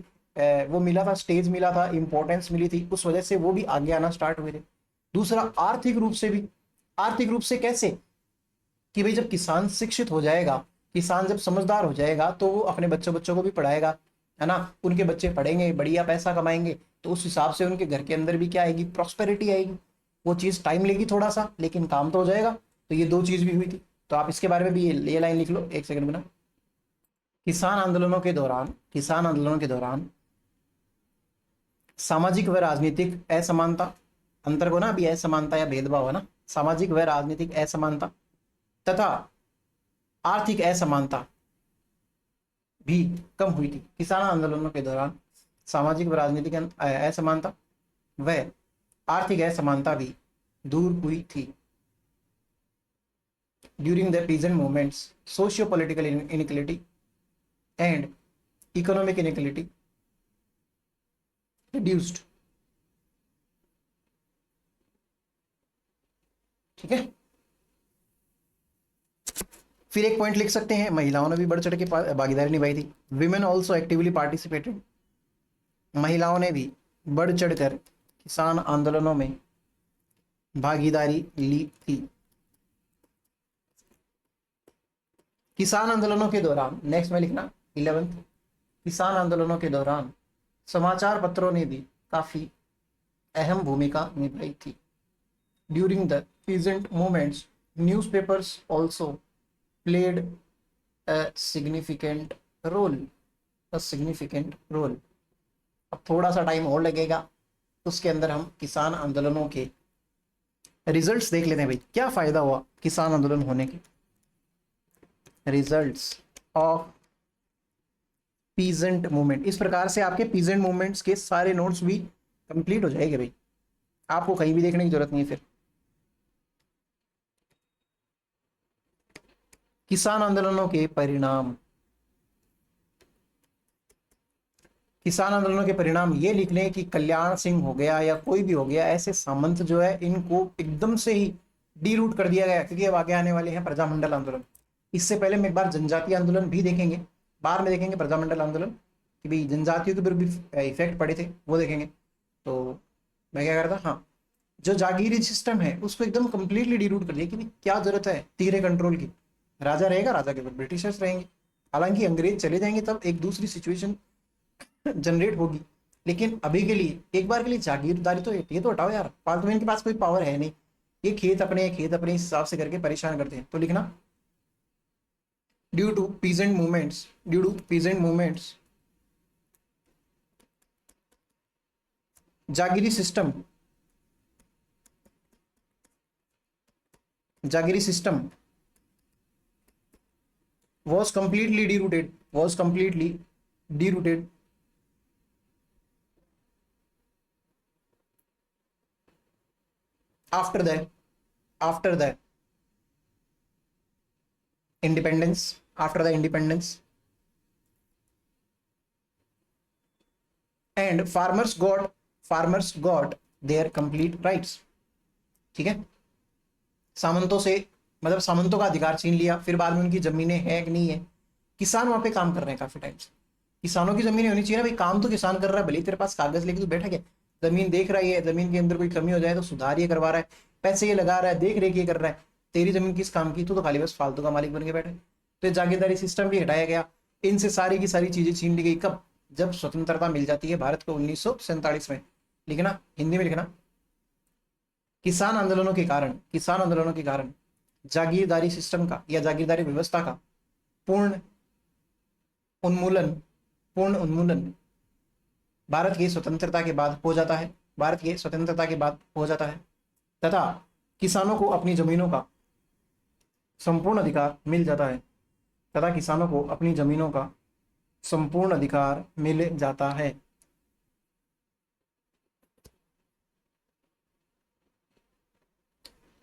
वो मिला था, स्टेज मिला था, इंपॉर्टेंस मिली थी, उस वजह से वो भी आगे आना स्टार्ट हुए थे। दूसरा, आर्थिक रूप से भी, आर्थिक रूप से कैसे कि भाई जब किसान शिक्षित हो जाएगा, किसान जब समझदार हो जाएगा तो वो अपने बच्चों बच्चों को भी पढ़ाएगा, है ना। उनके बच्चे पढ़ेंगे, बढ़िया पैसा कमाएंगे, तो उस हिसाब से उनके घर के अंदर भी क्या आएगी, प्रॉस्पेरिटी आएगी। वो चीज टाइम लेगी थोड़ा सा, लेकिन काम तो हो जाएगा। तो ये दो चीज भी हुई थी। तो आप इसके बारे में भी ये लाइन लिख लो, एक सेकंड में ना। किसान आंदोलनों के दौरान, किसान आंदोलनों के दौरान सामाजिक व राजनीतिक असमानता, अंतर को ना अभी असमानता या भेदभाव है ना, सामाजिक व राजनीतिक असमानता तथा आर्थिक असमानता भी कम हुई थी। किसान आंदोलनों के दौरान सामाजिक व राजनीतिक असमानता व आर्थिक असमानता भी दूर हुई थी। During the peasant movements, socio political inequality and economic inequality reduced. ठीक है, फिर एक पॉइंट लिख सकते हैं, महिलाओं ने भी बढ़ चढ़ के भागीदारी निभाई थी। विमेन ऑल्सो एक्टिवली पार्टिसिपेटेड, महिलाओं ने भी बढ़ चढ़कर किसान आंदोलनों में भागीदारी ली थी। किसान आंदोलनों के दौरान, नेक्स्ट में लिखना 11th, किसान आंदोलनों के दौरान समाचार पत्रों ने भी काफी अहम भूमिका निभाई थी। During the peasant movements, newspapers also played a significant role, a significant role. अब थोड़ा सा टाइम और लगेगा, उसके अंदर हम किसान आंदोलनों के रिजल्ट्स देख लेते हैं भाई, क्या फायदा हुआ किसान आंदोलन होने के। रिजल्ट्स ऑफ पीजेंट मूवमेंट, इस प्रकार से आपके पीजेंट मूवमेंट्स के सारे नोट्स भी कंप्लीट हो जाएंगे भाई, आपको कहीं भी देखने की जरूरत नहीं है। फिर किसान आंदोलनों के परिणाम, किसान आंदोलनों के परिणाम ये लिख लें कि कल्याण सिंह हो गया या कोई भी हो गया, ऐसे सामंत जो है इनको एकदम से ही डी रूट कर दिया गया, क्योंकि अब आगे आने वाले हैं प्रजामंडल आंदोलन। इससे पहले हम एक बार जनजातीय आंदोलन भी देखेंगे, बाद में देखेंगे प्रजामंडल आंदोलन कि भाई जनजातियों के ऊपर भी इफेक्ट पड़े थे, वो देखेंगे। तो मैं क्या कर रहा था, हाँ, जो जागीरी सिस्टम है उसको एकदम कंप्लीटली डिरूट कर दिया कि भाई क्या जरूरत है तीरे कंट्रोल की, राजा रहेगा, राजा के ऊपर ब्रिटिशर्स रहेंगे। हालांकि अंग्रेज चले जाएंगे तब एक दूसरी सिचुएशन जनरेट होगी, लेकिन अभी के लिए एक बार के लिए जागीरदारी तो ये तो हटाओ यार, फालतू में इनके पास कोई पावर है नहीं, ये खेत अपने हिसाब से करके परेशान करते हैं। तो लिखना due to peasant movements, due to peasant movements jagiri system, jagiri system was completely derooted, was completely derooted after that, after the independence, after the independence, and farmers got their complete rights। ठीक है, सामंतों से मतलब सामंतों का अधिकार छीन लिया, फिर बाद में उनकी जमीनें है कि नहीं है, किसान वहां पे काम कर रहे हैं काफी टाइम से, किसानों की जमीनें होनी चाहिए ना भाई, काम तो किसान कर रहा है, भले तेरे पास कागज लेके तू बैठा है, जमीन देख रहा है, जमीन के अंदर कोई कमी हो जाए तो सुधार ये करवा रहा है, पैसे ये लगा रहा है, देख रेख ये कर रहा है, तेरी जमीन किस काम की, तू तो खाली बस फालतू का मालिक बन के बैठे। तो जागीरदारी सिस्टम भी हटाया गया, इनसे सारी की सारी चीजें छीन ली गई। कब? जब स्वतंत्रता मिल जाती है भारत को 1947 में। लिखना, हिंदी में लिखना, किसान आंदोलनों के कारण, किसान आंदोलनों के कारण जागीरदारी सिस्टम का या जागीरदारी व्यवस्था का पूर्ण उन्मूलन, पूर्ण उन्मूलन भारत की स्वतंत्रता के बाद हो जाता है, भारत की स्वतंत्रता के बाद हो जाता है, तथा किसानों को अपनी जमीनों का संपूर्ण अधिकार मिल जाता है, तथा किसानों को अपनी जमीनों का संपूर्ण अधिकार मिल जाता है।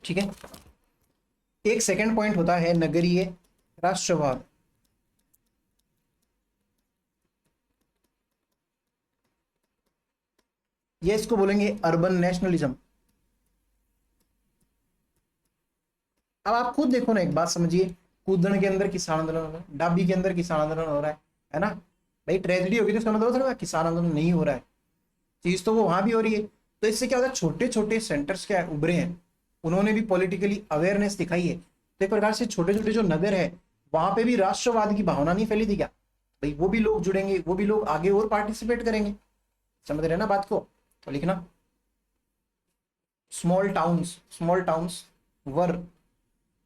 ठीक है, एक सेकंड पॉइंट होता है नगरीय राष्ट्रवाद। ये इसको बोलेंगे अर्बन नेशनलिज्म। अब आप खुद देखो ना, एक बात समझिए, कूदन के अंदर किसान आंदोलन हो रहा है, डाबी के अंदर किसान आंदोलन हो रहा है ना भाई, ट्रेजेडी होगी तो इसका मतलब थोड़ा किसान आंदोलन नहीं हो रहा है, चीज तो वो वहां भी हो रही है। तो इससे क्या होता है, छोटे छोटे सेंटर्स क्या उभरे हैं, उन्होंने भी पॉलिटिकली अवेयरनेस दिखाई है, तो एक प्रकार से छोटे छोटे जो नगर है वहां पे भी राष्ट्रवाद की भावना नहीं फैली थी क्या भाई, वो भी लोग जुड़ेंगे, वो भी लोग आगे और पार्टिसिपेट करेंगे। समझ रहे ना बात को? तो लिखना, small towns were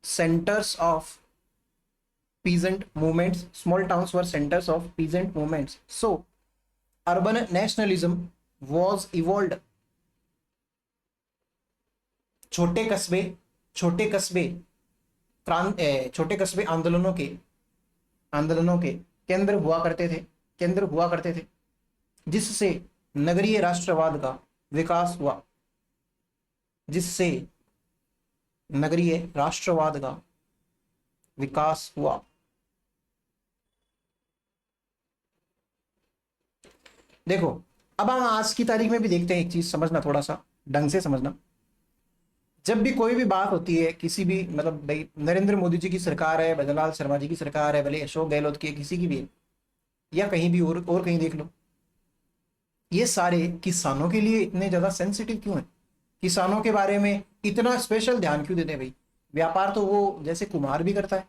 centers of peasant movements, small towns were centers of peasant movements, so urban nationalism was evolved। छोटे कस्बे, छोटे कस्बे छोटे कस्बे आंदोलनों के केंद्र हुआ करते थे, केंद्र हुआ करते थे, जिससे नगरीय राष्ट्रवाद का विकास हुआ, जिससे नगरीय राष्ट्रवाद का विकास हुआ। देखो, अब हम आज की तारीख में भी देखते हैं, एक चीज समझना, थोड़ा सा ढंग से समझना, जब भी कोई भी बात होती है किसी भी, मतलब भाई नरेंद्र मोदी जी की सरकार है, भजनलाल शर्मा जी की सरकार है, भले अशोक गहलोत की है, किसी की भी है, या कहीं भी और कहीं देख लो, ये सारे किसानों के लिए इतने ज्यादा सेंसिटिव क्यों है, किसानों के बारे में इतना स्पेशल ध्यान क्यों देते हैं भाई? व्यापार तो वो जैसे कुम्हार भी करता है,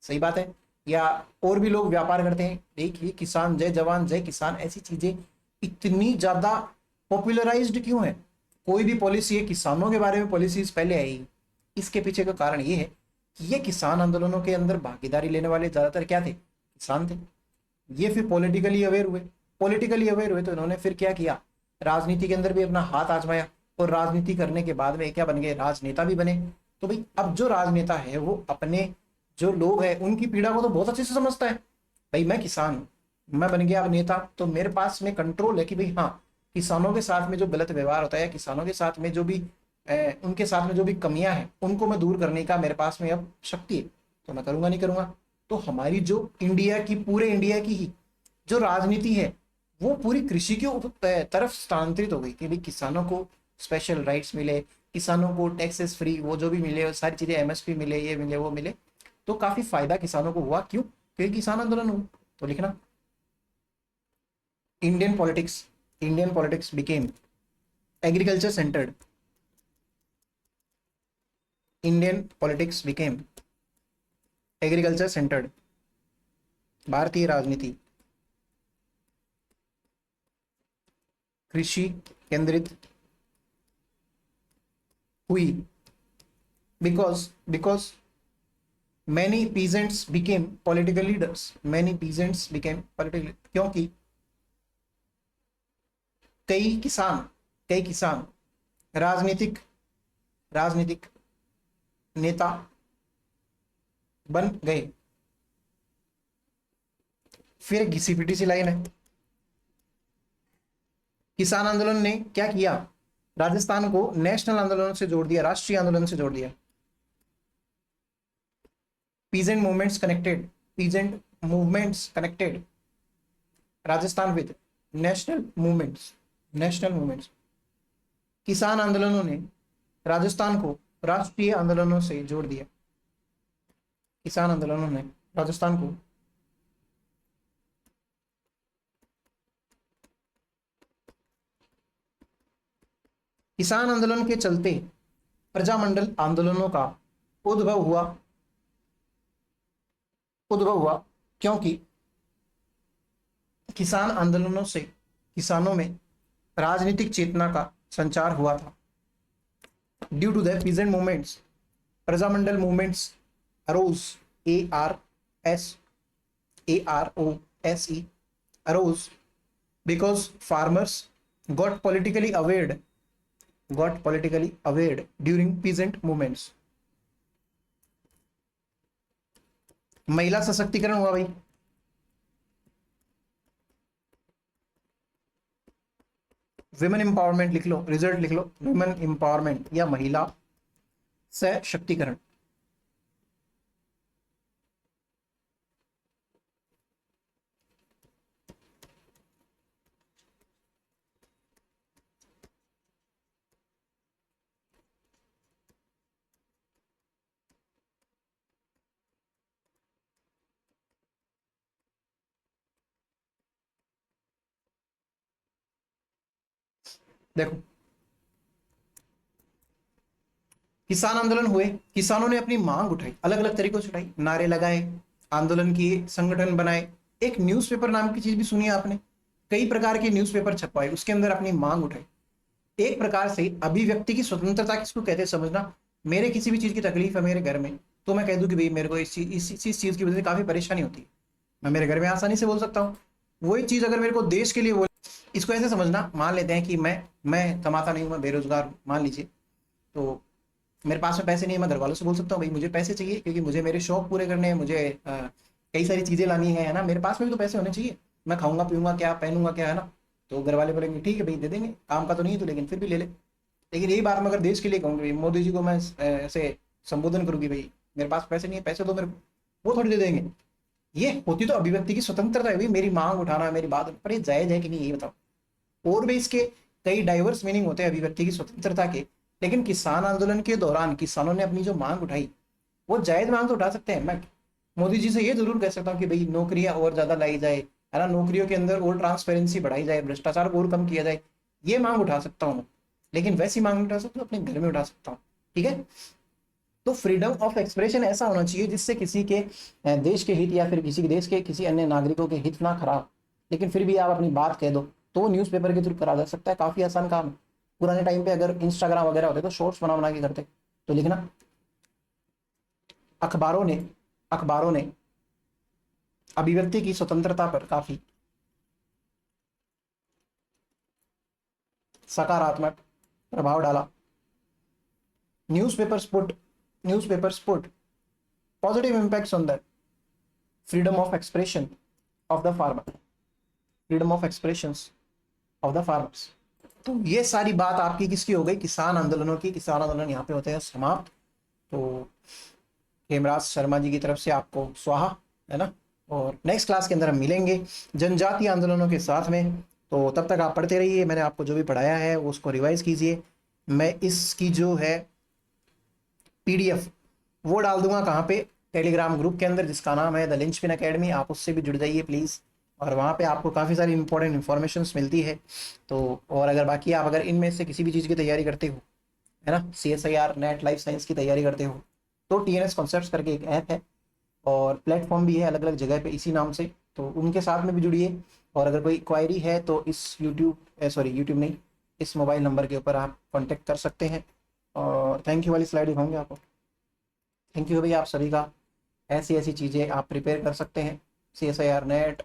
सही बात है, या और भी लोग व्यापार करते हैं, देखिए किसान जय जवान जय किसान, ऐसी चीजें इतनी ज्यादा पॉपुलराइज्ड क्यों है? कोई भी पॉलिसी है, किसानों के बारे में पॉलिसीज पहले आई, इसके पीछे का कारण ये है कि ये किसान आंदोलनों के अंदर भागीदारी लेने वाले ज्यादातर क्या थे? किसान थे। ये फिर पॉलिटिकली अवेयर हुए, पॉलिटिकली अवेयर हुए तो इन्होंने फिर क्या किया, राजनीति के अंदर भी अपना हाथ आजमाया, और राजनीति करने के बाद में क्या बन गए, राजनेता भी बने। तो भाई अब जो राजनेता है वो अपने जो लोग हैं उनकी पीड़ा को तो बहुत अच्छे से समझता है, भाई मैं किसान हूं, मैं बन गया अब नेता, तो मेरे पास में कंट्रोल है कि भाई हाँ, किसानों के साथ में जो गलत व्यवहार होता है, किसानों के साथ में जो भी उनके साथ में जो भी कमियां हैं उनको मैं दूर करने का मेरे पास में अब शक्ति है, तो मैं करूंगा नहीं करूंगा। तो हमारी जो इंडिया की, पूरे इंडिया की ही जो राजनीति है वो पूरी कृषि के तरफ स्थानांतरित हो गई कि भाई किसानों को स्पेशल राइट्स मिले, किसानों को टैक्सेस फ्री वो जो भी मिले, सारी चीजें एमएसपी मिले, ये मिले वो मिले, तो काफी फायदा किसानों को हुआ। क्यों? क्योंकि किसान आंदोलन हुआ। तो लिखना, Indian politics became agriculture centred, Indian politics became agriculture centred, भारतीय राजनीति कृषि केंद्रित हुई, because many peasants became political leaders, many peasants became political, क्योंकि कई किसान राजनीतिक नेता बन गए। फिर घिसी-पिटी सी लाइन है। किसान आंदोलन ने क्या किया, राजस्थान को नेशनल आंदोलन से जोड़ दिया, राष्ट्रीय आंदोलन से जोड़ दिया। peasant movements connected Rajasthan with national movements. किसान आंदोलनों ने राजस्थान को राष्ट्रीय आंदोलनों से जोड़ दिया। किसान आंदोलनों ने राजस्थान को किसान आंदोलन के चलते प्रजामंडल आंदोलनों का उद्भव हुआ क्योंकि किसान आंदोलनों से किसानों में राजनीतिक चेतना का संचार हुआ था। Due to the peasant movements, Prajamandal movements arose, AROSE arose because farmers got politically aware during peasant movements। महिला सशक्तिकरण हुआ भाई। विमेन एम्पावरमेंट लिख लो, रिजल्ट लिख लो, विमेन एम्पावरमेंट या महिला सशक्तिकरण। देखो, किसान आंदोलन हुए, किसानों ने अपनी मांग उठाई, अलग अलग तरीकों से उठाई, नारे लगाए, आंदोलन किए, संगठन बनाए। एक न्यूज़पेपर नाम की चीज भी सुनी है आपने, कई प्रकार के न्यूज़पेपर छपवाए, उसके अंदर अपनी मांग उठाई। एक प्रकार से अभिव्यक्ति की स्वतंत्रता किसको कहते हैं समझना। मेरे किसी भी चीज की तकलीफ है मेरे घर में, तो मैं कह दूं कि भाई मेरे को इस चीज की वजह से काफी परेशानी होती है, मैं मेरे घर में आसानी से बोल सकता हूँ। वही चीज अगर मेरे को देश के लिए बोल, इसको ऐसे समझना, मान लेते हैं कि मैं कमाता नहीं हूँ, मैं बेरोजगार हूँ मान लीजिए, तो मेरे पास में पैसे नहीं है, मैं घर वालों से बोल सकता हूँ भाई मुझे पैसे चाहिए क्योंकि मुझे मेरे शौक पूरे करने हैं, मुझे कई सारी चीजें लानी है ना, मेरे पास में भी तो पैसे होने चाहिए, मैं खाऊंगा पीऊंगा क्या, पहनूंगा क्या, है ना। तो घर वाले बोलेंगे ठीक है भाई दे देंगे, काम का तो नहीं है तो, लेकिन फिर भी ले ले। लेकिन यही बात मैं अगर देश के लिए कहूँगी, मोदी जी को मैं ऐसे संबोधन करूँगी भाई मेरे पास पैसे नहीं है, पैसे दो मेरे को, वो थोड़ी दे देंगे। ये होती तो अभिव्यक्ति की स्वतंत्रता है भाई, मेरी मांग उठाना है, मेरी बात, पर ये जायज है कि नहीं ये बताओ। और भी इसके कई डाइवर्स मीनिंग होते हैं अभिव्यक्ति की स्वतंत्रता के, लेकिन किसान आंदोलन के दौरान किसानों ने अपनी जो मांग उठाई वो जायज मांग तो उठा सकते हैं। मैं मोदी जी से ये जरूर कह सकता हूँ कि भाई नौकरियां और ज्यादा लाई जाए, है ना, नौकरियों के अंदर और ट्रांसपेरेंसी बढ़ाई जाए, भ्रष्टाचार को और कम किया जाए, ये मांग उठा सकता हूँ। लेकिन वैसी मांग नहीं उठा सकता, अपने घर में उठा सकता हूँ, ठीक है। तो फ्रीडम ऑफ एक्सप्रेशन ऐसा होना चाहिए जिससे किसी के देश के हित या फिर किसी देश के किसी अन्य नागरिकों के हित ना खराब, लेकिन फिर भी आप अपनी बात कह दो तो न्यूज़पेपर के थ्रू करा जा सकता है। काफी आसान काम है। पुराने टाइम पे अगर इंस्टाग्राम वगैरह होते तो शॉर्ट्स बना के करते, तो लिखना अखबारों ने अभिव्यक्ति की स्वतंत्रता पर काफी सकारात्मक प्रभाव डाला। Newspapers put positive impacts on the freedom of expression of the farmers। तो ये सारी बात आपकी किसकी हो गई, किसान आंदोलनों की। किसान आंदोलन यहाँ पे होते हैं समाप्त। तो हेमराज शर्मा जी की तरफ से आपको स्वाहा, है ना। और नेक्स्ट क्लास के अंदर हम मिलेंगे जनजातीय आंदोलनों के साथ में। तो तब तक आप पढ़ते रहिए, मैंने आपको जो भी पढ़ाया है उसको रिवाइज कीजिए। मैं इसकी जो है PDF वो डाल दूंगा कहाँ पे, टेलीग्राम ग्रुप के अंदर जिसका नाम है द लिंचपिन एकेडमी। आप उससे भी जुड़ जाइए प्लीज़। और वहाँ पे आपको काफ़ी सारी इंपॉर्टेंट इन्फॉर्मेशंस मिलती है। तो और अगर बाकी आप अगर इनमें से किसी भी चीज़ की तैयारी करते हो, है ना, CSIR नेट लाइफ साइंस की तैयारी करते हो, तो TNS कॉन्सेप्ट्स करके एक ऐप है और प्लेटफॉर्म भी है अलग अलग जगह पे इसी नाम से, तो उनके साथ में भी जुड़िए। और अगर कोई क्वायरी है तो इस यूट्यूब नहीं, इस मोबाइल नंबर के ऊपर आप कांटेक्ट कर सकते हैं। और थैंक यू वाली स्लाइड दिखाऊंगे आपको। थैंक यू भैया आप सभी का। ऐसी ऐसी चीज़ें आप प्रिपेयर कर सकते हैं। CSIR NET,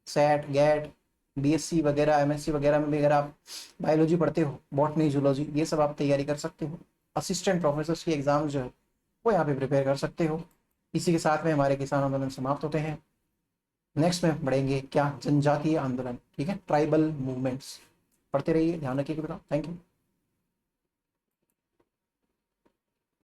SET, GATE, BSc वगैरह, MSc वगैरह में भी अगर आप बायोलॉजी पढ़ते हो, बॉटनी, जूलॉजी, ये सब आप तैयारी कर सकते हो। असिस्टेंट प्रोफेसर की एग्ज़ाम जो है वो यहाँ पे प्रिपेयर कर सकते हो। इसी के साथ में हमारे किसान आंदोलन समाप्त होते हैं। नेक्स्ट में बढ़ेंगे क्या, जनजातीय आंदोलन, ठीक है, ट्राइबल मूवमेंट्स। पढ़ते रहिए, ध्यान रखिए बेटा, थैंक यू।